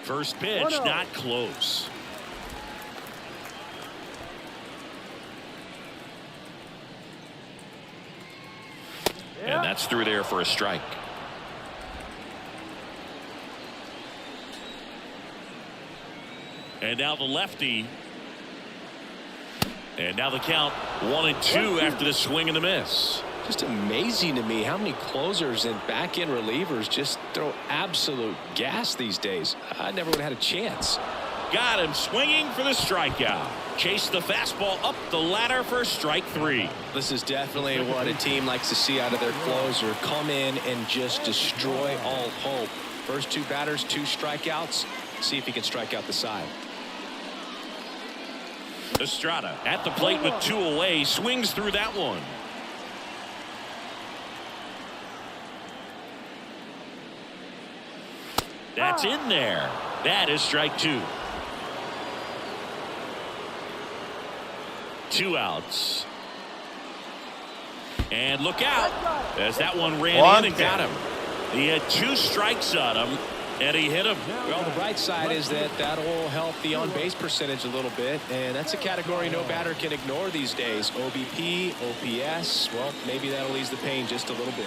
First pitch, not close. And that's through there for a strike. And now the lefty. And now the count 1-2 after the swing and the miss. Just amazing to me how many closers and back-end relievers just throw absolute gas these days. I never would have had a chance. Got him swinging for the strikeout. Chase the fastball up the ladder for strike 3. This is definitely what a team likes to see out of their closer. Come in and just destroy all hope. First 2 batters, 2 strikeouts. See if he can strike out the side. Estrada at the plate with 2 away. Swings through that one. That's in there. That is strike 2. 2 outs. And look out as that one ran in and got him. He had 2 strikes on him, and he hit him. Well, the bright side is that that'll help the on-base percentage a little bit, and that's a category no batter can ignore these days. OBP, OPS, well, maybe that'll ease the pain just a little bit.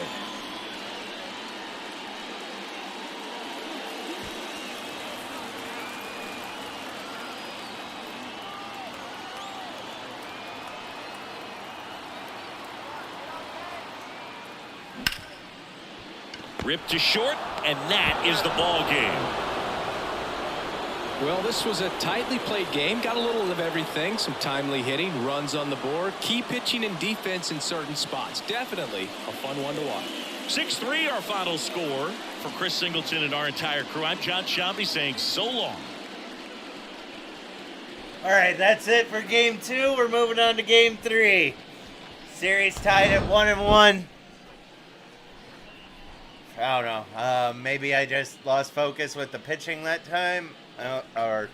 Ripped to short, and that is the ball game. Well, this was a tightly played game. Got a little of everything. Some timely hitting, runs on the board, key pitching and defense in certain spots. Definitely a fun one to watch. 6-3 our final score. For Chris Singleton and our entire crew, I'm John Shambi saying so long. All right, that's it for game 2. We're moving on to game 3. Series tied at 1-1. I don't know. Maybe I just lost focus with the pitching that time. Or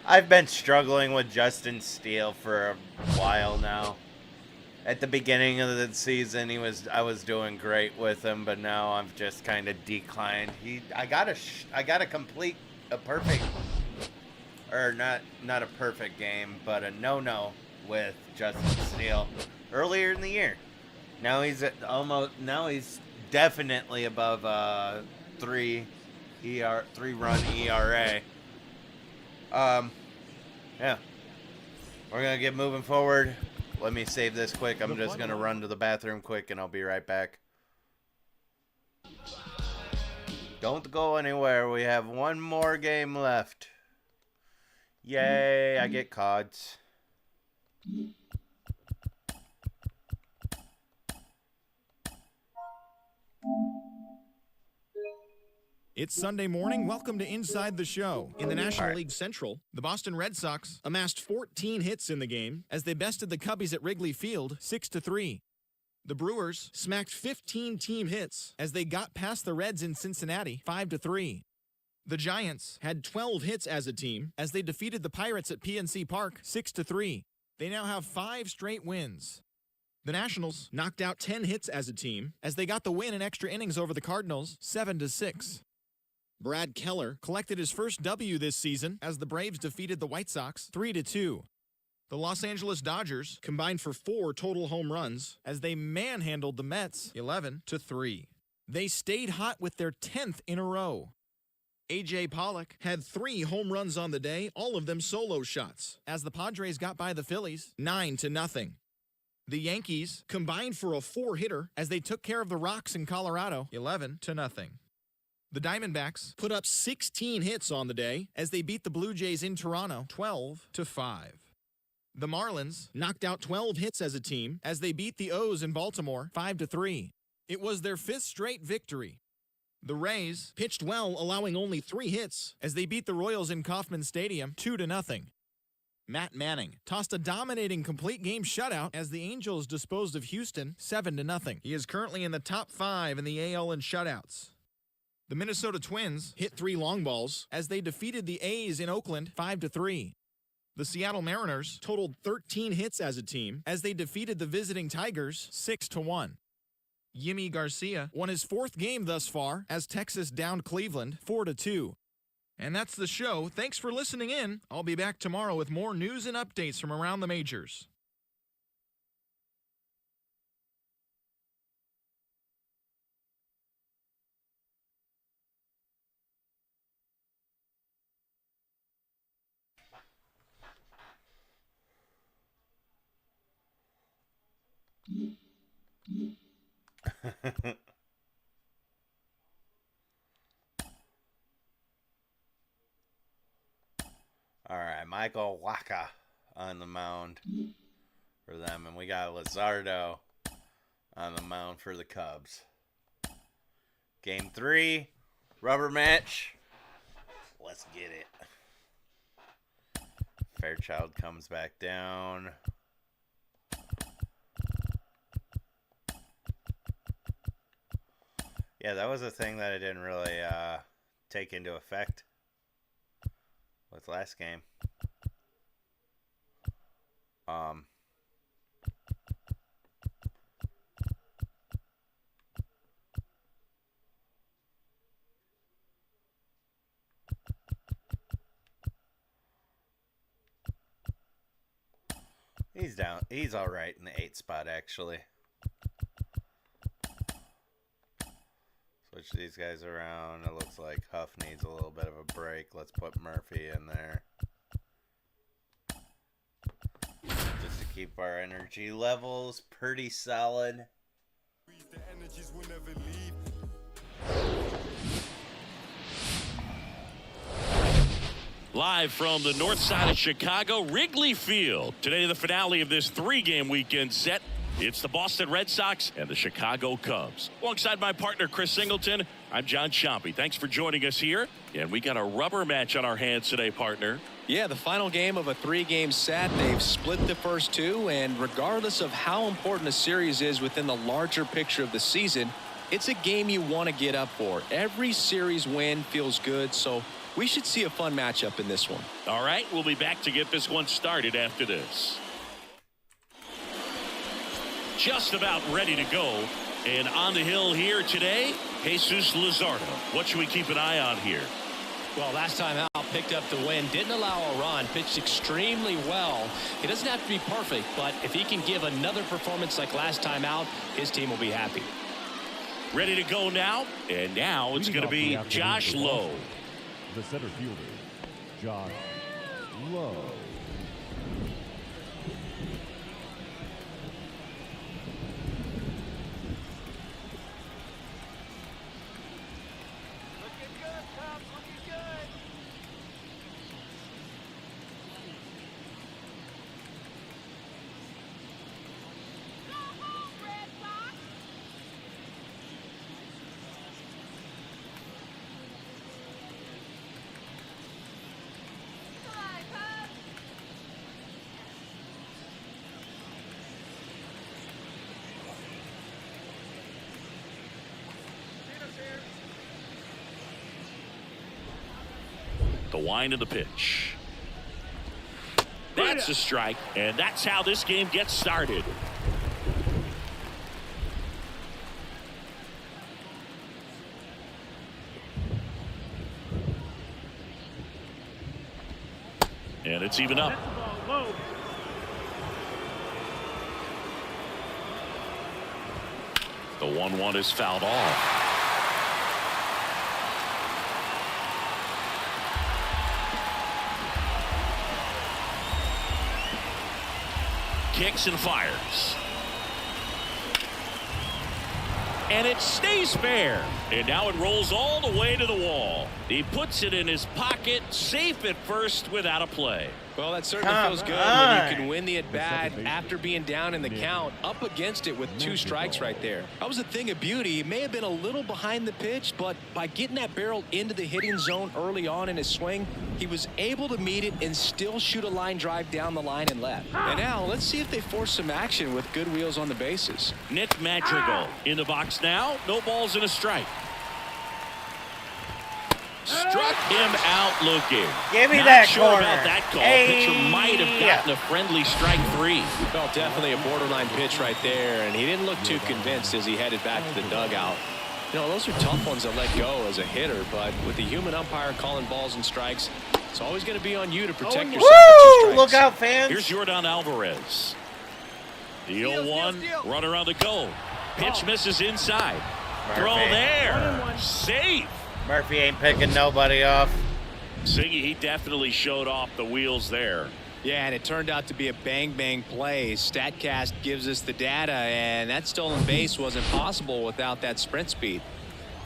I've been struggling with Justin Steele for a while now. At the beginning of the season, I was doing great with him, but now I've just kind of declined. I got to complete a perfect, or not a perfect game, but a no with Justin Steele earlier in the year. Now he's definitely above 3-run ERA. Yeah. We're going to get moving forward. Let me save this quick. I'm just going to run to the bathroom quick, and I'll be right back. Don't go anywhere. We have one more game left. Yay, I get CODs. It's Sunday morning. Welcome to Inside the Show. In the National League Central, the Boston Red Sox amassed 14 hits in the game as they bested the Cubbies at Wrigley Field 6-3. The Brewers smacked 15 team hits as they got past the Reds in Cincinnati 5-3. The Giants had 12 hits as a team as they defeated the Pirates at PNC Park 6-3. They now have 5 straight wins. The Nationals knocked out 10 hits as a team as they got the win in extra innings over the Cardinals 7-6. Brad Keller collected his first W this season as the Braves defeated the White Sox 3-2. The Los Angeles Dodgers combined for 4 total home runs as they manhandled the Mets 11-3. They stayed hot with their 10th in a row. A.J. Pollock had 3 home runs on the day, all of them solo shots, as the Padres got by the Phillies 9-0. The Yankees combined for a 4-hitter as they took care of the Rocks in Colorado 11-0. The Diamondbacks put up 16 hits on the day as they beat the Blue Jays in Toronto 12-5. The Marlins knocked out 12 hits as a team as they beat the O's in Baltimore 5-3. It was their 5th straight victory. The Rays pitched well, allowing only 3 hits as they beat the Royals in Kauffman Stadium 2-0. Matt Manning tossed a dominating complete game shutout as the Angels disposed of Houston 7-0. He is currently in the top 5 in the AL in shutouts. The Minnesota Twins hit 3 long balls as they defeated the A's in Oakland 5-3. The Seattle Mariners totaled 13 hits as a team as they defeated the visiting Tigers 6-1. Yimi Garcia won his 4th game thus far as Texas downed Cleveland 4-2. And that's the show. Thanks for listening in. I'll be back tomorrow with more news and updates from around the majors. All right, Michael Wacha on the mound for them, and we got Luzardo on the mound for the Cubs. Game 3, rubber match. Let's get it. Fairchild comes back down. Yeah, that was a thing that I didn't really take into effect with last game. He's down. He's all right in the 8th spot, actually. Switch these guys around. It looks like Huff needs a little bit of a break. Let's put Murphy in there. Just to keep our energy levels pretty solid. Live from the north side of Chicago, Wrigley Field. Today, the finale of this 3-game weekend set. It's the Boston Red Sox and the Chicago Cubs. Alongside my partner, Chris Singleton, I'm John Chompy. Thanks for joining us here. And we got a rubber match on our hands today, partner. Yeah, the final game of a 3-game set. They've split the first 2, and regardless of how important a series is within the larger picture of the season, it's a game you want to get up for. Every series win feels good, so we should see a fun matchup in this one. All right, we'll be back to get this one started after this. Just about ready to go. And on the hill here today, Jesus Luzardo. What should we keep an eye on here? Well, last time out, picked up the win, didn't allow a run, pitched extremely well. He doesn't have to be perfect, but if he can give another performance like last time out, his team will be happy. Ready to go now, and now it's going to be Josh Lowe. The center fielder, Josh Lowe. wind of the pitch. That's a strike, and that's how this game gets started. And it's even up. The 1-1 is fouled off. Kicks and fires. And it stays fair. And now it rolls all the way to the wall. He puts it in his pocket, safe at first without a play. Well, that certainly feels good when you can win the at-bat after being down in the count, up against it with 2 strikes right there. That was a thing of beauty. He may have been a little behind the pitch, but by getting that barrel into the hitting zone early on in his swing, he was able to meet it and still shoot a line drive down the line and left. And now, let's see if they force some action with good wheels on the bases. Nick Madrigal in the box now. No balls and a strike. Struck him out looking. Give me Not that sure corner. about that call. Hey. Pitcher might have gotten a friendly strike 3. Well, definitely a borderline pitch right there, and he didn't look too convinced as he headed back to the dugout. You know, those are tough ones to let go as a hitter, but with the human umpire calling balls and strikes, it's always going to be on you to protect yourself with 2 strikes. Look out, fans. Here's Jordan Alvarez. The 0-1, runner on the go. Pitch misses inside. Throw there. Safe. Murphy ain't picking nobody off. Siggy, he definitely showed off the wheels there. Yeah, and it turned out to be a bang-bang play. StatCast gives us the data, and that stolen base wasn't possible without that sprint speed.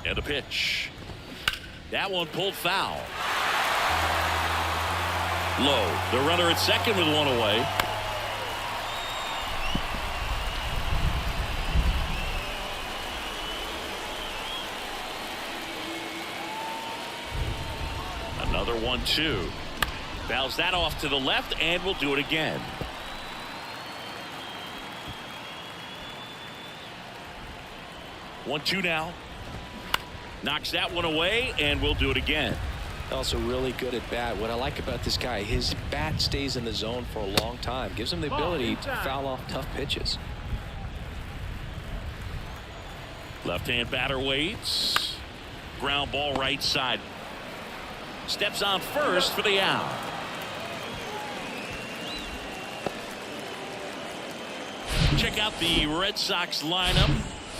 And the pitch. That one pulled foul. Low. The runner at second with 1 away. Another 1-2. Fouls that off to the left, and we'll do it again. One-two now. Knocks that one away, and we'll do it again. Also really good at bat. What I like about this guy, his bat stays in the zone for a long time. Gives him the ability to foul off tough pitches. Left-hand batter waits. Ground ball right side. Steps on first for the out. Check out the Red Sox lineup.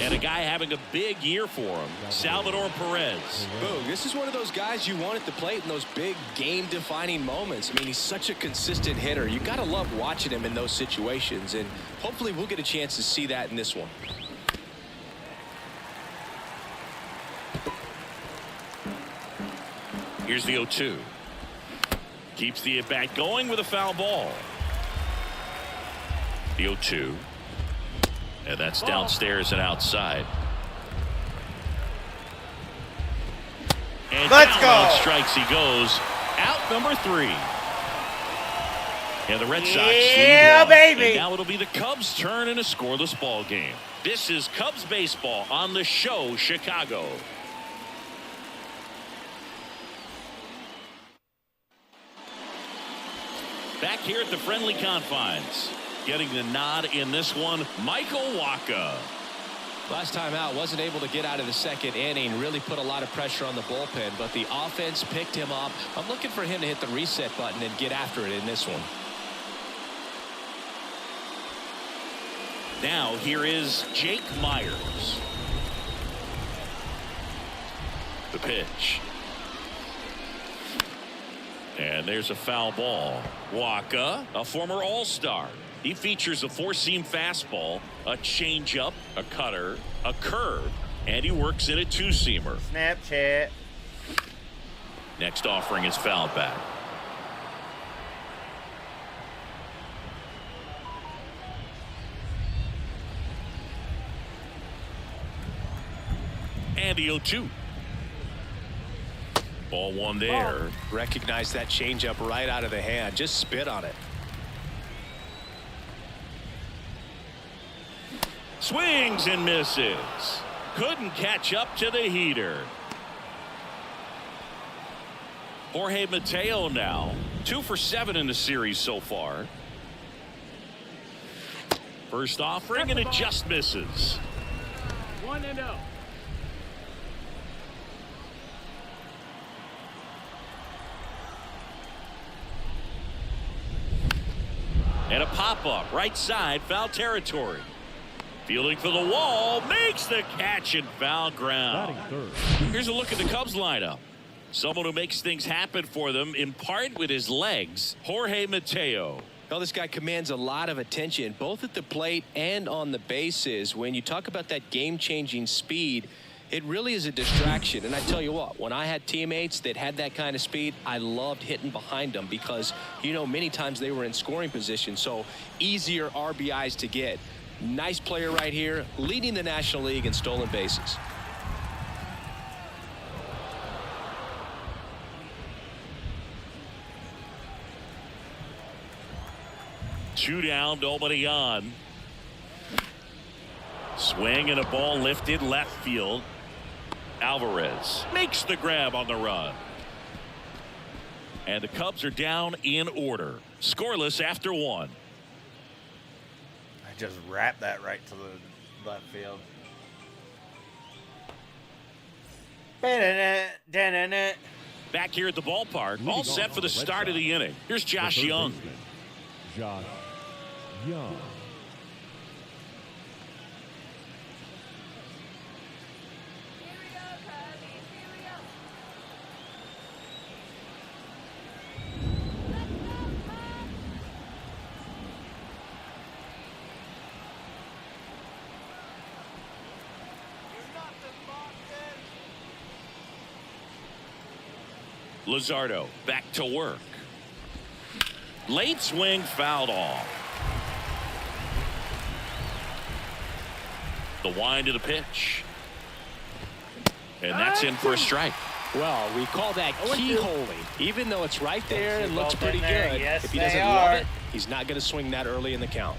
And a guy having a big year for him, Salvador Perez. Boog, this is one of those guys you want at the plate in those big game-defining moments. I mean, he's such a consistent hitter. You got to love watching him in those situations, and hopefully we'll get a chance to see that in this one. Here's the 0-2. Keeps the at-bat going with a foul ball. The 0-2. And that's downstairs and outside. And Let's down go. on strikes he goes. Out number 3. And the Red Sox lead 1. Baby. And now it'll be the Cubs' turn in a scoreless ball game. This is Cubs baseball on the show, Chicago. Back here at the friendly confines. Getting the nod in this one, Michael Wacha. Last time out, wasn't able to get out of the second inning. Really put a lot of pressure on the bullpen, but the offense picked him up. I'm looking for him to hit the reset button and get after it in this one. Now here is Jake Myers. The pitch. And there's a foul ball. Wacha, a former All-Star. He features a 4-seam fastball, a changeup, a cutter, a curve, and he works in a 2-seamer. Snapchat. Next offering is fouled back. And the 0-2. Ball 1 there. Recognize that changeup right out of the hand. Just spit on it. Swings and misses. Couldn't catch up to the heater. Jorge Mateo now 2 for 7 in the series so far. First offering, and it just misses. 1-0. And a pop-up right side, foul territory. Fielding for the wall, makes the catch in foul ground. Here's a look at the Cubs lineup. Someone who makes things happen for them, in part with his legs, Jorge Mateo. Well, this guy commands a lot of attention, both at the plate and on the bases. When you talk about that game-changing speed, it really is a distraction. And I tell you what, when I had teammates that had that kind of speed, I loved hitting behind them because, many times they were in scoring position, so easier RBIs to get. Nice player right here, leading the National League in stolen bases. Two down, nobody on. Swing and a ball lifted left field. Alvarez makes the grab on the run. And the Cubs are down in order. Scoreless after 1. I just wrapped that right to the left field. Back here at the ballpark, all set for the start of the inning. Here's Josh Young. Josh Young. Luzardo back to work. Late swing fouled off. The wind of the pitch. And that's in for a strike. Well, we call that keyholing. Even though it's right there and looks pretty good, yes, if he doesn't love it, he's not going to swing that early in the count.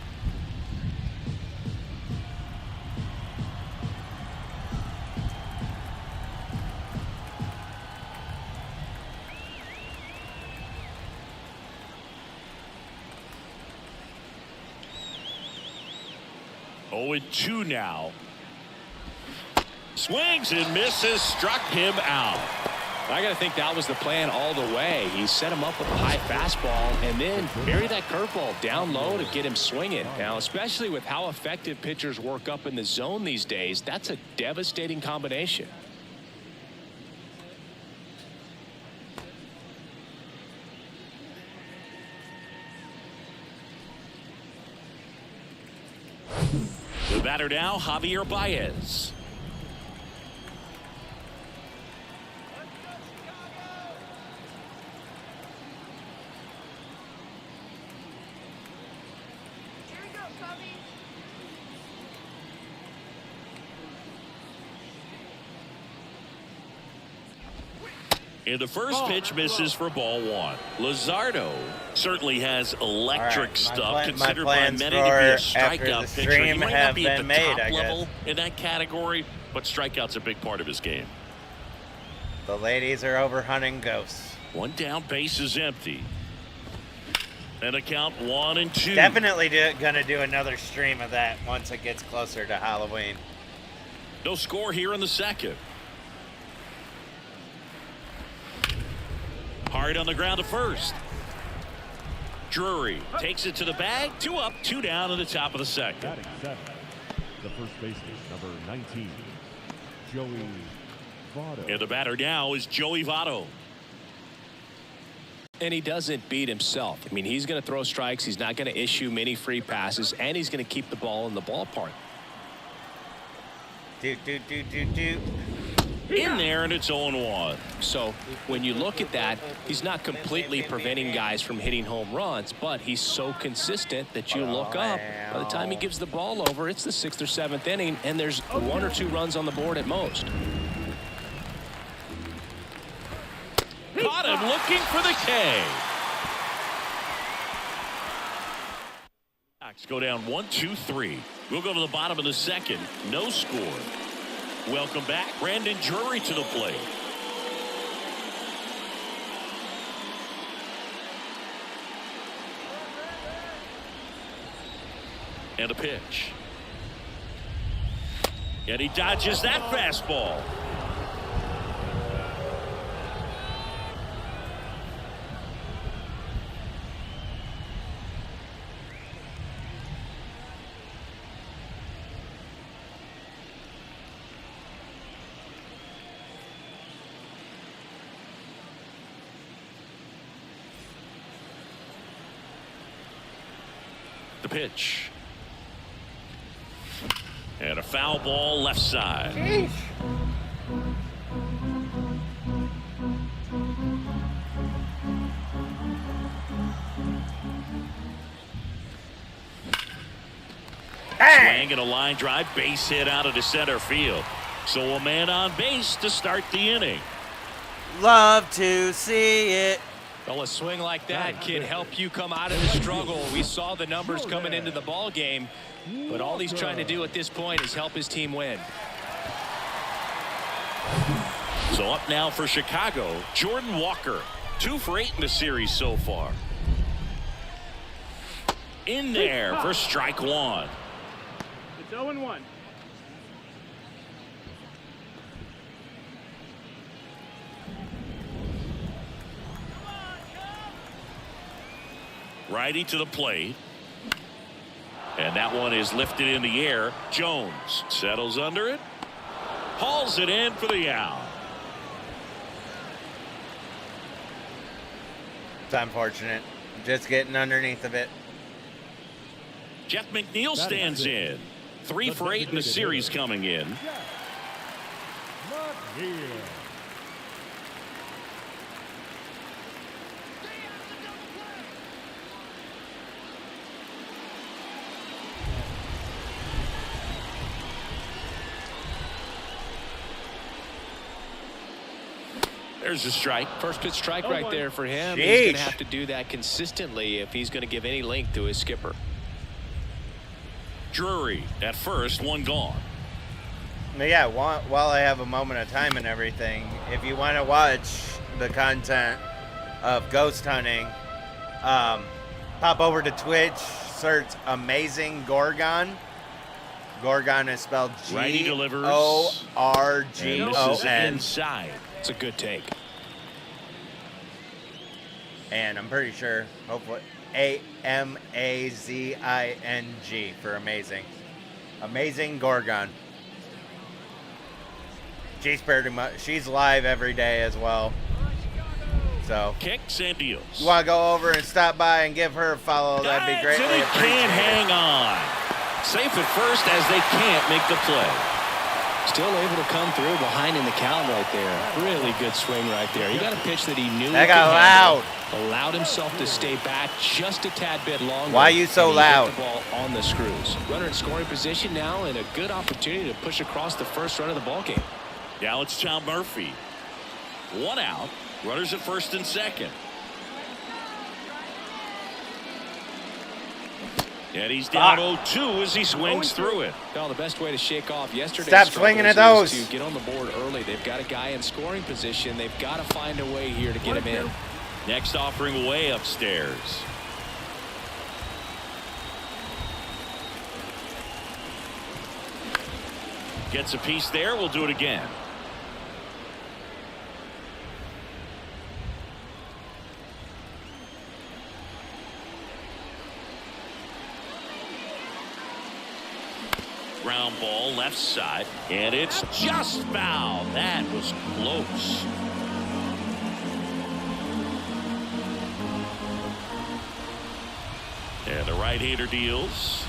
Oh, and 2 now. Swings and misses, struck him out. I got to think that was the plan all the way. He set him up with a high fastball and then buried that curveball down low to get him swinging. Now, especially with how effective pitchers work up in the zone these days, that's a devastating combination. The batter now, Javier Baez. And the first pitch misses for ball 1. Luzardo certainly has electric stuff, considered by many to be a strikeout pitcher. He might not be at the top level in that category, but strikeout's a big part of his game. The ladies are over hunting ghosts. 1 down, base is empty. And a count 1 and 2. Definitely gonna do another stream of that once it gets closer to Halloween. No score here in the second. Hard on the ground to first. Drury takes it to the bag. 2 up, 2 down in the top of the second. Batting 7, the first baseman, number 19, Joey Votto. And the batter now is Joey Votto. And he doesn't beat himself. I mean, he's going to throw strikes. He's not going to issue many free passes, and he's going to keep the ball in the ballpark. In there, and it's 0-1. So when you look at that, he's not completely preventing guys from hitting home runs, but he's so consistent that you look up. By the time he gives the ball over, it's the 6th or 7th inning, and there's 1 or 2 runs on the board at most. Caught him looking for the K. Go down 1-2-3. We'll go to the bottom of the second. No score. Welcome back, Brandon Drury to the plate. And a pitch. And he dodges that fastball. The pitch. And a foul ball left side. Sheesh. Swing and a line drive, base hit out of the center field. So a man on base to start the inning. Love to see it. Well, a swing like that can help you come out of the struggle. We saw the numbers coming into the ball game, but all he's trying to do at this point is help his team win. So up now for Chicago, Jordan Walker. 2 for 8 in the series so far. In there for strike 1. It's 0-1. Righty to the plate. And that one is lifted in the air. Jones settles under it. Hauls it in for the out. It's unfortunate. Just getting underneath of it. Jeff McNeil stands in. 3 for 8 in the series coming in. There's a strike. First pitch strike right there for him. He's Sheesh. going to have to do that consistently if he's going to give any length to his skipper. Drury at first, 1 gone. But yeah, while I have a moment of time and everything, if you want to watch the content of ghost hunting, pop over to Twitch, search Amazing Gorgon. Gorgon is spelled Righty delivers. Gorgon. Inside. It's a good take. And I'm pretty sure, hopefully, AMAZING for amazing. Amazing Gorgon. She's pretty much, she's live every day as well. So, Kicks and deals. you want to go over and stop by and give her a follow, that'd be Dives, greatly and he can't hang on. Safe at first as they can't make the play. Still able to come through behind in the count right there. Really good swing right there. He got a pitch that he knew That he got could loud. handle. Allowed himself to stay back just a tad bit longer. Why you so and he hit loud? the ball on the screws. Runner in scoring position now and a good opportunity to push across the first run of the ball game. Now it's Tom Murphy. 1 out. Runners at first and second. And he's down 0-2 as he swings through it. Well, the best way to shake off yesterday's Stop swinging at those. is to get on the board early. They've got a guy in scoring position. They've got to find a way here to get him in. Next offering away upstairs. Gets a piece there. We'll do it again. Ground ball left side, and it's just foul. That was close. And the right-hander deals.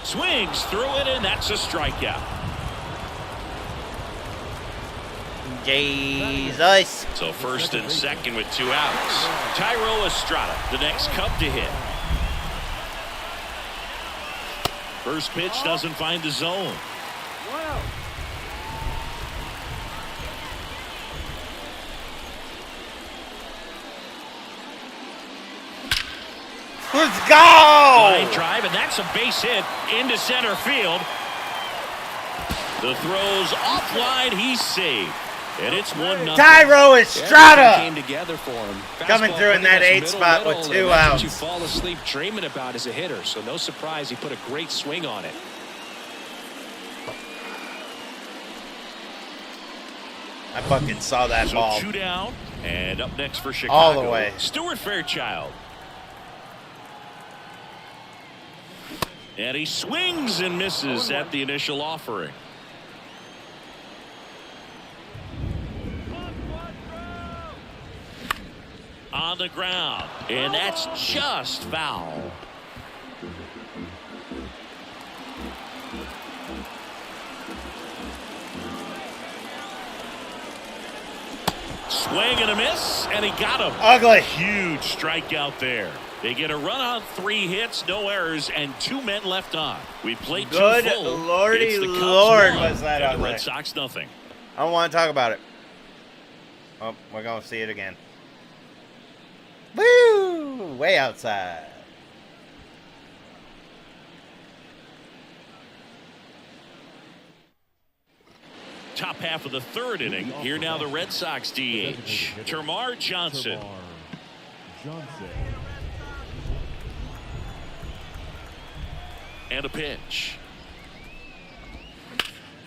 Swings through it, and that's a strikeout. Jesus. So first and second with 2 outs. Tyro Estrada, the next Cub to hit. First pitch doesn't find the zone. 1 out. Let's go! Line drive, and that's a base hit into center field. The throw's offline. He's saved. And it's 1-0. Tyro Estrada came together for him. coming Fastball through in that pretty much 8 spot with middle, 2 and that's what outs. you fall asleep dreaming about as a hitter. So no surprise, he put a great swing on it. I fucking saw that So ball. 2 down, and up next for Chicago, All the way. Stuart Fairchild. And he swings and misses at the initial offering. On the ground, and that's just foul. Swing and a miss, and he got him. Ugly. Huge strikeout there. They get a run on 3 hits, no errors, and 2 men left on. We played 2 Good full. lordy It's the Cubs lord 1, was that and the ugly. Red Sox nothing. I don't want to talk about it. Oh, we're going to see it again. Woo! Way outside. Top half of the 3rd inning. Here now the Red Sox DH. Termarr Johnson. And a pitch.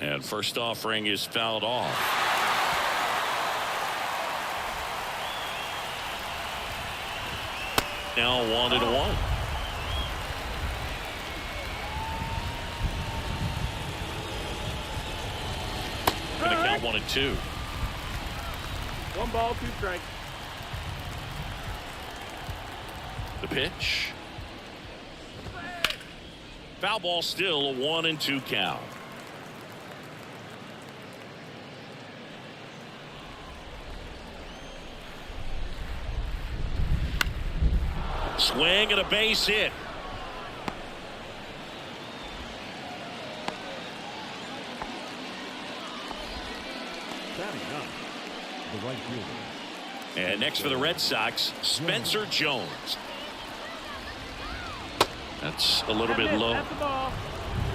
And first offering is fouled off. Now 1-1. Gonna count 1-2. 1 ball, 2 strikes. The pitch. Foul ball, still a 1-2 count. Swing and a base hit. Batting up, the right fielder. And next for the Red Sox, Spencer Jones. That's a little bit low. That's the ball.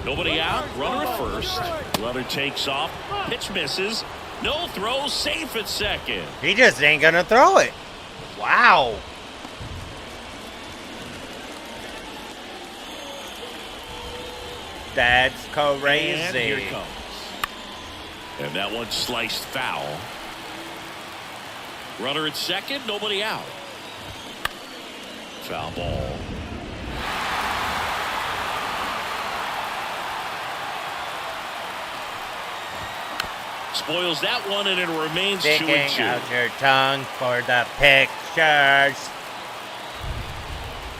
Nobody out. Runner at first. Runner takes off. Pitch misses. No throw. Safe at second. He just ain't going to throw it. Wow. That's crazy. And here it comes. And that one sliced foul. Runner at second. Nobody out. Foul ball. Spoils that one, and it remains 2-2. Sticking out your tongue for the pictures.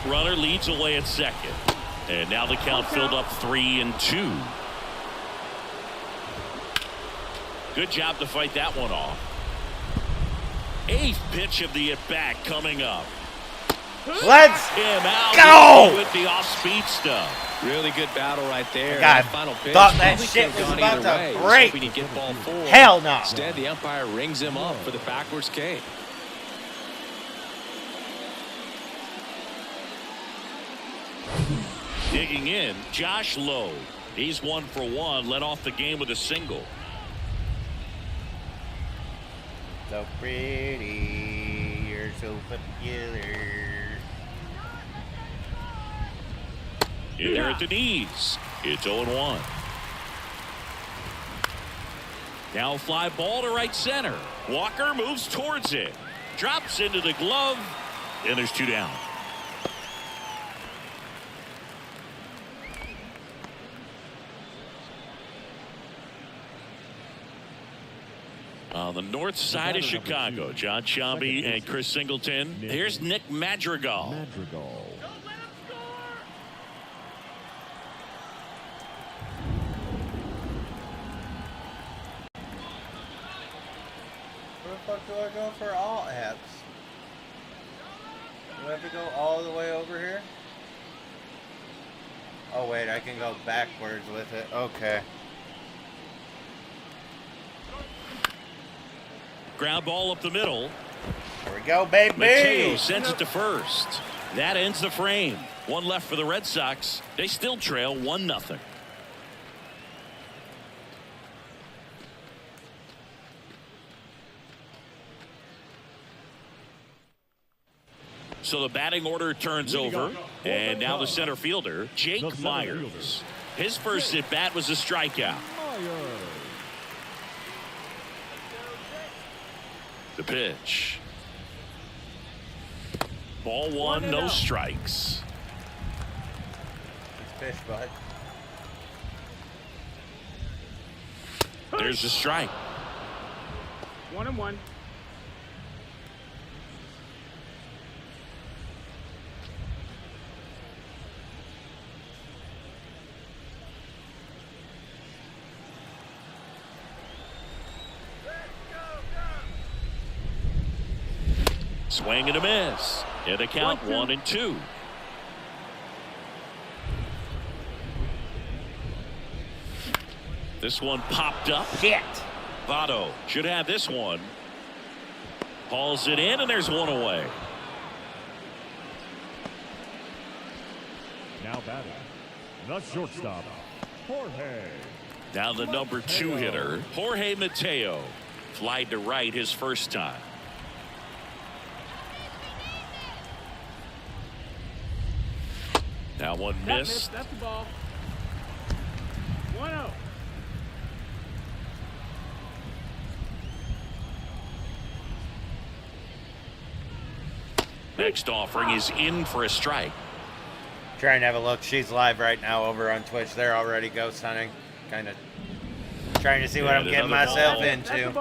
Runner leads away at second. And now the count filled up 3-2. Good job to fight that one off. 8th pitch of the at-bat coming up. Let's Him out go! with the off-speed stuff. Really good battle right there. God, That final pitch thought that probably shit could have was gone about either to way. break. He was hoping he'd get ball 4. Hell no. Instead, the umpire rings him up for the backwards K. Digging in, Josh Lowe. He's 1 for 1, led off the game with a single. So pretty, you're so popular. In there at the knees. It's 0-1. Now fly ball to right center. Walker moves towards it. Drops into the glove. And there's 2 down. On the north side of Chicago, John Sciambi and Chris Singleton. Here's Nick Madrigal. Madrigal. Where the fuck do I go for all apps? Do I have to go all the way over here? Oh wait, I can go backwards with it. Okay. Ground ball up the middle. Here we go, baby. Mateo sends it to first. That ends the frame. 1 left for the Red Sox. They still trail 1-0. So the batting order turns over, and now the center fielder, Jake Myers. His first at bat was a strikeout. The pitch. Ball one, no strikes. Fish, bud. There's the strike. 1-1. Swing and a miss. And the count 1-2. This one popped up. Shit. Votto should have this one. Hauls it in, and there's one away. Now batting, the shortstop, Jorge. Now the number 2 hitter, Jorge Mateo. Flied to right his first time. Now one missed. That's the ball. 1-0. Next offering is in for a strike. Trying to have a look. She's live right now over on Twitch. They're already ghost hunting. Kind of trying to see what I'm getting myself into.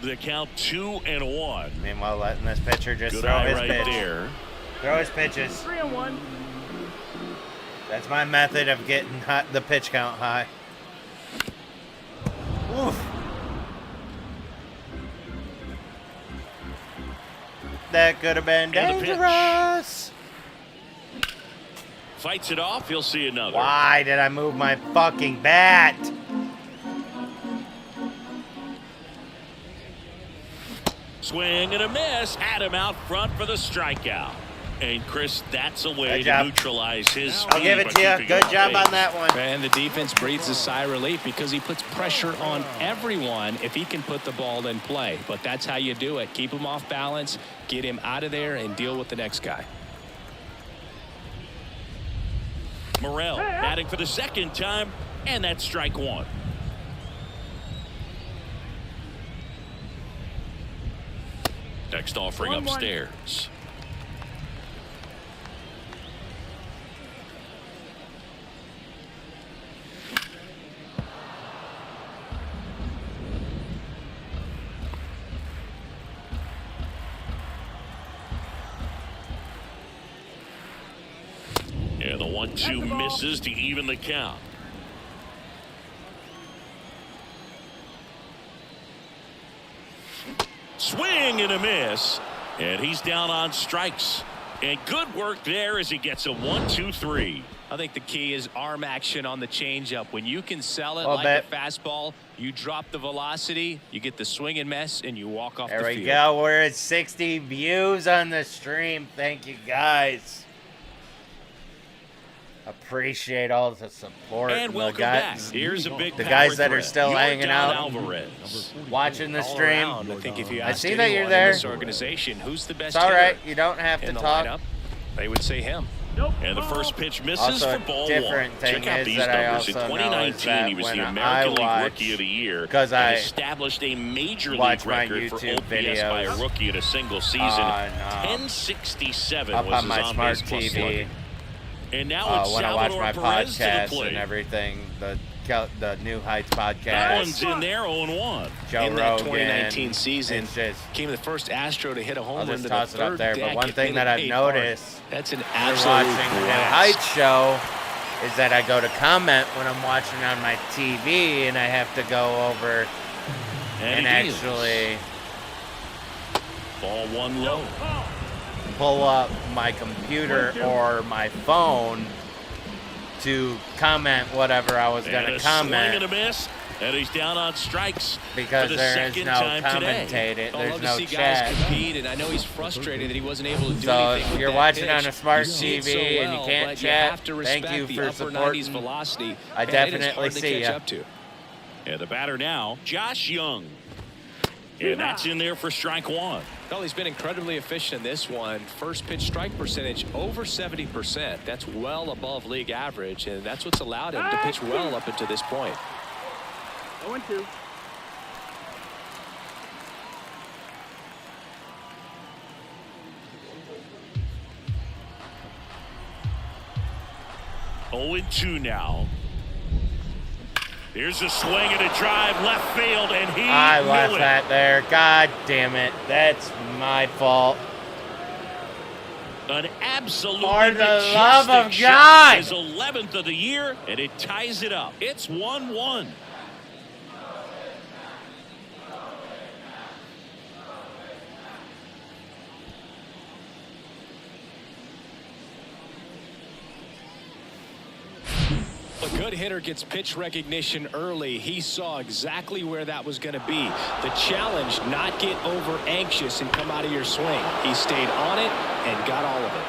The count 2-1. Meanwhile, letting this pitcher just Good throw eye his right pitch. there. Throw his pitches. 3-1. That's my method of getting the pitch count high. Oof. That could have been And the pitch. dangerous. Fights it off. He'll see another. Why did I move my fucking bat? Swing and a miss. Had him out front for the strikeout. And Chris, that's a way Good to job. neutralize his speed. I'll give it by to you. keeping Good him job off on that one. And the defense breathes a sigh of relief because he puts pressure on everyone if he can put the ball in play. But that's how you do it. Keep him off balance, get him out of there, and deal with the next guy. Morel batting for the second time, and that's strike one. Next offering 1-1. upstairs. And the 1-2 misses to even the count. Swing and a miss. And he's down on strikes. And good work there as he gets a 1-2-3. I think the key is arm action on the changeup. When you can sell it Well, like a fastball, you drop the velocity, you get the swing and miss, and you walk off There the we field. go. We're at 60 views on the stream. Thank you, guys. Appreciate all the support. And the welcome guys, back. Here's a big the power guys that are threat. still hanging Yordan out, Alvarez. watching the All stream. around, I think if you I asked see that you're anyone there. in this organization, who's the best It's all hitter right. You don't have to in the talk. lineup, they would say him. Nope. And the first pitch misses Also, for ball different one. thing Check out is these that I numbers. In also know is 2019, that he was when the I American League watch- Rookie of the Year 'cause and I established a major league watch my record for YouTube OPS by a videos rookie in a single season. on, 1067 up was on his my on-base smart plus TV. slugging. And now it's When I watch Salvador my Perez to the podcast plate. and everything, the New Heights That podcast, one's in there, 0-1. Joe in that Rogan, 2019 season, it's just, came the first Astro to hit a home I'll run just to toss the it up third there. But deck one and thing hit that it I've paid hard. noticed That's an for absolute watching the New blast. Heights show is that I go to comment when I'm watching on my TV, and I have to go over and he deals. actually Ball one low. pull up my computer or my phone to comment whatever I was going And to a swing and comment, a miss. And he's down on strikes because for the there is second no time today. commentating. I There's love no to see chat. guys compete, and I know he's frustrated that he wasn't able to do So anything. if with you're that watching pitch. on a smart You see it so TV and you well, can't but chat, you have to thank respect you the for upper 90s supporting. velocity. I and it is definitely hard to see catch ya. up to. And the batter now, Josh Young. And that's in there for strike one. Well, he's been incredibly efficient in this one. First pitch strike percentage over 70%. That's well above league average, and that's what's allowed him to pitch well up until this point. 0-2. Oh and 2 now. Here's a swing and a drive left field, and I knew left it. that there. God damn it. That's my fault. An absolutely For the majestic love of shot. God. His 11th of the year, and it ties it up. It's 1-1. A good hitter gets pitch recognition early. He saw exactly where that was going to be. The challenge, not get over anxious and come out of your swing. He stayed on it and got all of it.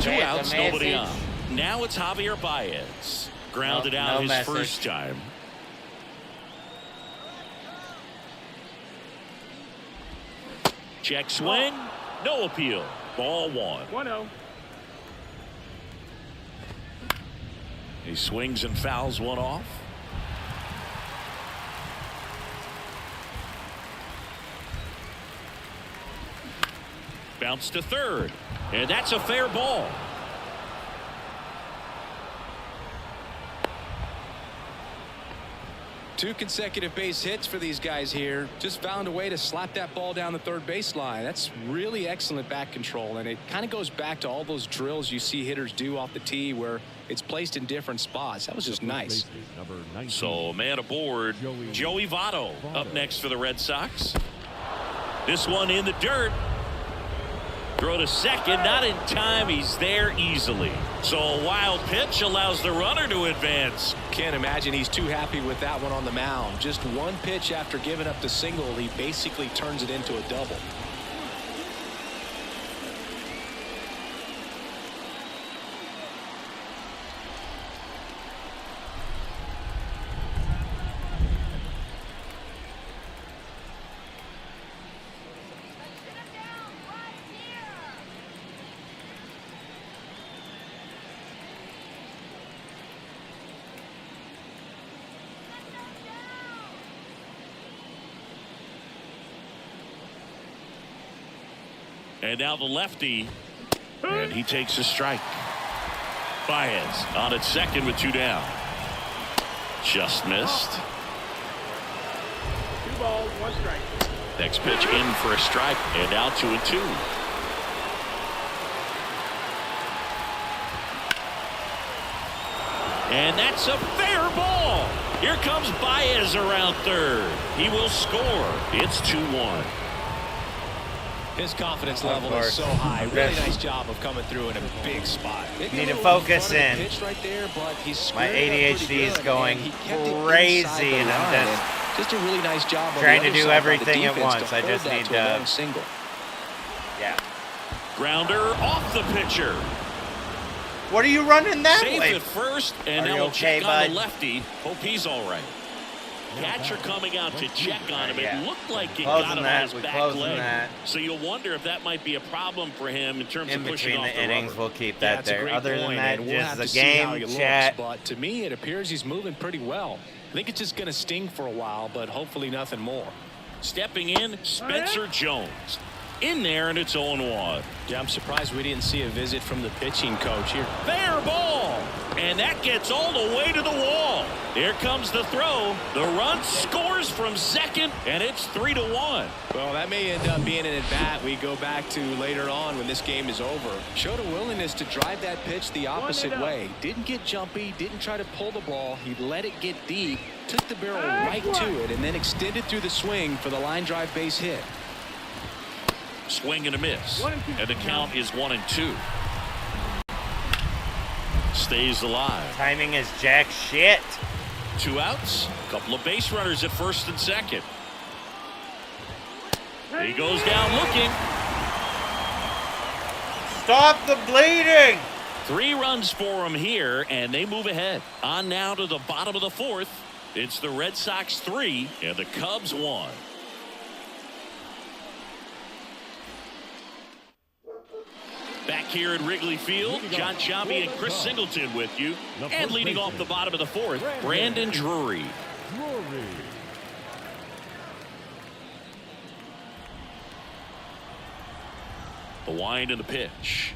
Two Okay, outs, the nobody message. on. Now it's Javier Baez. Grounded No- out no his message. first time. Check swing. No appeal. Ball one. 1-0. He swings and fouls one off. Bounce to third. And that's a fair ball. Two consecutive base hits for these guys here. Just found a way to slap that ball down the third baseline. That's really excellent bat control, and it kind of goes back to all those drills you see hitters do off the tee where it's placed in different spots. That was just nice. Number 19. So man aboard, Joey Votto up next for the Red Sox. This one in the dirt. Throw to second, not in time. He's there easily. So a wild pitch allows the runner to advance. Can't imagine he's too happy with that one on the mound. Just one pitch after giving up the single, he basically turns it into a double. And now the lefty, and he takes a strike. Baez on at second with two down. Just missed. 2 balls, 1 strike. Next pitch in for a strike, and now 2-2. And that's a fair ball. Here comes Baez around third. He will score. It's 2-1. His confidence level is so high. Really nice job of coming through in a big spot. Maybe Need a to little focus front of in. the pitch right there, but he's My squared it up ADHD pretty is good, going and he kept it crazy, inside the and I'm line, just and just a really nice job on trying the to do other side by the everything at defense once. to I hold just that need to a to- long single. Yeah. Grounder off the pitcher. What are you running that Safe way? at first, and Are now you we'll okay, check on bud? the lefty. Hope he's all right. Catcher coming out to check on him. Yeah. It looked like it Closing got him that. on his We're back closing leg. that. So you'll wonder if that might be a problem for him in terms In of pushing between off the the innings, rubber. we'll keep Yeah, that it's a there. great Other than point, that, and we'll just have the to see how he game looks, chat. but to me, it appears he's moving pretty well. I think it's just going to sting for a while, but hopefully nothing more. Stepping in, Spencer Jones. In there, and it's 0-1. Yeah, I'm surprised we didn't see a visit from the pitching coach here. Fair ball. And that gets all the way to the wall. Here comes the throw. The run scores from second, and it's 3-1. Well, that may end up being an at-bat we go back to later on when this game is over. Showed a willingness to drive that pitch the opposite way. Didn't get jumpy, didn't try to pull the ball. He let it get deep, took the barrel right to it, and then extended through the swing for the line drive base hit. Swing and a miss. 1-2. And the count is 1-2. Stays alive. Timing is jack shit. 2 outs. Couple of base runners at first and second. He goes down looking. Stop the bleeding. 3 runs for him here, and they move ahead. On now to the bottom of the 4th. It's the Red Sox 3 and the Cubs 1. Back here at Wrigley Field, John Chambi and Chris Singleton with you. And leading off the bottom of the fourth, Brandon Drury. The wind and the pitch.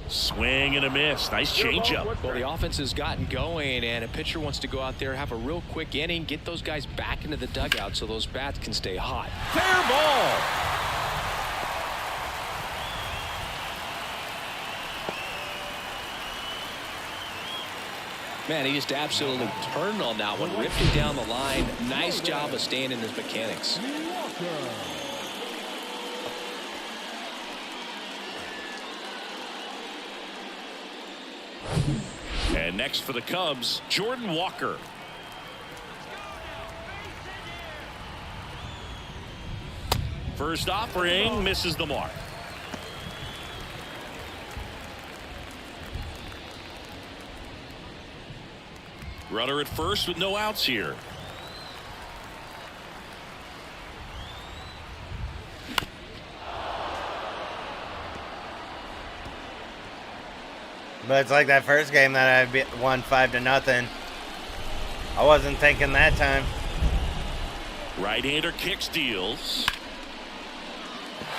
Swing and a miss. Nice changeup. Well, the offense has gotten going, and a pitcher wants to go out there, have a real quick inning, get those guys back into the dugout so those bats can stay hot. Fair ball. Man, he just absolutely turned on that one, ripped it down the line. Nice job of staying in his mechanics. And next for the Cubs, Jordan Walker. First offering misses the mark. Runner at first with no outs here. But it's like that first game that I won 5-0. I wasn't thinking that time. Right-hander kick steals.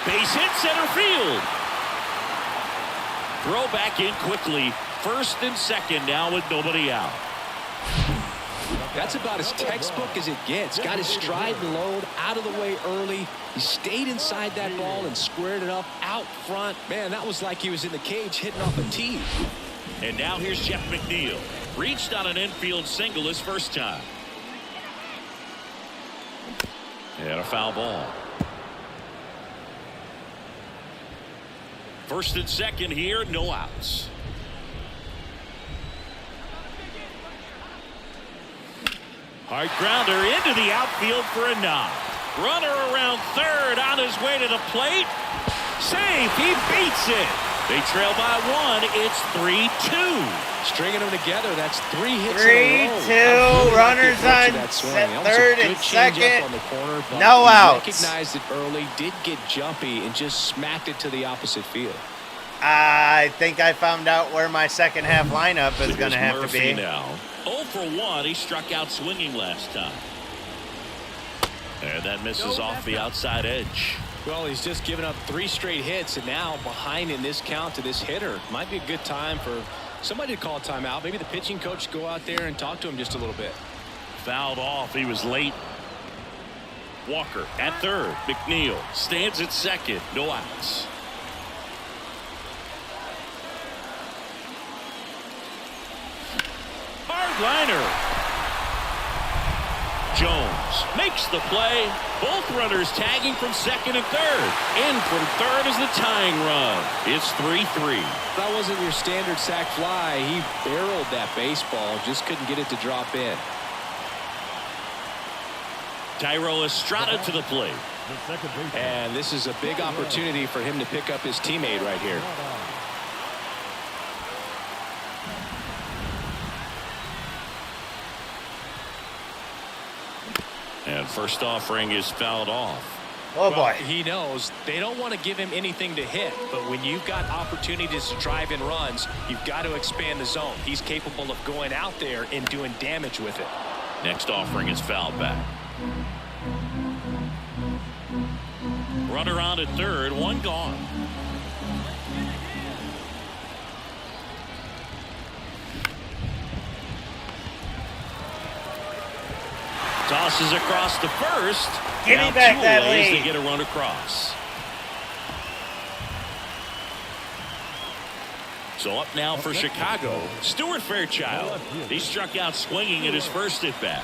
Base hit center field. Throw back in quickly. First and second now with nobody out. That's about as textbook as it gets. Got his stride and load out of the way early. He stayed inside that ball and squared it up out front. Man, that was like he was in the cage hitting off a tee. And now here's Jeff McNeil. Reached on an infield single his first time. And a foul ball. First and second here, no outs. Hard grounder into the outfield for a knock. Runner around third on his way to the plate. Safe. He beats it. They trail by one. It's 3-2. Stringing them together. That's 3 hits 3-2. Runners on third and second. No outs. Recognized it early. Did get jumpy and just smacked it to the opposite field. I think I found out where my second half lineup is going to have to be. Now 0 for 1. He struck out swinging last time. And that misses off the outside edge. Well, he's just given up 3 straight hits, and now behind in this count to this hitter. Might be a good time for somebody to call a timeout. Maybe the pitching coach go out there and talk to him just a little bit. Fouled off. He was late. Walker at third. McNeil stands at second. No outs. Hard liner. Jones makes the play. Both runners tagging from second and third. In from third is the tying run. It's 3-3. That wasn't your standard sac fly. He barreled that baseball. Just couldn't get it to drop in. Thairo Estrada to the plate. And this is a big opportunity for him to pick up his teammate right here. And first offering is fouled off. Oh, boy. He knows they don't want to give him anything to hit, but when you've got opportunities to drive in runs, you've got to expand the zone. He's capable of going out there and doing damage with it. Next offering is fouled back. Runner on at third, one gone. Tosses across to first. Give me back that lead. To get a run across. So up now for Chicago, Stuart Fairchild. He struck out swinging at his first at bat.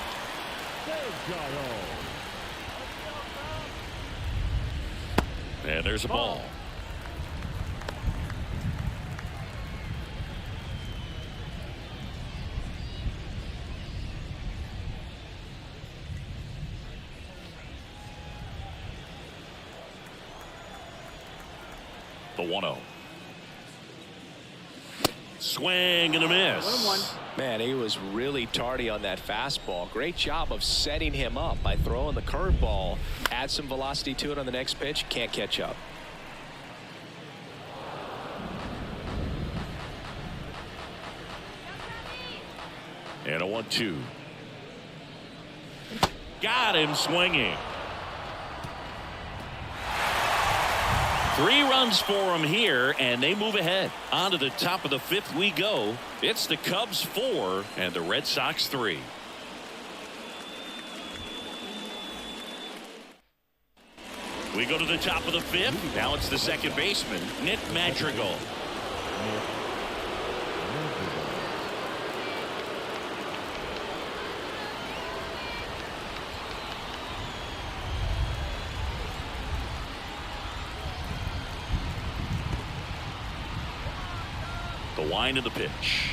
And there's a ball. The 1-0. Swing and a miss. Man, he was really tardy on that fastball. Great job of setting him up by throwing the curveball. Add some velocity to it on the next pitch. Can't catch up. And a 1-2. Got him swinging. 3 runs for him here, and they move ahead. On to the top of the 5th we go. It's the Cubs 4 and the Red Sox 3. We go to the top of the 5th. Now it's the second baseman, Nick Madrigal. The wind of the pitch.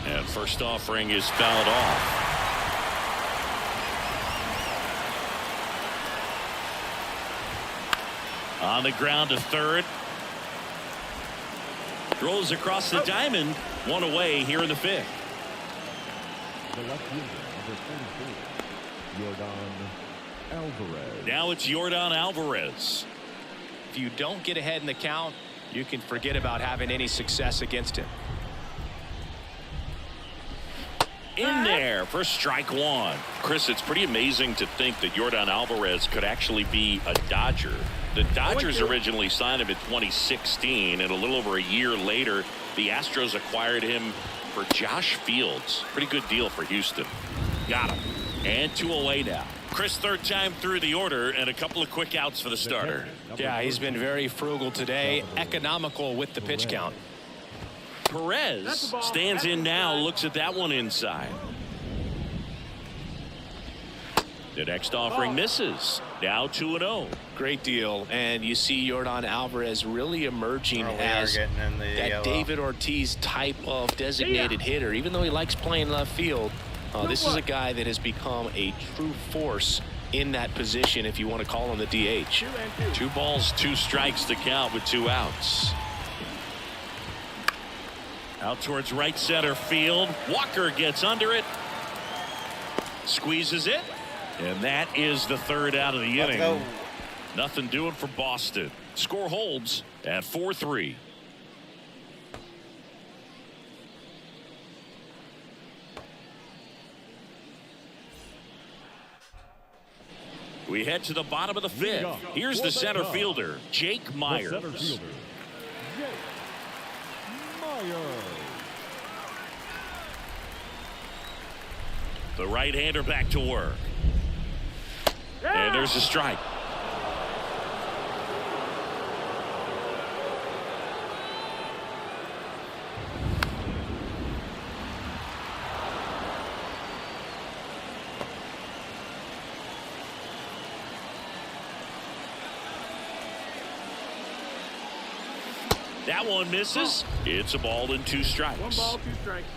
And first offering is fouled off. On the ground to third. Throws across the diamond. 1 away here in the 5th. The left fielder, number 44, Yordan Alvarez. Now it's Yordan Alvarez. If you don't get ahead in the count, you can forget about having any success against him. In there for strike 1. Chris, it's pretty amazing to think that Yordan Alvarez could actually be a Dodger. The Dodgers originally signed him in 2016, and a little over a year later, the Astros acquired him for Josh Fields. Pretty good deal for Houston. Got him. And 2 away now. Chris, third time through the order, and a couple of quick outs for the starter. Yeah, he's been very frugal today, economical with the pitch count. Perez stands in now, looks at that one inside. The next offering misses. Now 2-0. Great deal, and you see Yordan Alvarez really emerging as getting in the that yellow. David Ortiz type of designated hitter. Even though he likes playing left field, this is a guy that has become a true force in that position, if you want to call him the DH. 2 balls, 2 strikes to count with 2 outs. Out towards right center field. Walker gets under it. Squeezes it. And that is the 3rd out of the inning. Go. Nothing doing for Boston. Score holds at 4-3. We head to the bottom of the 5th. Here's the center fielder, Jake Myers. The center fielder, Jake Myers. The right-hander back to work. And there's a strike. That one misses. It's a ball and 2 strikes. 1 ball, 2 strikes.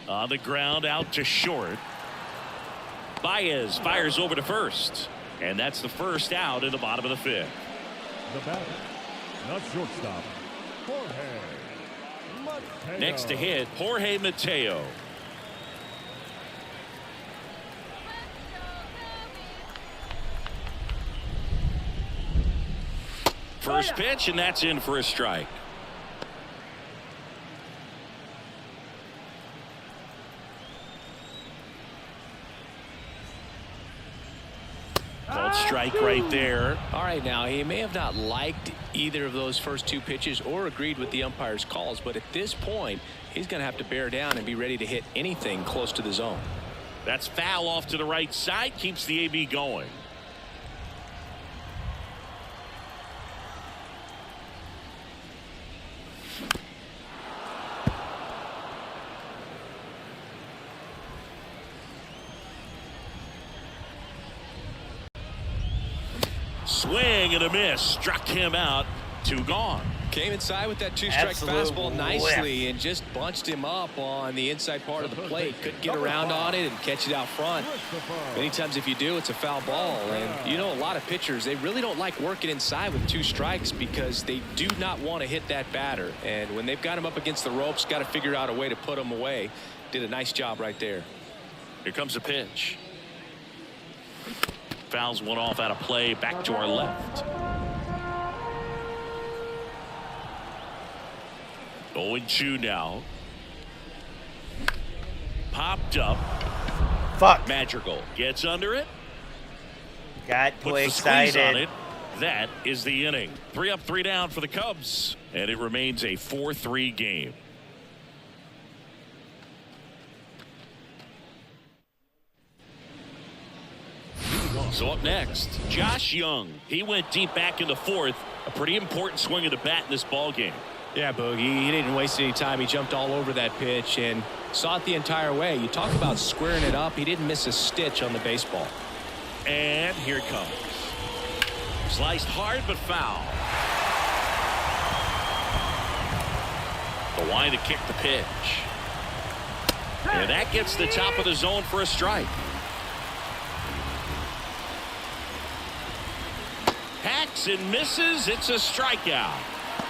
On the ground, out to short. Baez fires over to first. And that's the 1st out in the bottom of the 5th. The batter, not shortstop, Jorge Mateo. Next to hit, Jorge Mateo. First pitch, and that's in for a strike. Called strike right there. All right, now he may have not liked either of those first 2 pitches or agreed with the umpire's calls, but at this point he's going to have to bear down and be ready to hit anything close to the zone. That's foul off to the right side, keeps the AB going. Swing and a miss. Struck him out. 2 gone. Came inside with that two-strike Absolute fastball nicely and just bunched him up on the inside part of the plate. Couldn't get around on it and catch it out front. Many times if you do, it's a foul ball. And you know, a lot of pitchers, they really don't like working inside with 2 strikes because they do not want to hit that batter. And when they've got him up against the ropes, got to figure out a way to put him away. Did a nice job right there. Here comes a pitch. Fouls one off out of play, back to our left. 0-2 now. Popped up. Fuck. Madrigal gets under it. Got too Puts the squeeze on excited. it. That is the inning. 3 up, 3 down for the Cubs. And it remains a 4-3 game. So up next, Josh Young. He went deep back in the 4th. A pretty important swing of the bat in this ball game. Yeah, Boogie, he didn't waste any time. He jumped all over that pitch and saw it the entire way. You talk about squaring it up. He didn't miss a stitch on the baseball. And here it comes. Sliced hard but foul. The line to kick the pitch. And that gets the top of the zone for a strike. Hacks and misses. It's a strikeout.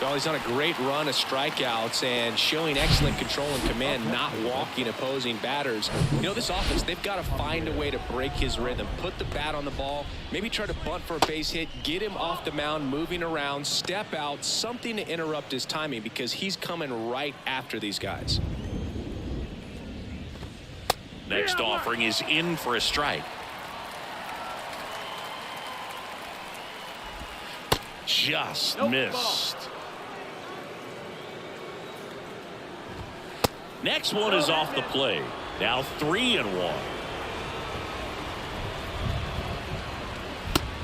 Well, he's on a great run of strikeouts and showing excellent control and command, not walking opposing batters. You know, this offense, they've got to find a way to break his rhythm, put the bat on the ball, maybe try to bunt for a base hit, get him off the mound, moving around, step out, something to interrupt his timing because he's coming right after these guys. Next offering is in for a strike. Just missed. Next one is off the plate. Now 3-1.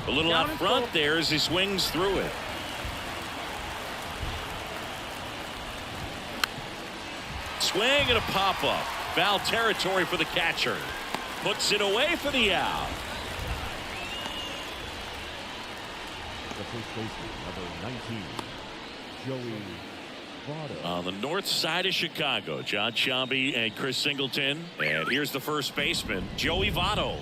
A little out front there as he swings through it. Swing and a pop-up. Foul territory for the catcher. Puts it away for the out. The first baseman, number 19, Joey Votto. On the north side of Chicago, John Sciambi and Chris Singleton. And here's the first baseman, Joey Votto.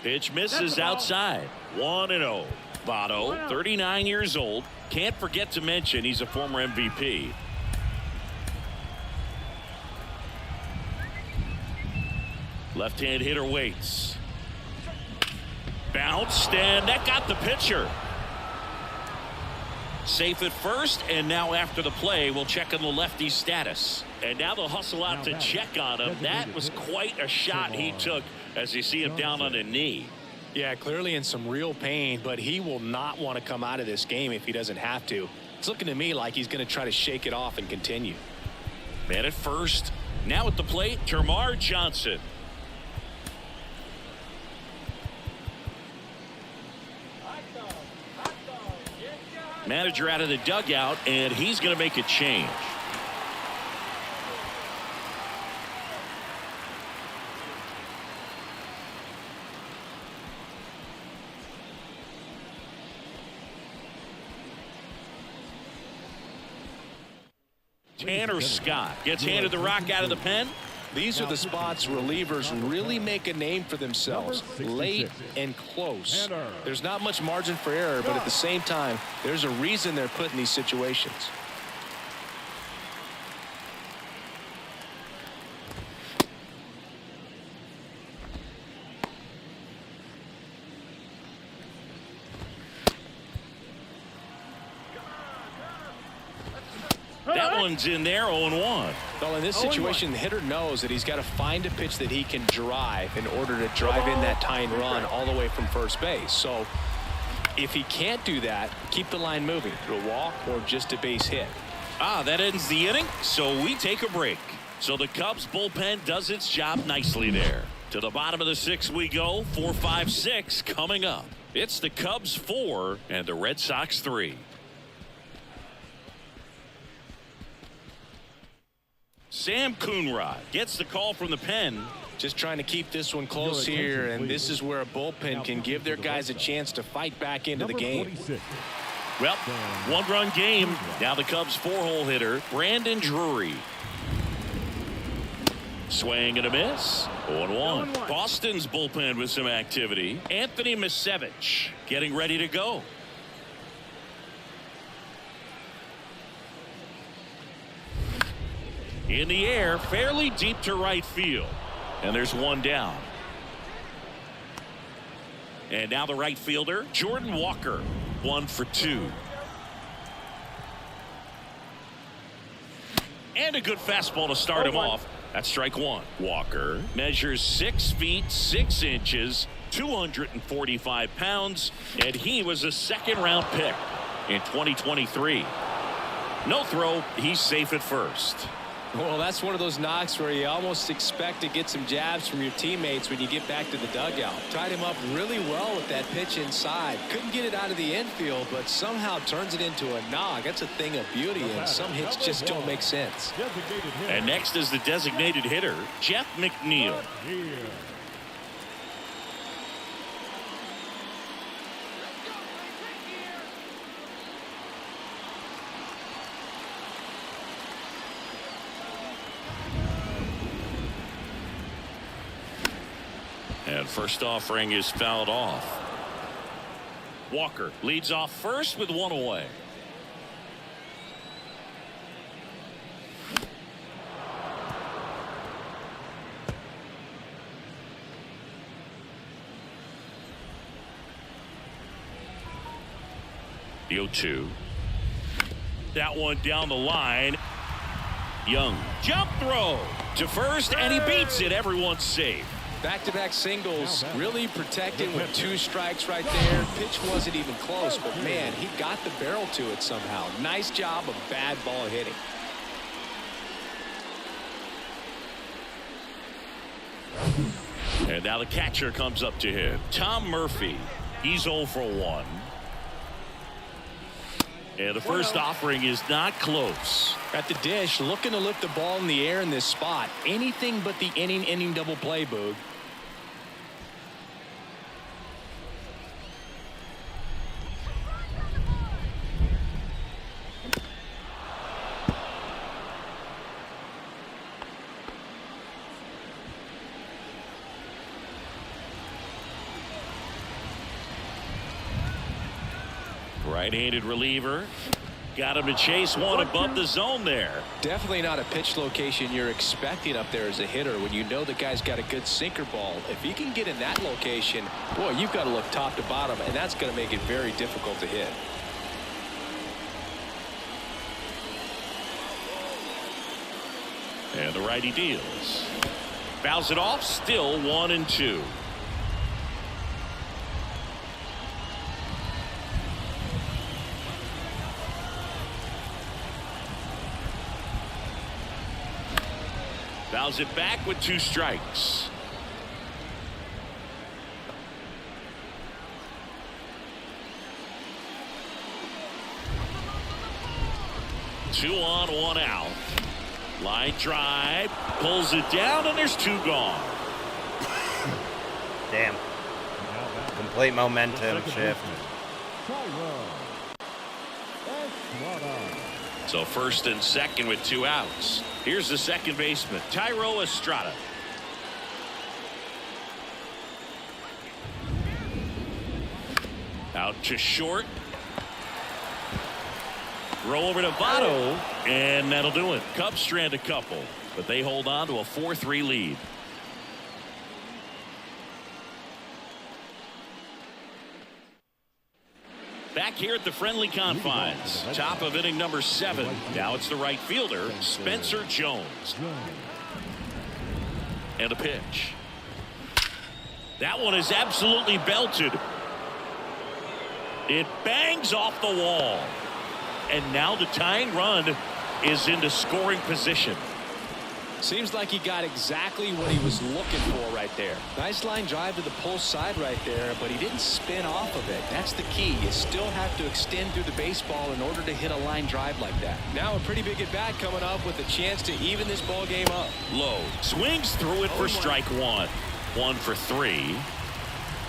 Pitch misses outside. 1-0. Votto, 39 years old. Can't forget to mention he's a former MVP. Left-hand hitter waits. Bounced, and that got the pitcher. Safe at first, and now after the play, we'll check on the lefty's status. And now they'll hustle out to check on him. That was quite a shot he took as you see him down on a knee. Yeah, clearly in some real pain, but he will not want to come out of this game if he doesn't have to. It's looking to me like he's going to try to shake it off and continue. Man at first. Now at the plate, Termarr Johnson. Manager out of the dugout, and he's going to make a change. Tanner Scott gets handed the rock out of the pen. These are the spots relievers really make a name for themselves, late and close. There's not much margin for error, but at the same time, there's a reason they're put in these situations. That one's in there, 0-1. Well, in this situation, the hitter knows that he's got to find a pitch that he can drive in order to drive in that tying run all the way from first base. So if he can't do that, keep the line moving through a walk or just a base hit. That ends the inning, so we take a break. So the Cubs bullpen does its job nicely there. To the bottom of the 6th we go. 4, 5, 6 coming up. It's the Cubs 4 and the Red Sox 3. Sam Coonrod gets the call from the pen. Just trying to keep this one close here, and this is where a bullpen can give their guys a chance to fight back into the game. Well, one-run game. Now the Cubs' 4-hole hitter, Brandon Drury. Swing and a miss. 0-1. Boston's bullpen with some activity. Anthony Misevich getting ready to go. In the air, fairly deep to right field. And there's one down. And now the right fielder, Jordan Walker, 1 for 2. And a good fastball to start him off. That's strike one. Walker measures 6 feet 6 inches, 245 pounds, and he was a 2nd-round pick in 2023. No throw. He's safe at first. Well, that's one of those knocks where you almost expect to get some jabs from your teammates when you get back to the dugout. Tied him up really well with that pitch inside. Couldn't get it out of the infield, but somehow turns it into a knock. That's a thing of beauty, and some hits just don't make sense. And next is the designated hitter, Jeff McNeil. And first offering is fouled off. Walker leads off first with 1 away. The 0-2. That one down the line. Young jump throw to first, and he beats it. Everyone's safe. Back-to-back singles, really protecting with 2 strikes right there. Pitch wasn't even close, but man, he got the barrel to it somehow. Nice job of bad ball hitting. And now the catcher comes up to him, Tom Murphy. He's 0 for 1. And the first offering is not close. At the dish, looking to lift the ball in the air in this spot. Anything but the inning double play, Boog. Right-handed reliever. Got him to chase one above the zone there. Definitely not a pitch location you're expecting up there as a hitter when you know the guy's got a good sinker ball. If he can get in that location, boy, you've got to look top to bottom, and that's going to make it very difficult to hit. And the righty deals. Fouls it off, still 1-2. Fouls it back with 2 strikes. Two on, 1 out. Line drive, pulls it down, and there's 2 gone. Damn. Complete momentum shift. So first and second with 2 outs. Here's the second baseman, Thairo Estrada. Out to short. Throw over to Votto, and that'll do it. Cubs strand a couple, but they hold on to a 4-3 lead. Back here at the friendly confines, top of inning number 7. Now it's the right fielder, Spencer Jones. And a pitch. That one is absolutely belted. It bangs off the wall. And now the tying run is into scoring position. Seems like he got exactly what he was looking for right there. Nice line drive to the pull side right there, but he didn't spin off of it. That's the key. You still have to extend through the baseball in order to hit a line drive like that. Now a pretty big at bat coming up with a chance to even this ball game up. Low swings through it for strike one. 1 for 3.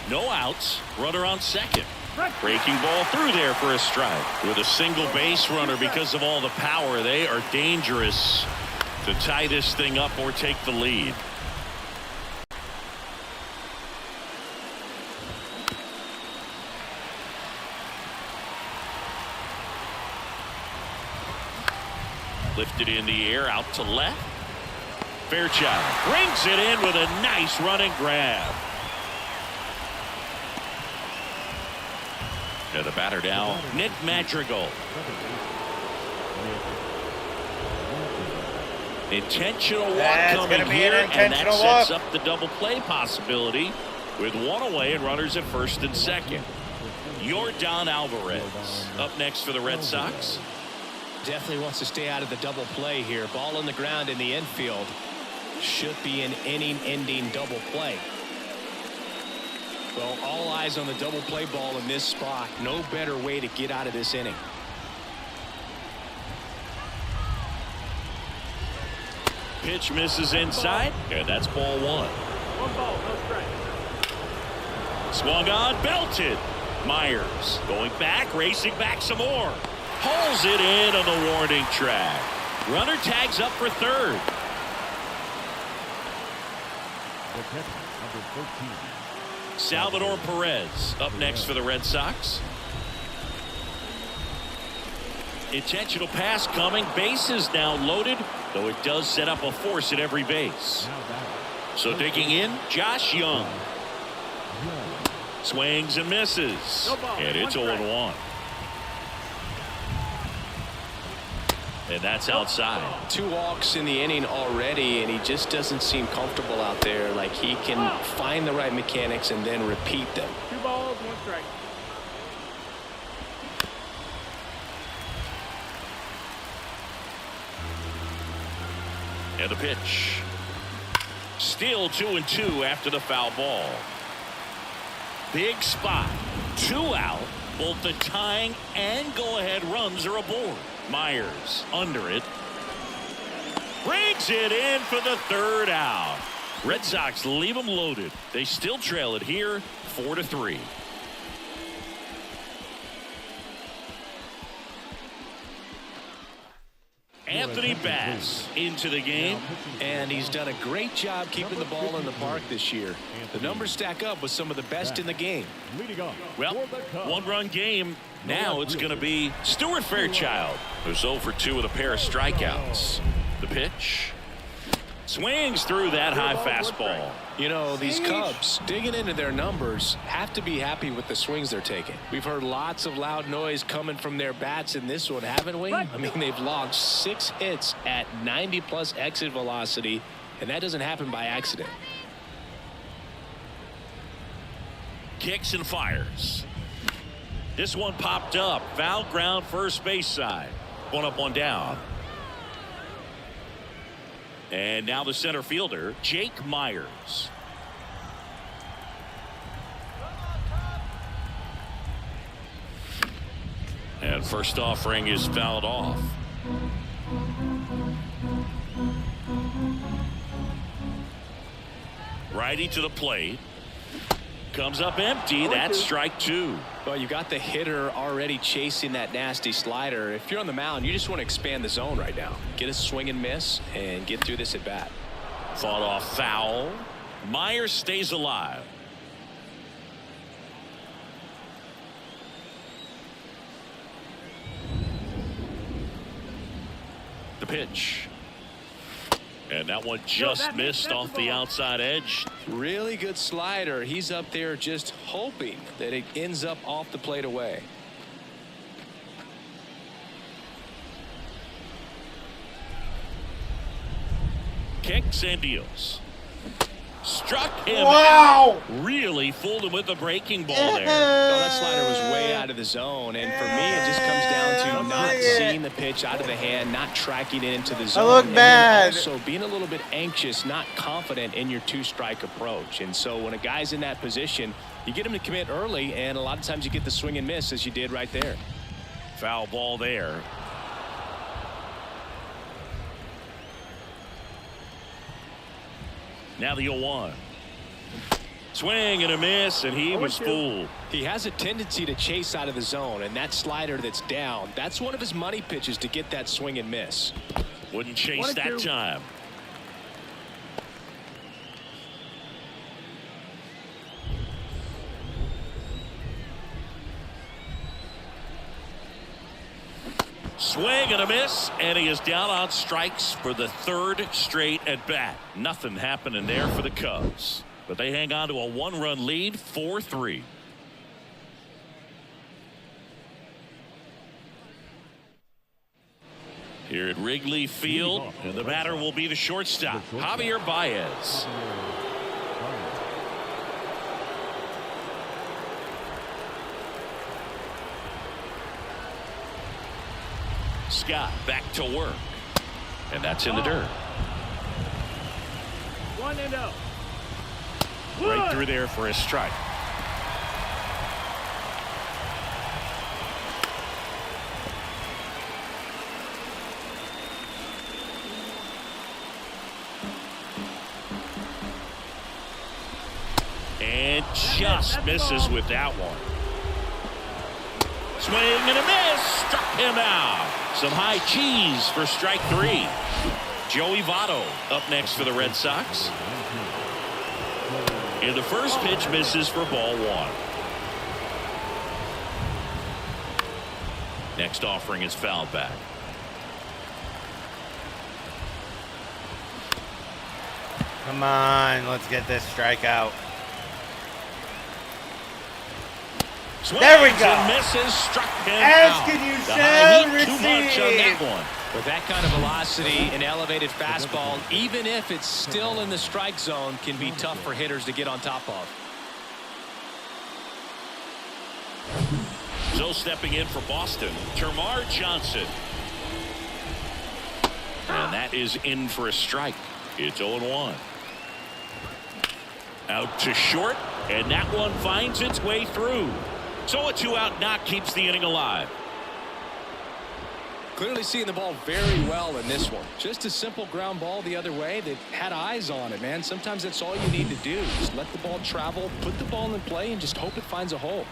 No outs. Runner on second. Breaking ball through there for a strike. With a single base runner, because of all the power, they are dangerous to tie this thing up or take the lead. Lifted in the air, out to left. Fairchild brings it in with a nice running grab. And the batter now, Nick Madrigal. Intentional walk coming here, and that sets up the double play possibility with one away and runners at first and second. Yordan Alvarez up next for the Red Sox. Definitely wants to stay out of the double play here. Ball on the ground in the infield. Should be an inning-ending double play. Well, all eyes on the double play ball in this spot. No better way to get out of this inning. Pitch misses inside, and that's ball 1. 1 ball, no strike. Swung on, belted. Myers going back, racing back some more. Hauls it in on the warning track. Runner tags up for third. The catcher, number 13. Salvador Perez up next for the Red Sox. Intentional pass coming. Bases now loaded, though it does set up a force at every base. So digging in, Josh Young. Swings and misses. And it's 0-1. And that's outside. 2 walks in the inning already, and he just doesn't seem comfortable out there. Like he can find the right mechanics and then repeat them. 2 balls, 1 strike. And the pitch. Still 2-2 after the foul ball. Big spot. 2 out. Both the tying and go-ahead runs are aboard. Myers under it. Brings it in for the 3rd out. Red Sox leave them loaded. They still trail it here 4-3. Anthony Bass into the game, and he's done a great job keeping the ball in the park this year. The numbers stack up with some of the best in the game. Well, 1-run game. Now it's going to be Stuart Fairchild, who's 0 for 2 with a pair of strikeouts. The pitch. Swings through that high fastball. You know, these Cubs, digging into their numbers, have to be happy with the swings they're taking. We've heard lots of loud noise coming from their bats in this one, haven't we? I mean, they've logged 6 hits at 90+ exit velocity, and that doesn't happen by accident. Kicks and fires. This one popped up. Foul ground, first base side. 1 up, 1 down. And now the center fielder, Jake Myers. And first offering is fouled off. Righty to the plate. Comes up empty. That's strike 2. Well, you got the hitter already chasing that nasty slider. If you're on the mound, you just want to expand the zone right now. Get a swing and miss and get through this at bat. Fought off foul. Myers stays alive. The pitch. And that one just missed off the outside edge. Really good slider. He's up there just hoping that it ends up off the plate away. Kicks and deals. Struck him Wow! out. Really fooled him with the breaking ball there. Oh, that slider was way out of the zone, and for me, it just comes down to not seeing the pitch out of the hand, not tracking it into the zone. look and bad. Also, being a little bit anxious, not confident in your two-strike approach. And so, when a guy's in that position, you get him to commit early, and a lot of times you get the swing and miss, as you did right there. Foul ball there. Now the 0-1. Swing and a miss, and he was fooled. He has a tendency to chase out of the zone, and that slider that's down, that's one of his money pitches to get that swing and miss. Wouldn't chase that time. Swing and a miss, and he is down on strikes for the third straight at bat. Nothing happening there for the Cubs, but they hang on to a 1-run lead, 4-3. Here at Wrigley Field, and the batter will be the shortstop, Javier Baez. Scott back to work, and that's in the dirt. 1-0. Right through there for a strike. And just misses with that one. Swing and a miss. Struck him out. Some high cheese for strike 3. Joey Votto up next for the Red Sox. And the first pitch misses for ball 1. Next offering is fouled back. Come on, let's get this strikeout. There we go. And misses, struck him As out. can you The shall high heat too much on that receive. one. With that kind of velocity, an elevated fastball, even if it's still in the strike zone, can be tough for hitters to get on top of. So stepping in for Boston, Termarr Johnson. And that is in for a strike. It's 0-1. Out to short, and that one finds its way through. So a 2-out knock keeps the inning alive. Clearly seeing the ball very well in this one. Just a simple ground ball the other way that had eyes on it, man. Sometimes that's all you need to do. Just let the ball travel, put the ball in play, and just hope it finds a hole.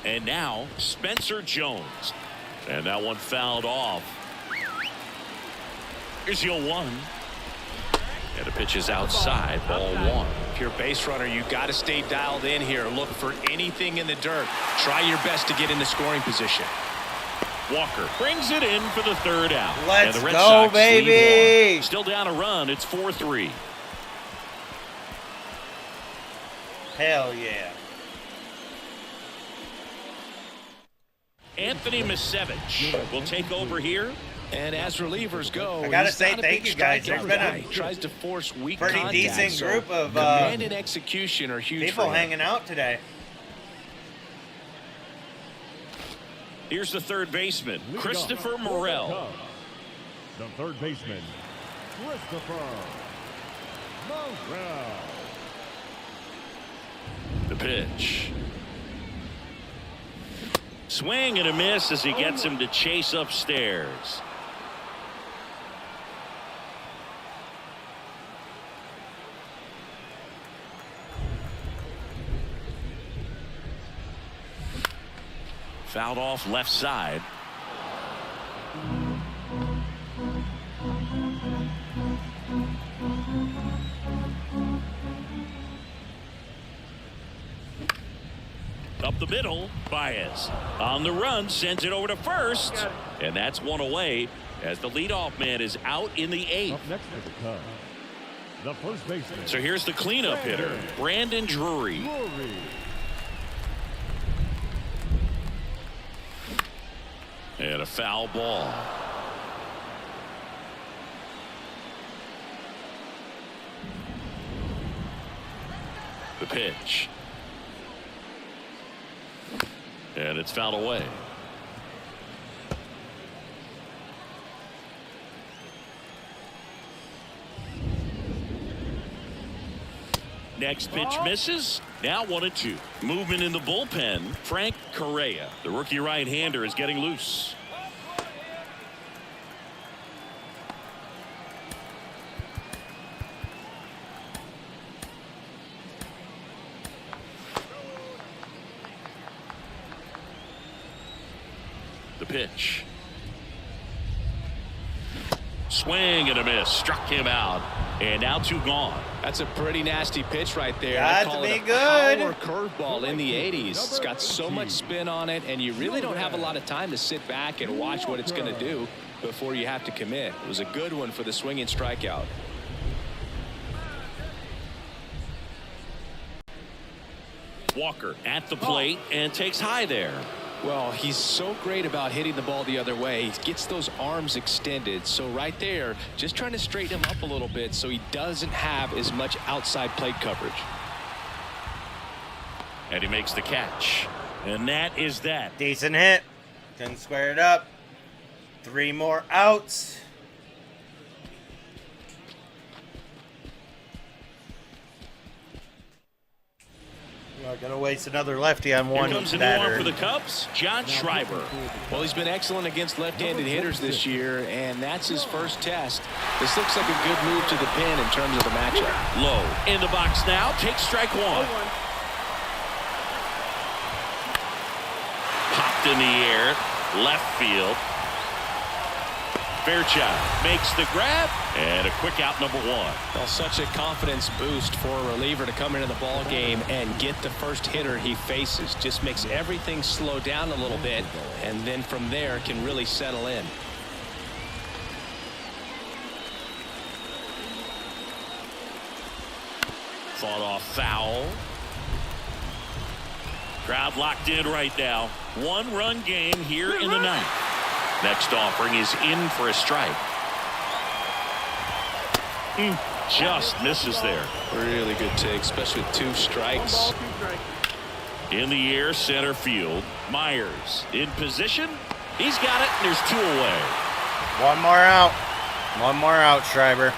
And now Spencer Jones. And that one fouled off. Here's the 0-1. And the pitch is outside, ball 1. If you're a base runner, you got to stay dialed in here. Look for anything in the dirt. Try your best to get into scoring position. Walker brings it in for the third out. Let's and the Red go, Sox lead baby. 1. Still down a run. It's 4-3. Hell yeah. Anthony Misevich will take over here. And as relievers go, I gotta he's say not a thank big you guys. strikeout There's been guy. a He tries to force weak pretty contact, decent so group of command and execution are huge people for him. hanging out today. Here's the third baseman, Leadoff Christopher for the Morel. Cubs, the third baseman, Christopher Morel. The pitch. Swing and a miss as he gets him to chase upstairs. Fouled off left side. Up the middle, Baez on the run, sends it over to first, and that's one away as the leadoff man is out in the 8th. Up next for the Cubs, the first baseman, So here's the cleanup hitter, Brandon Drury. Drury. And a foul ball. The pitch. And it's fouled away. Next pitch misses. Now 1-2. Movement in the bullpen. Frank Correa, the rookie right-hander, is getting loose. The pitch. Swing and a miss. Struck him out. And now 2 gone. That's a pretty nasty pitch right there. Got I call to it be a good. power curveball in the 80s. It's got so much spin on it, and you really don't have a lot of time to sit back and watch what it's going to do before you have to commit. It was a good one for the swinging strikeout. Walker at the plate and takes high there. Well, he's so great about hitting the ball the other way. He gets those arms extended. So right there, just trying to straighten him up a little bit so he doesn't have as much outside plate coverage. And he makes the catch. And that is that. Decent hit. Couldn't square it up. 3 more outs. Not gonna waste another lefty on one Here comes a new arm batter. for the Cubs, John Schreiber. Well, he's been excellent against left-handed hitters this year, and that's his first test. This looks like a good move to the pin in terms of the matchup. Low in the box now. Takes strike 1. Popped in the air. Left field. Fairchild makes the grab. And a quick out, number 1. Well, such a confidence boost for a reliever to come into the ball game and get the first hitter he faces. Just makes everything slow down a little bit, and then from there can really settle in. Fought off foul. Crowd locked in right now. 1-run game here in the 9th. Next offering is in for a strike. Just misses there. Really good take, especially with 2 strikes. In the air, center field. Myers in position. He's got it, and there's 2 away. 1 more out. 1 more out, Schreiber.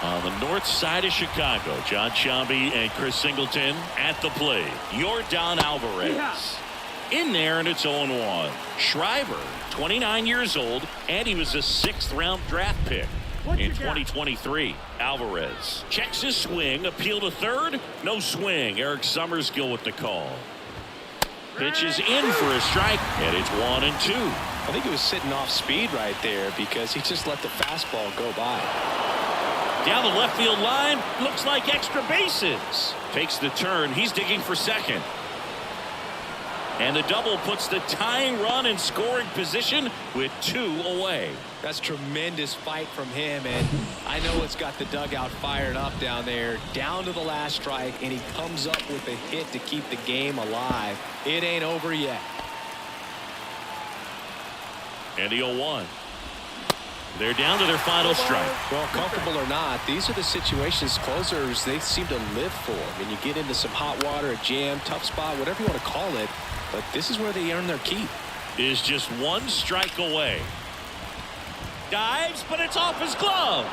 On the north side of Chicago, John Sciambi and Chris Singleton at the plate. Yordan Alvarez. In there, and it's 0-1. Schreiber, 29 years old, and he was a 6th-round draft pick in 2023. Alvarez checks his swing, appeal to third, no swing. Eric Summerskill with the call. Pitch is in for a strike, and it's 1-2. I think he was sitting off speed right there because he just let the fastball go by. Down the left field line, looks like extra bases. Takes the turn, he's digging for second. And the double puts the tying run in scoring position with 2 away. That's tremendous fight from him, and I know it's got the dugout fired up down there. Down to the last strike, and he comes up with a hit to keep the game alive. It ain't over yet. And the 0-1. They're down to their final strike. Well, comfortable or not, these are the situations closers they seem to live for. When you get into some hot water, a jam, tough spot, whatever you want to call it, but this is where they earn their keep. Is just 1 strike away. Dives, but it's off his glove.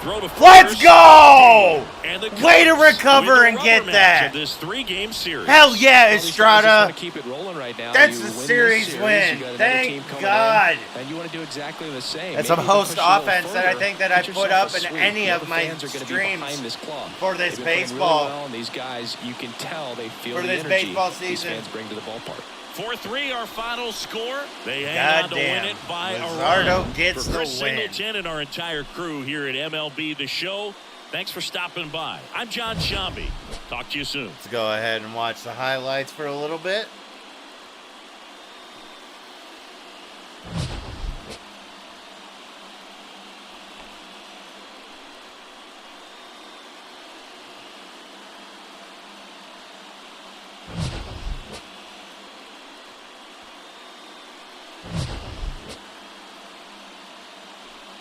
Throw to first. Let's go! And the Way to Cubs recover win and the get rubber match that. of this 3-game series. Hell yeah, Well, these guys just want Estrada. to keep it rolling right now. That's You the win this series series, win. you got another Thank team coming God. in, and you want to do exactly the same. That's Maybe some even host push a little offense that I further. think that I Get put yourself up a in sweep. any The of other my fans are gonna be streams behind this club. for this They've been playing baseball. really well, and these guys, you can tell they feel For the this energy baseball these season. fans bring to the ballpark. 4-3 our final score. They hang on to win Goddamn. it by a Luzardo run. gets For the Chris win. Singleton and our entire crew here at MLB The Show, thanks for stopping by. I'm John Sciambi. Talk to you soon. Let's go ahead and watch the highlights for a little bit.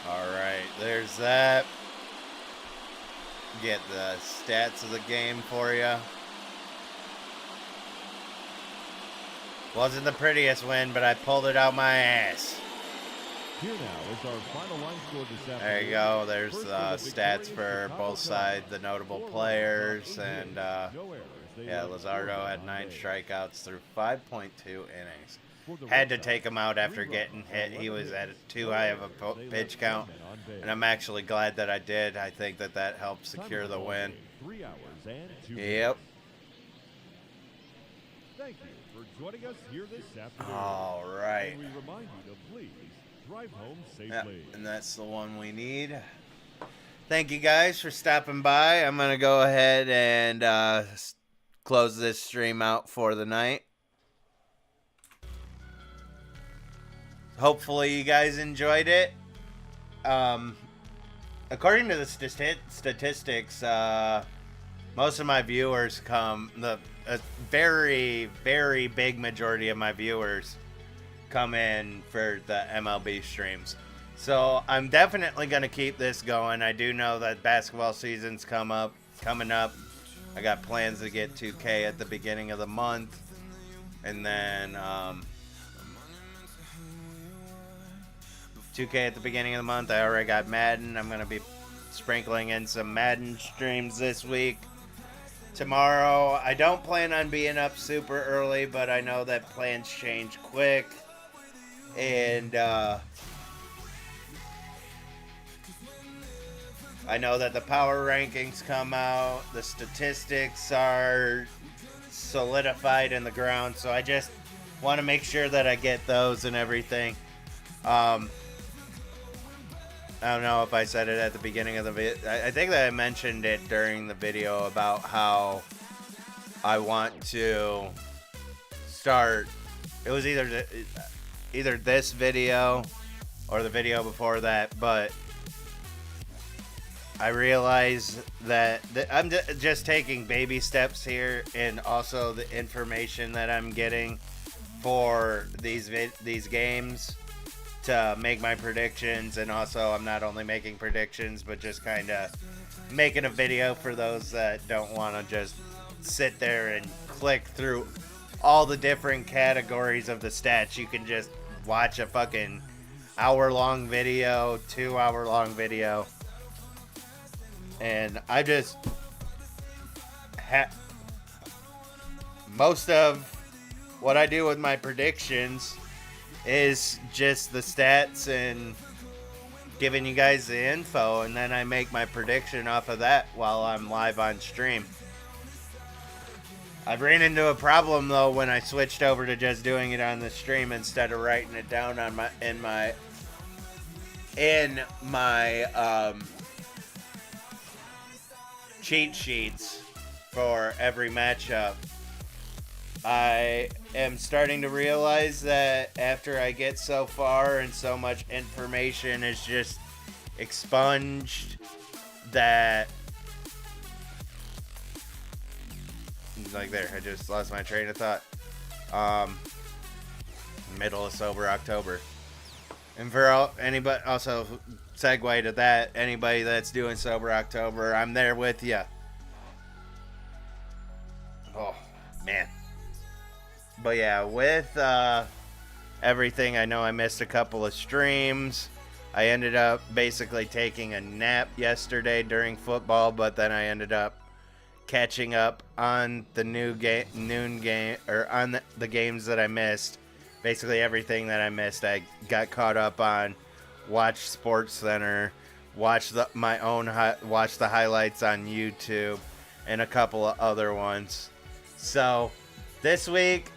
All right, there's that. get the stats of the game for you. Wasn't the prettiest win, but I pulled it out my ass. Here now is our final line score this afternoon. There you go. There's First stats victorious for Chicago both Cubs. sides, the notable 4 players, runs, and no errors. They yeah, were Luzardo had 9 on base. strikeouts through 5.2 innings. For the Had Red to Sox, take him out after 3 getting runs, hit. He 11 was at hits, too no high of a errors. They pitch left count, 1 man on base. and I'm actually glad that I did. I think that helped Time secure of the ball win. game, 3 hours and 2 Yep. minutes. Thank you for joining us here this afternoon. All right. And we remind you to please drive home Yeah, safely. and that's the one we need. Thank you guys for stopping by. I'm going to go ahead and close this stream out for the night. Hopefully you guys enjoyed it. According to the statistics, most of my viewers a very, very big majority of my viewers come in for the MLB streams. So I'm definitely going to keep this going. I do know that basketball season's coming up. I got plans to get 2K at the beginning of the month. And then 2K at the beginning of the month. I already got Madden. I'm going to be sprinkling in some Madden streams this week. Tomorrow, I don't plan on being up super early, but I know that plans change quick. And I know that the power rankings come out. The statistics are solidified in the ground, so I just want to make sure that I get those and everything. I don't know if I said it at the beginning of the video. I think that I mentioned it during the video about how I want to start. It was either this video or the video before that, but I realize that I'm just taking baby steps here, and also the information that I'm getting for these games to make my predictions. And also I'm not only making predictions, but just kind of making a video for those that don't want to just sit there and click through all the different categories of the stats. You can just watch a fucking hour-long video, 2-hour-long video. And I just most of what I do with my predictions is just the stats and giving you guys the info, and then I make my prediction off of that while I'm live on stream. I ran into a problem though when I switched over to just doing it on the stream instead of writing it down on in my cheat sheets for every matchup. I am starting to realize that after I get so far and so much information is just expunged, that like there, I just lost my train of thought. Middle of sober October. And for anybody, also segue to that, anybody that's doing sober October, I'm there with you. Oh man. But yeah, with everything, I know I missed a couple of streams. I ended up basically taking a nap yesterday during football, but then I ended up catching up on the noon game, or on the games that I missed. Basically everything that I missed, I got caught up on. Watched Sports Center, watched the highlights on YouTube, and a couple of other ones. So this week,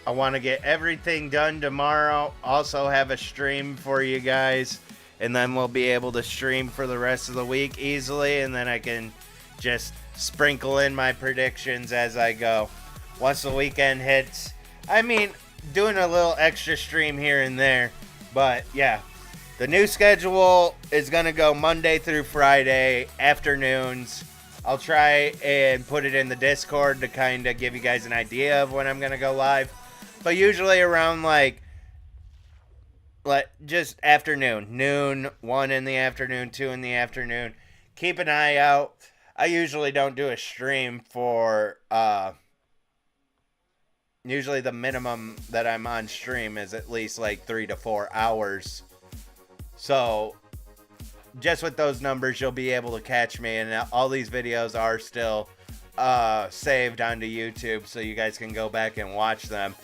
I want to get everything done tomorrow. Also have a stream for you guys, and then we'll be able to stream for the rest of the week easily, and then I can just sprinkle in my predictions as I go. Once the weekend hits, I mean, doing a little extra stream here and there, but yeah. The new schedule is going to go Monday through Friday afternoons. I'll try and put it in the Discord to kind of give you guys an idea of when I'm going to go live. But usually around like just afternoon. Noon, 1 in the afternoon, 2 in the afternoon. keep an eye out. I usually don't do a stream for, usually the minimum that I'm on stream is at least like 3 to 4 hours. So, just with those numbers, you'll be able to catch me. And all these videos are still saved onto YouTube, so you guys can go back and watch them.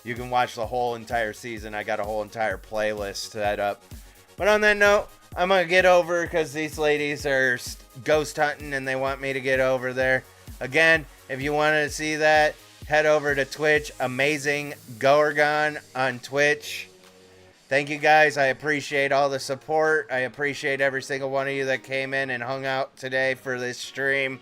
You can watch the whole entire season. I got a whole entire playlist set up. But on that note, I'm going to get over because these ladies are ghost hunting and they want me to get over there. Again, if you want to see that, head over to Twitch. Amazing Gorgon on Twitch. Thank you guys. I appreciate all the support. I appreciate every single one of you that came in and hung out today for this stream.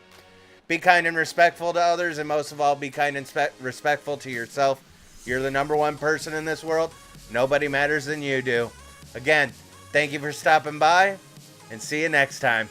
Be kind and respectful to others, and most of all, be kind and respectful to yourself. You're the number one person in this world. Nobody matters than you do. Again, thank you for stopping by, and see you next time.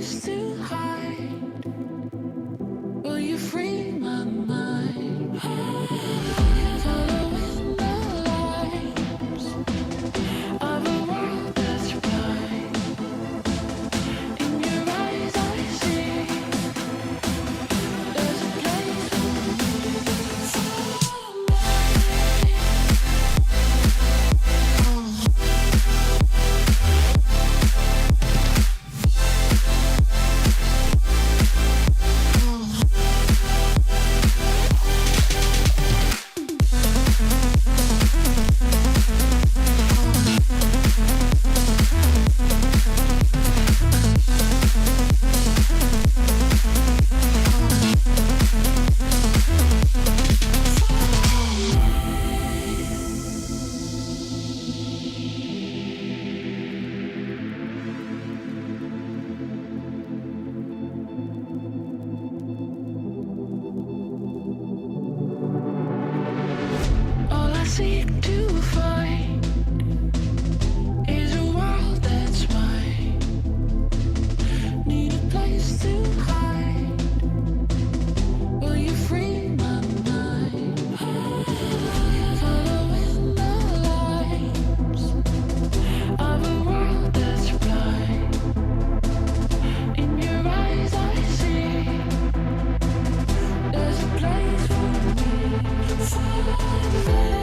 place to hide? Will you free my mind? Following the lights of a world that's bright. In your eyes I see there's a place for all I seek to find is a world that's mine. Need a place to hide. Will you free my mind? Following the lights of a world that's bright. In your eyes I see there's a place for me.